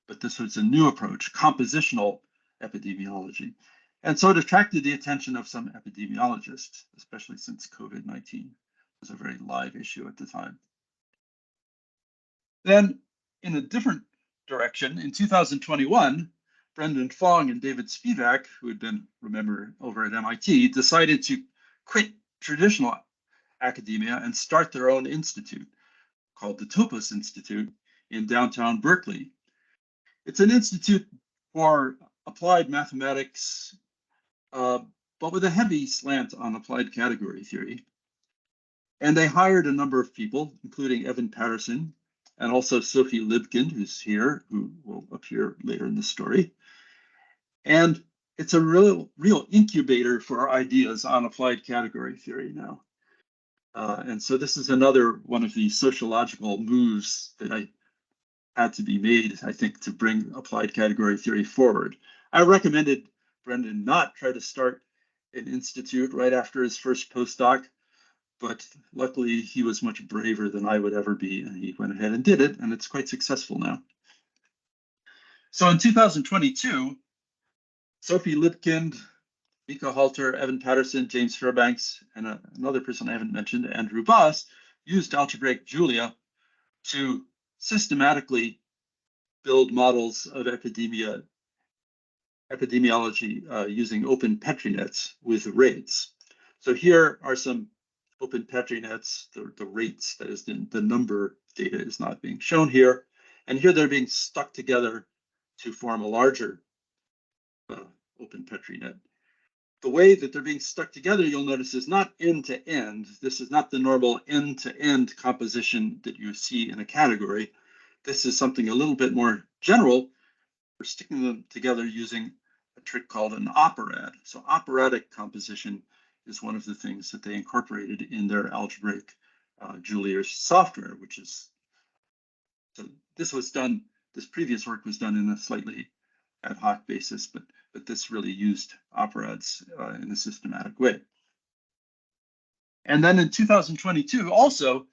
But this was a new approach, compositional epidemiology. And so it attracted the attention of some epidemiologists, especially since COVID-19 was a very live issue at the time. Then, in a different direction, in 2021, Brendan Fong and David Spivak, who had been, remember, over at MIT, decided to quit traditional academia and start their own institute called the Topos Institute in downtown Berkeley. It's an institute for applied mathematics, but with a heavy slant on applied category theory. And they hired a number of people, including Evan Patterson, and also Sophie Libkind, who's here, who will appear later in the story. And it's a real incubator for ideas on applied category theory now. And so this is another one of the sociological moves that had to be made, I think, to bring applied category theory forward. I recommended Brendan not try to start an institute right after his first postdoc, but luckily he was much braver than I would ever be, and he went ahead and did it, and it's quite successful now. So in 2022, Sophie Libkind, Mika Halter, Evan Patterson, James Fairbanks, and another person I haven't mentioned, Andrew Baez, used algebraic Julia to systematically build models of epidemiology using open Petri nets with rates. So here are some open Petri nets, the rates, that is the number data is not being shown here. And here they're being stuck together to form a larger open Petri net. The way that they're being stuck together, you'll notice, is not end to end. This is not the normal end to end composition that you see in a category. This is something a little bit more general. We're sticking them together using a trick called an operad. So operatic composition is one of the things that they incorporated in their algebraic Julia software, which is, so this previous work was done in a slightly ad hoc basis, but this really used operads in a systematic way. And then in 2022, also,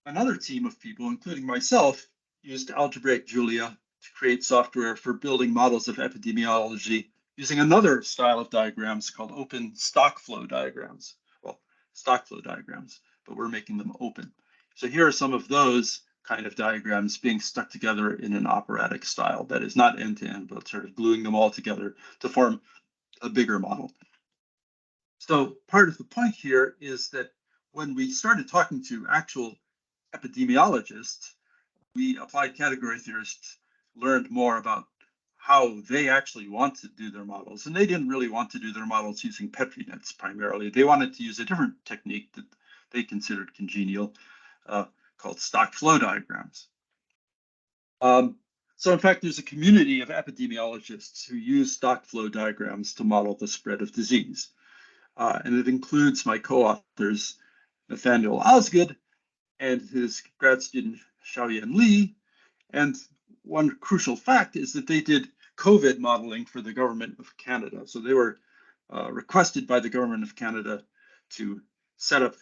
another team of people, including myself, used algebraic Julia to create software for building models of epidemiology using another style of diagrams called open stock flow diagrams. Well, stock flow diagrams, but we're making them open. So here are some of those kind of diagrams being stuck together in an operatic style that is not end-to-end, but sort of gluing them all together to form a bigger model. So part of the point here is that when we started talking to actual epidemiologists, we applied category theorists learned more about how they actually want to do their models. And they didn't really want to do their models using Petri nets primarily. They wanted to use a different technique that they considered congenial, called stock flow diagrams. So in fact, there's a community of epidemiologists who use stock flow diagrams to model the spread of disease. And it includes my co-authors, Nathaniel Osgood and his grad student, Xiaoyan Li. And one crucial fact is that they did COVID modeling for the government of Canada. So they were requested by the government of Canada to set up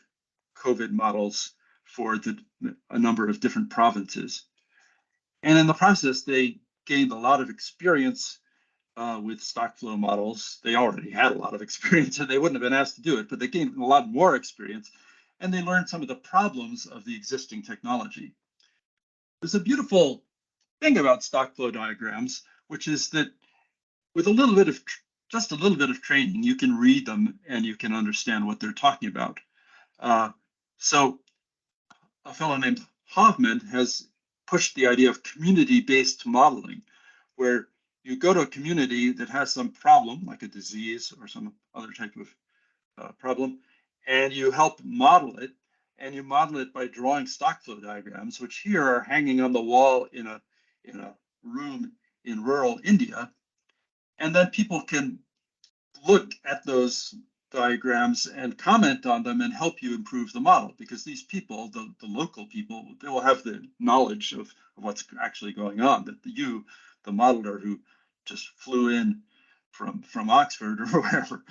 COVID models for a number of different provinces. And in the process, they gained a lot of experience with stock flow models. They already had a lot of experience and they wouldn't have been asked to do it, but they gained a lot more experience and they learned some of the problems of the existing technology. There's a beautiful thing about stock flow diagrams, which is that with just a little bit of training, you can read them and you can understand what they're talking about. So a fellow named Hoffman has pushed the idea of community-based modeling, where you go to a community that has some problem, like a disease or some other type of problem, and you help model it, and you model it by drawing stock flow diagrams, which here are hanging on the wall in a room in rural India. And then people can look at those diagrams and comment on them and help you improve the model, because these people, the local people, they will have the knowledge of what's actually going on that the modeler who just flew in from Oxford or wherever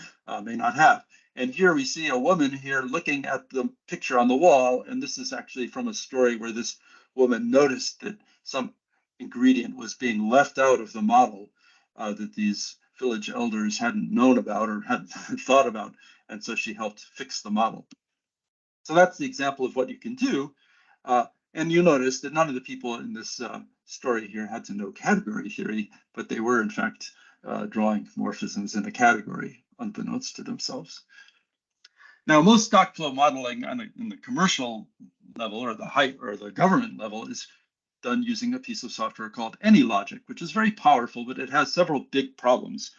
may not have. And here we see a woman here looking at the picture on the wall, and this is actually from a story where this woman noticed that some ingredient was being left out of the model that these village elders hadn't known about or hadn't thought about, and so she helped fix the model. So that's the example of what you can do. And you notice that none of the people in this story here had to know category theory, but they were in fact drawing morphisms in a category, unbeknownst to themselves. Now, most stock flow modeling in the commercial level or the government level is done using a piece of software called AnyLogic, which is very powerful, but it has several big problems.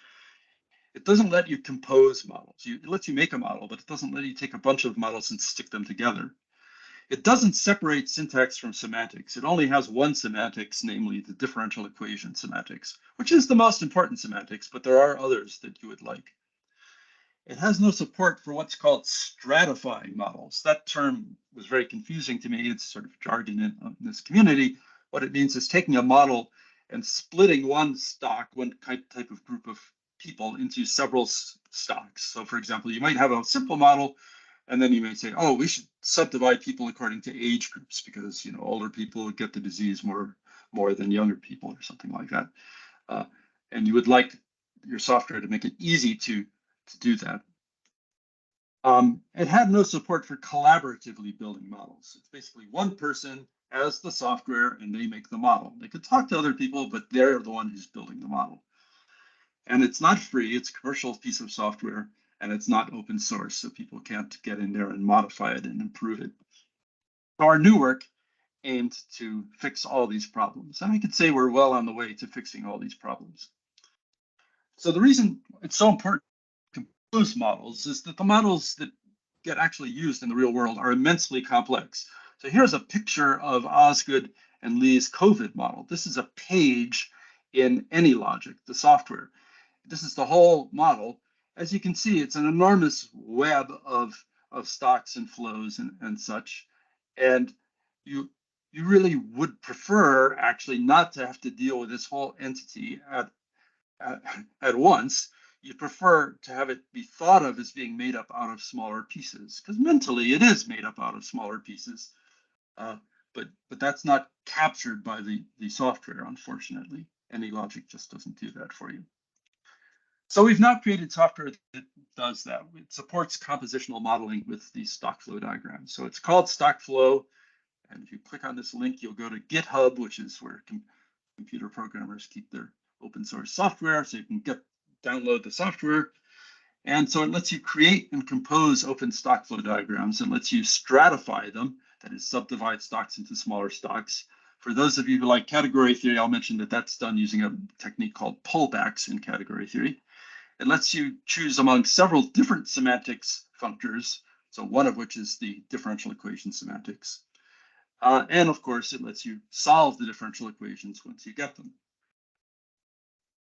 It doesn't let you compose models. It lets you make a model, but it doesn't let you take a bunch of models and stick them together. It doesn't separate syntax from semantics. It only has one semantics, namely the differential equation semantics, which is the most important semantics, but there are others that you would like. It has no support for what's called stratifying models. That term was very confusing to me. It's sort of jargon in this community. What it means is taking a model and splitting one stock, one type of group of people, into several stocks. So for example, you might have a simple model, and then you may say, oh, we should subdivide people according to age groups because older people get the disease more than younger people or something like that. And you would like your software to make it easy to do that. It had no support for collaboratively building models. It's basically one person as the software and they make the model. They could talk to other people, but they're the one who's building the model. And it's not free, it's a commercial piece of software, and it's not open source, so people can't get in there and modify it and improve it. So our new work aimed to fix all these problems. And I could say we're well on the way to fixing all these problems. So the reason it's so important to compose models is that the models that get actually used in the real world are immensely complex. So here's a picture of Osgood and Lee's COVID model. This is a page in AnyLogic, the software. This is the whole model. As you can see, it's an enormous web of stocks and flows and such. And you really would prefer actually not to have to deal with this whole entity at once. You prefer to have it be thought of as being made up out of smaller pieces, because mentally it is made up out of smaller pieces. but that's not captured by the software, unfortunately. AnyLogic just doesn't do that for you. So we've now created software that does that. It supports compositional modeling with these stock flow diagrams. So it's called stock flow. And if you click on this link, you'll go to GitHub, which is where computer programmers keep their open source software. So you can download the software. And so it lets you create and compose open stock flow diagrams and lets you stratify them, that is, subdivide stocks into smaller stocks. For those of you who like category theory, I'll mention that that's done using a technique called pullbacks in category theory. It lets you choose among several different semantics functors, so one of which is the differential equation semantics. And of course, it lets you solve the differential equations once you get them.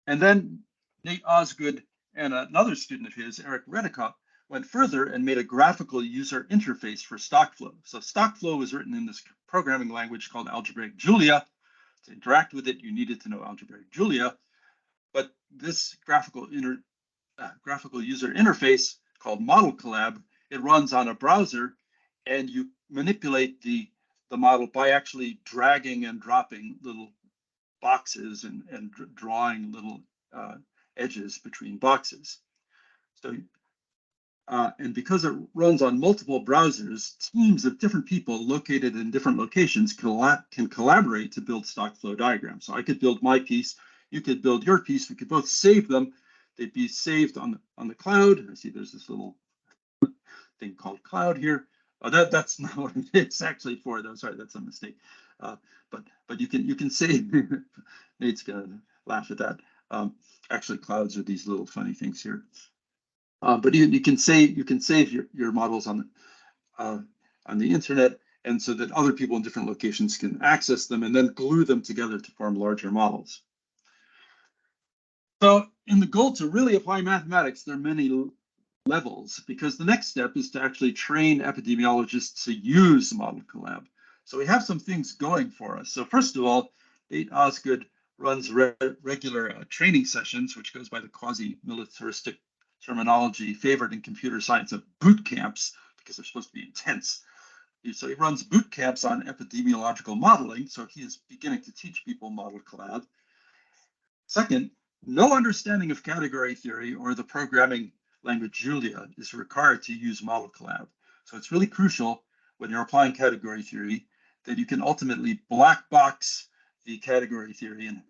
And then Nate Osgood and another student of his, Eric Redekop, went further and made a graphical user interface for stock flow. So stock flow was written in this programming language called algebraic Julia. To interact with it, you needed to know algebraic Julia. But this graphical user interface called Model Collab, it runs on a browser, and you manipulate the model by actually dragging and dropping little boxes and drawing little edges between boxes. So, and because it runs on multiple browsers, teams of different people located in different locations can collaborate to build stock flow diagrams. So I could build my piece, you could build your piece, we could both save them. They'd be saved on the cloud. I see there's this little thing called cloud here. Oh, that's not what it's actually for, though. Sorry, that's a mistake. But you can save. Nate's gonna laugh at that. Actually, clouds are these little funny things here. But you can save your models on the internet, and so that other people in different locations can access them and then glue them together to form larger models. So in the goal to really apply mathematics, there are many levels, because the next step is to actually train epidemiologists to use Model Collab. So we have some things going for us. So first of all, Nate Osgood runs regular training sessions, which goes by the quasi-militaristic terminology favored in computer science of boot camps, because they're supposed to be intense. So he runs boot camps on epidemiological modeling. So he is beginning to teach people Model Collab. Second, no understanding of category theory or the programming language Julia is required to use Model Collab. So it's really crucial when you're applying category theory that you can ultimately black box the category theory, and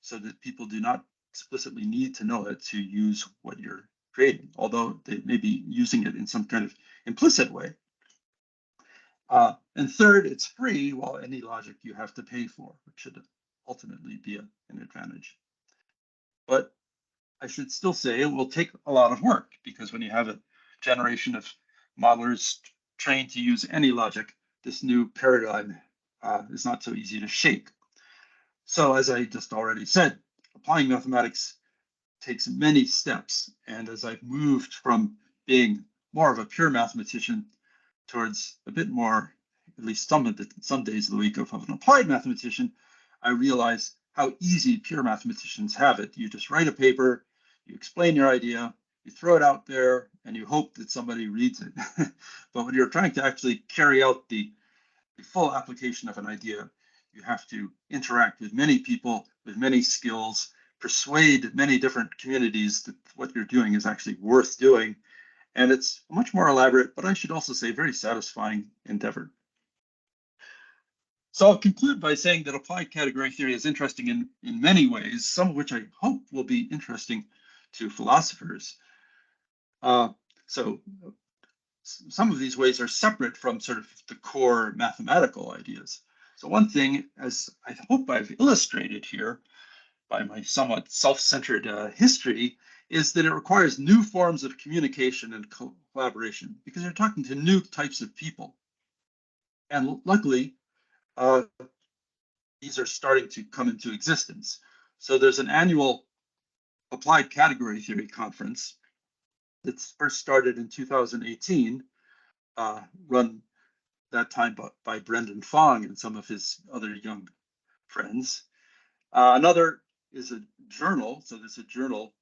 so that people do not explicitly need to know it to use what you're creating, although they may be using it in some kind of implicit way. And third, it's free, while AnyLogic you have to pay for, which should ultimately be an advantage. But I should still say it will take a lot of work, because when you have a generation of modelers trained to use AnyLogic, this new paradigm is not so easy to shake. So as I just already said, applying mathematics takes many steps. And as I've moved from being more of a pure mathematician towards a bit more, at least some days of the week, of an applied mathematician, I realize how easy pure mathematicians have it. You just write a paper, you explain your idea, you throw it out there, and you hope that somebody reads it. But when you're trying to actually carry out the full application of an idea, you have to interact with many people with many skills, persuade many different communities that what you're doing is actually worth doing. And it's a much more elaborate, but I should also say very satisfying endeavor. So I'll conclude by saying that applied category theory is interesting in many ways, some of which I hope will be interesting to philosophers. So some of these ways are separate from sort of the core mathematical ideas. So one thing, as I hope I've illustrated here by my somewhat self-centered history, is that it requires new forms of communication and collaboration, because you're talking to new types of people. And luckily, these are starting to come into existence. So there's an annual applied category theory conference that's first started in 2018, run that time by Brendan Fong and some of his other young friends. Another is a journal. So there's a journal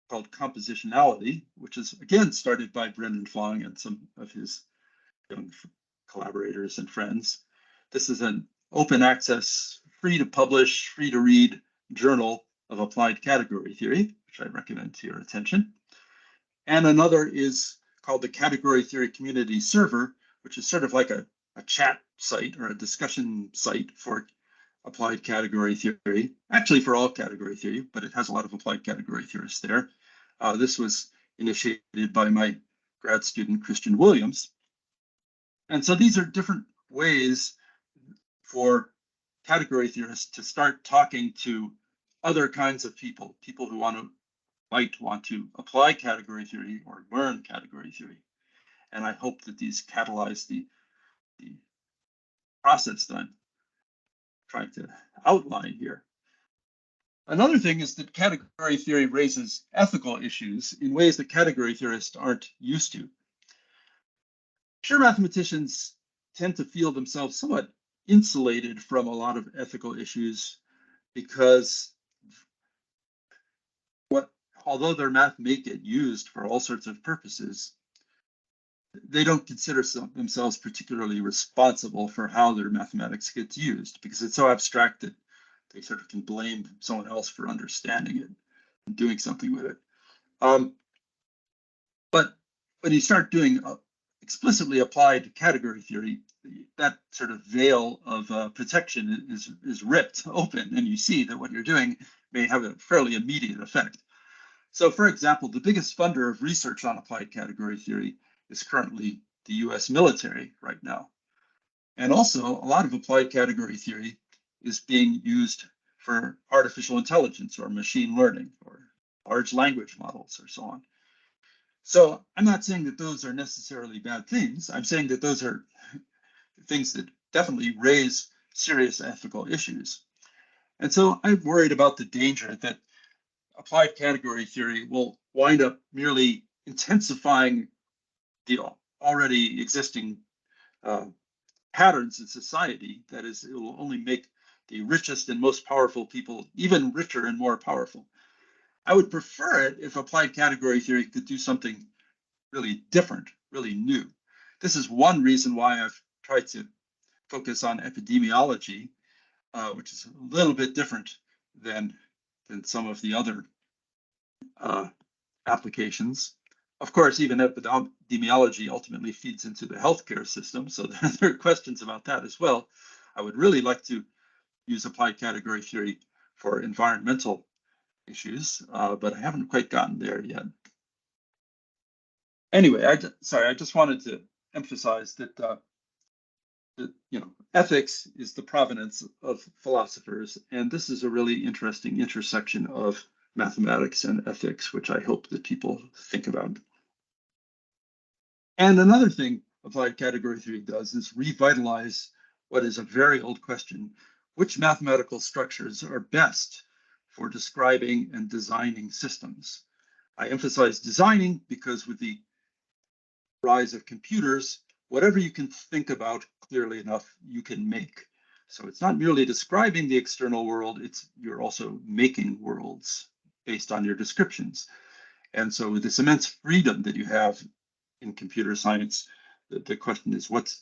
called Compositionality, which is again started by Brendan Fong and some of his young collaborators and friends. This is an open access, free to publish, free to read journal of applied category theory, which I recommend to your attention. And another is called the Category Theory Community Server, which is sort of like a chat site or a discussion site for applied category theory, actually for all category theory, but it has a lot of applied category theorists there. This was initiated by my grad student, Christian Williams. And so these are different ways for category theorists to start talking to other kinds of people, people who might want to apply category theory or learn category theory. And I hope that these catalyze the process that I'm trying to outline here. Another thing is that category theory raises ethical issues in ways that category theorists aren't used to. Pure mathematicians tend to feel themselves somewhat insulated from a lot of ethical issues because although their math may get used for all sorts of purposes, they don't consider themselves particularly responsible for how their mathematics gets used because it's so abstract that they sort of can blame someone else for understanding it and doing something with it. But when you start doing explicitly applied category theory, that sort of veil of protection is ripped open, and you see that what you're doing may have a fairly immediate effect. So, for example, the biggest funder of research on applied category theory is currently the US military right now. And also, a lot of applied category theory is being used for artificial intelligence or machine learning or large language models or so on. So I'm not saying that those are necessarily bad things. I'm saying that those are things that definitely raise serious ethical issues. And so I'm worried about the danger that applied category theory will wind up merely intensifying the already existing patterns in society. That is, it will only make the richest and most powerful people even richer and more powerful. I would prefer it if applied category theory could do something really different, really new. This is one reason why I've tried to focus on epidemiology, which is a little bit different than some of the other applications. Of course, even epidemiology ultimately feeds into the healthcare system, so there are questions about that as well. I would really like to use applied category theory for environmental issues, but I haven't quite gotten there yet. Anyway, I just wanted to emphasize that ethics is the provenance of philosophers, and this is a really interesting intersection of mathematics and ethics, which I hope that people think about. And another thing applied category theory does is revitalize what is a very old question: which mathematical structures are best for describing and designing systems? I emphasize designing because with the rise of computers, whatever you can think about clearly enough, you can make. So it's not merely describing the external world, you're also making worlds based on your descriptions. And so with this immense freedom that you have in computer science, the question is what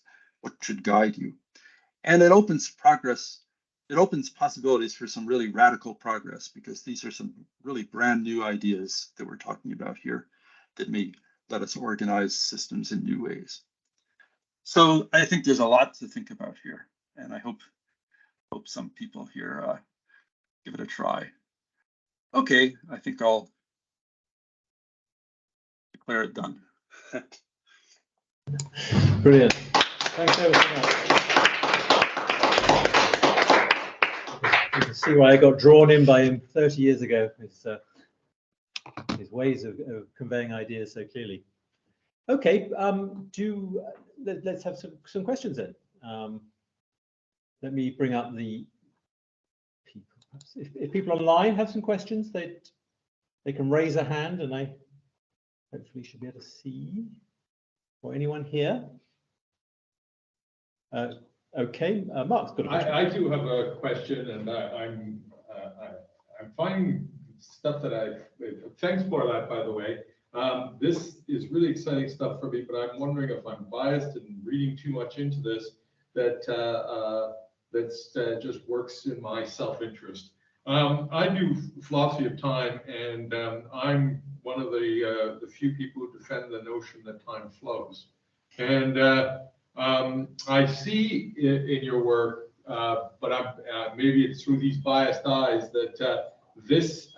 should guide you? And it opens possibilities for some really radical progress, because these are some really brand new ideas that we're talking about here that may let us organize systems in new ways. So I think there's a lot to think about here, and I hope some people here give it a try. Okay, I think I'll declare it done. Brilliant. Thanks ever so much. You can see why I got drawn in by him 30 years ago. His ways of conveying ideas so clearly. Okay, let's have some questions then. Let me bring up the people. If people online have some questions, they can raise a hand, and I hopefully should be able to see. Or anyone here? Okay, Mark's got a question. I do have a question, and I'm finding stuff that thanks for that, by the way. This is really exciting stuff for me, but I'm wondering if I'm biased and reading too much into this, that just works in my self-interest. I do philosophy of time, and I'm one of the few people who defend the notion that time flows. And I see in your work, but maybe it's through these biased eyes, that this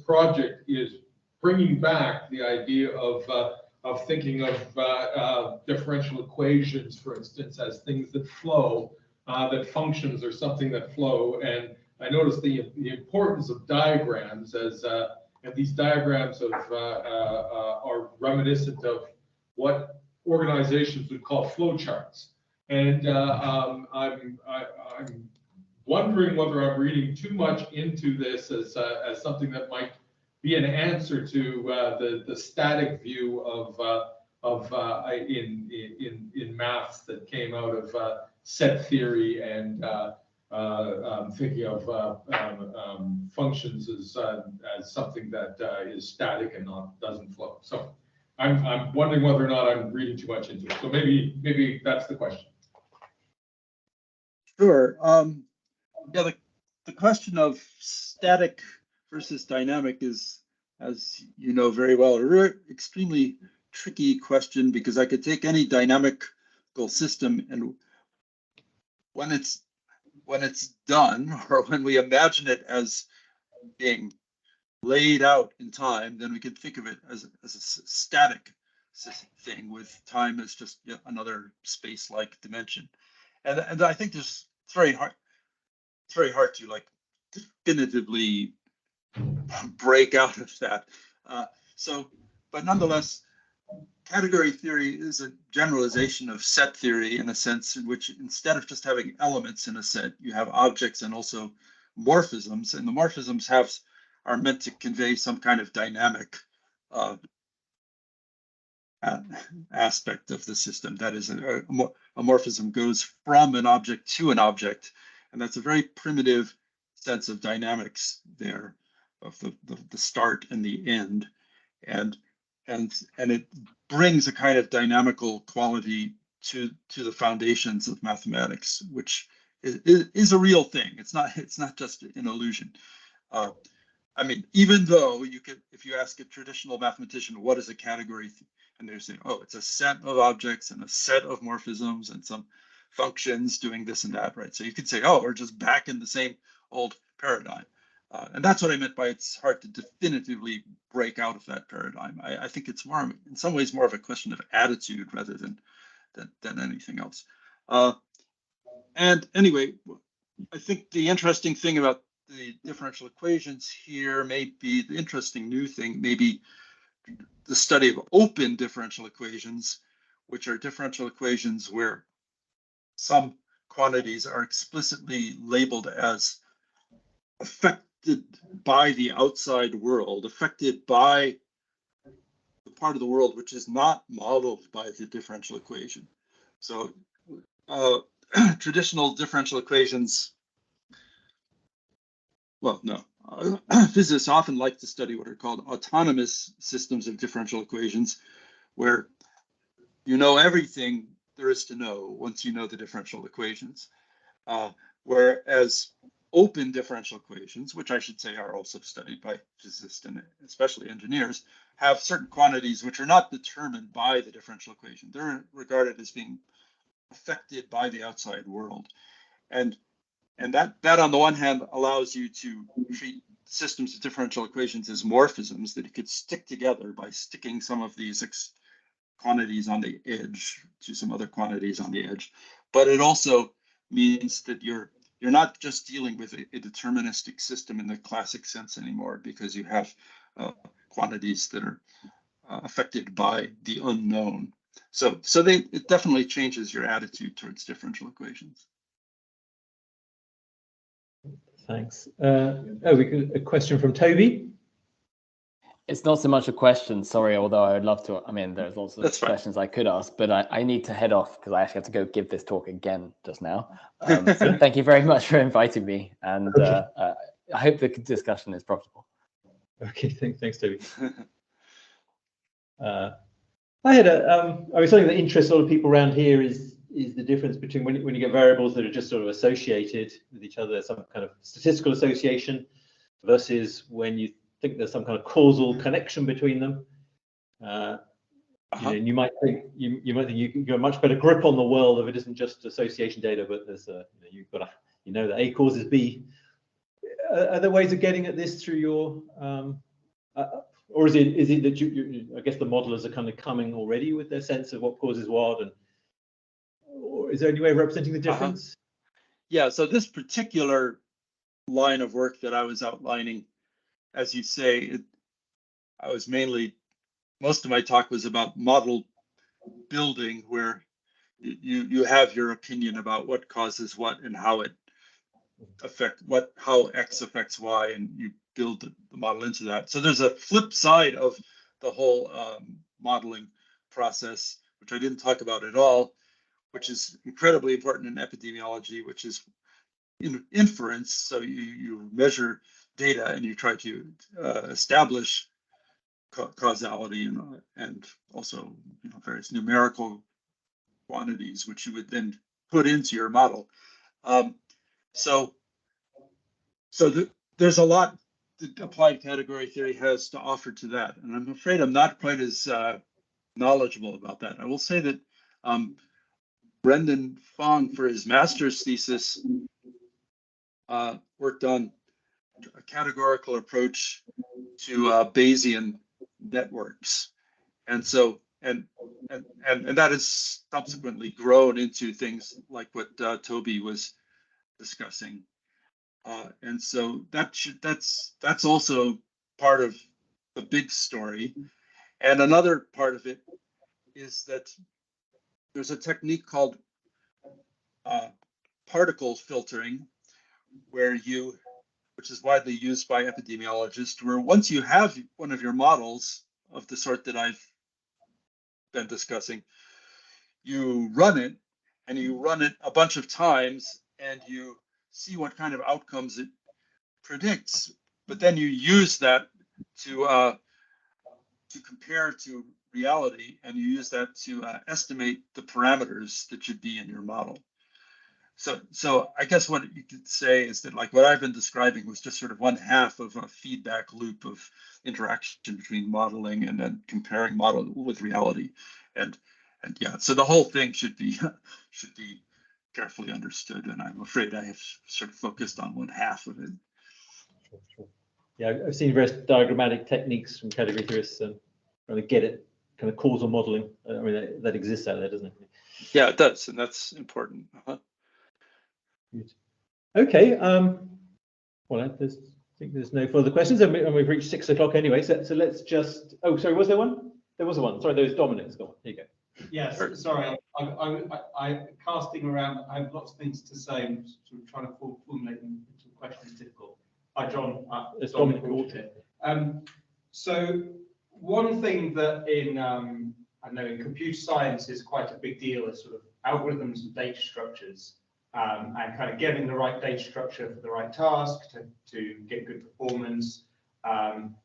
project is bringing back the idea of thinking of differential equations, for instance, as things that flow, that functions are something that flow. And I noticed the importance of diagrams as and these diagrams are reminiscent of what organizations would call flowcharts. And I'm wondering whether I'm reading too much into this as something that might be an answer to the static view in maths that came out of set theory and thinking of functions as something that is static and doesn't flow. So I'm wondering whether or not I'm reading too much into it. So maybe that's the question. Sure. Yeah, the question of static versus dynamic is, as you know very well, a extremely tricky question, because I could take any dynamical system, and when it's done, or when we imagine it as being laid out in time, then we can think of it as a static thing, with time as just another space-like dimension. And I think it's very hard to like definitively break out of that. But nonetheless, category theory is a generalization of set theory, in a sense in which, instead of just having elements in a set, you have objects and also morphisms, and the morphisms are meant to convey some kind of dynamic aspect of the system. That is, a morphism goes from an object to an object, and that's a very primitive sense of dynamics there, of the start and the end, and it brings a kind of dynamical quality to the foundations of mathematics, which is a real thing. It's not just an illusion. I mean, even though you could, if you ask a traditional mathematician, what is a category, and they're saying, oh, it's a set of objects and a set of morphisms and some functions doing this and that, right? So you could say, oh, we're just back in the same old paradigm. And that's what I meant by it's hard to definitively break out of that paradigm. I think it's more, in some ways, more of a question of attitude rather than anything else. And anyway, I think the interesting thing about the differential equations here may be, the interesting new thing, maybe the study of open differential equations, which are differential equations where some quantities are explicitly labeled as affected by the outside world, affected by the part of the world which is not modeled by the differential equation. So traditional differential equations, well, no. Physicists often like to study what are called autonomous systems of differential equations, where you know everything there is to know once you know the differential equations. Whereas open differential equations, which I should say are also studied by physicists and especially engineers, have certain quantities which are not determined by the differential equation. They're regarded as being affected by the outside world. And that on the one hand allows you to treat systems of differential equations as morphisms that you could stick together by sticking some of these quantities on the edge to some other quantities on the edge. But it also means that you're not just dealing with a deterministic system in the classic sense anymore, because you have quantities that are affected by the unknown. So it definitely changes your attitude towards differential equations. Thanks. We got a question from Toby. It's not so much a question, sorry, although I would love to. I mean, there's lots of questions I could ask, but I need to head off because I actually have to go give this talk again just now. So thank you very much for inviting me, and I hope the discussion is profitable. Okay, thanks, Toby. I had I mean, something that interests a lot of people around here is the difference between when you get variables that are just sort of associated with each other, some kind of statistical association, versus when you think there's some kind of causal connection between them. You know, and you might think you can get a much better grip on the world if it isn't just association data, but there's you've got that A causes B. Are there ways of getting at this through your or is it that you I guess the modelers are kind of coming already with their sense of what causes what, and or is there any way of representing the difference? Yeah, so this particular line of work that I was outlining, as you say, most of my talk was about model building, where you have your opinion about what causes what and how it how X affects Y, and you build the model into that. So there's a flip side of the whole modeling process, which I didn't talk about at all, which is incredibly important in epidemiology, which is inference. So you measure data and you try to establish causality and also various numerical quantities, which you would then put into your model. There's a lot that applied category theory has to offer to that, and I'm afraid I'm not quite as knowledgeable about that. I will say that Brendan Fong, for his master's thesis, worked on a categorical approach to Bayesian networks, and that has subsequently grown into things like what Toby was discussing, and so that's also part of the big story. And another part of it is that there's a technique called particle filtering, which is widely used by epidemiologists, where once you have one of your models of the sort that I've been discussing, you run it, and you run it a bunch of times, and you see what kind of outcomes it predicts. But then you use that to compare to reality, and you use that to estimate the parameters that should be in your model. So I guess what you could say is that, like, what I've been describing was just sort of one half of a feedback loop of interaction between modeling and then comparing model with reality, and yeah, so the whole thing should be carefully understood, and I'm afraid I have sort of focused on one half of it. Sure. Yeah, I've seen various diagrammatic techniques from category theorists and trying to get it kind of causal modeling. I mean, that exists out there, doesn't it? Yeah, it does, and that's important. Good. Okay. Well, I think there's no further questions, and we've reached 6 o'clock anyway. So let's just. Oh, sorry. Was there one? There was one. Sorry, there was Dominic's. Go on. Here you go. Yes. Sorry. I'm casting around. I have lots of things to say. I'm sort of trying to formulate them into questions. Difficult. Hi, John. It's Dominic. So one thing that I know in computer science is quite a big deal is sort of algorithms and data structures. And kind of getting the right data structure for the right task to get good performance. And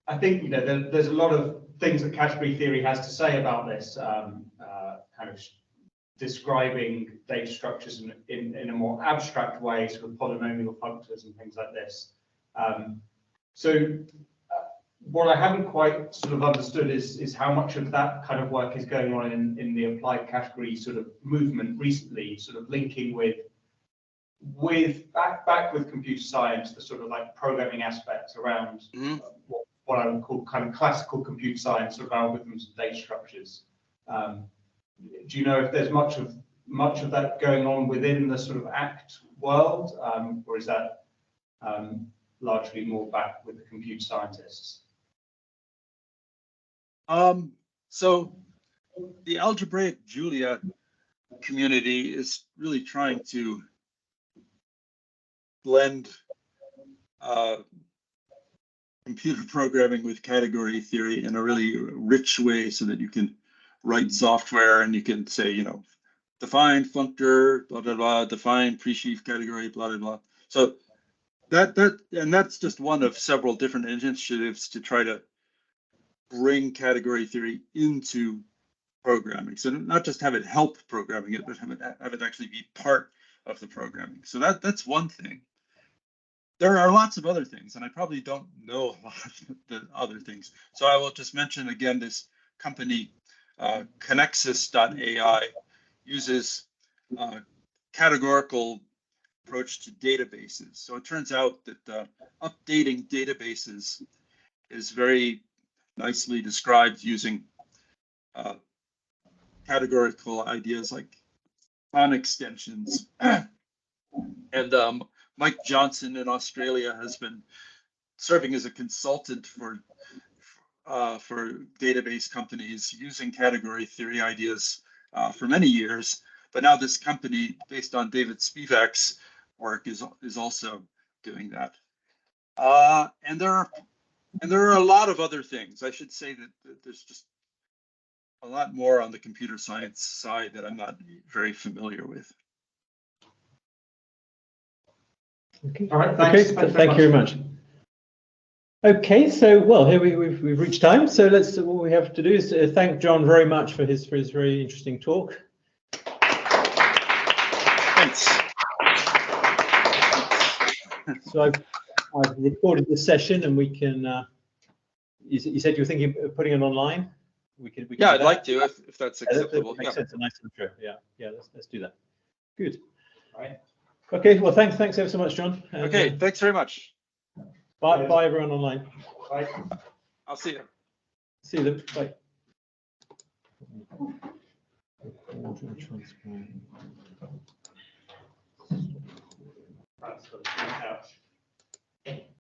I think there's a lot of things that category theory has to say about this, kind of describing data structures in a more abstract way, sort of polynomial functors and things like this. What I haven't quite sort of understood is how much of that kind of work is going on in the applied category sort of movement recently, sort of linking with back with computer science, the sort of like programming aspects around what I would call kind of classical computer science, sort of algorithms and data structures. Do you know if there's much of that going on within the sort of ACT world, or is that largely more back with the computer scientists? So the algebraic Julia community is really trying to blend computer programming with category theory in a really rich way, so that you can write software and you can say, define functor, blah, blah, blah, define pre-sheaf category, blah, blah, blah. So that's just one of several different initiatives to try to bring category theory into programming. So not just have it help programming it, but have it actually be part of the programming. So that's one thing. There are lots of other things, and I probably don't know a lot of the other things. So I will just mention again this company, Connexus.ai, uses categorical approach to databases. So it turns out that updating databases is very nicely described using categorical ideas like font extensions. And Mike Johnson in Australia has been serving as a consultant for database companies using category theory ideas for many years. But now this company, based on David Spivak's work, is also doing that. And there are a lot of other things. I should say that there's just a lot more on the computer science side that I'm not very familiar with. Okay. All right, thanks. Okay, thank you very much. Okay, so well, here we've reached time. So what we have to do is thank John very much for his very interesting talk. Thanks. So I've recorded this session, and we can. You said you were thinking of putting it online. We can Yeah, do I'd like to, if that's acceptable. That makes sense. A nice intro. Yeah. Let's do that. Good. All right. Okay. Well, thanks ever so much, John. And, Okay, thanks very much. Bye, everyone online. Bye. I'll see you. See you then. Bye.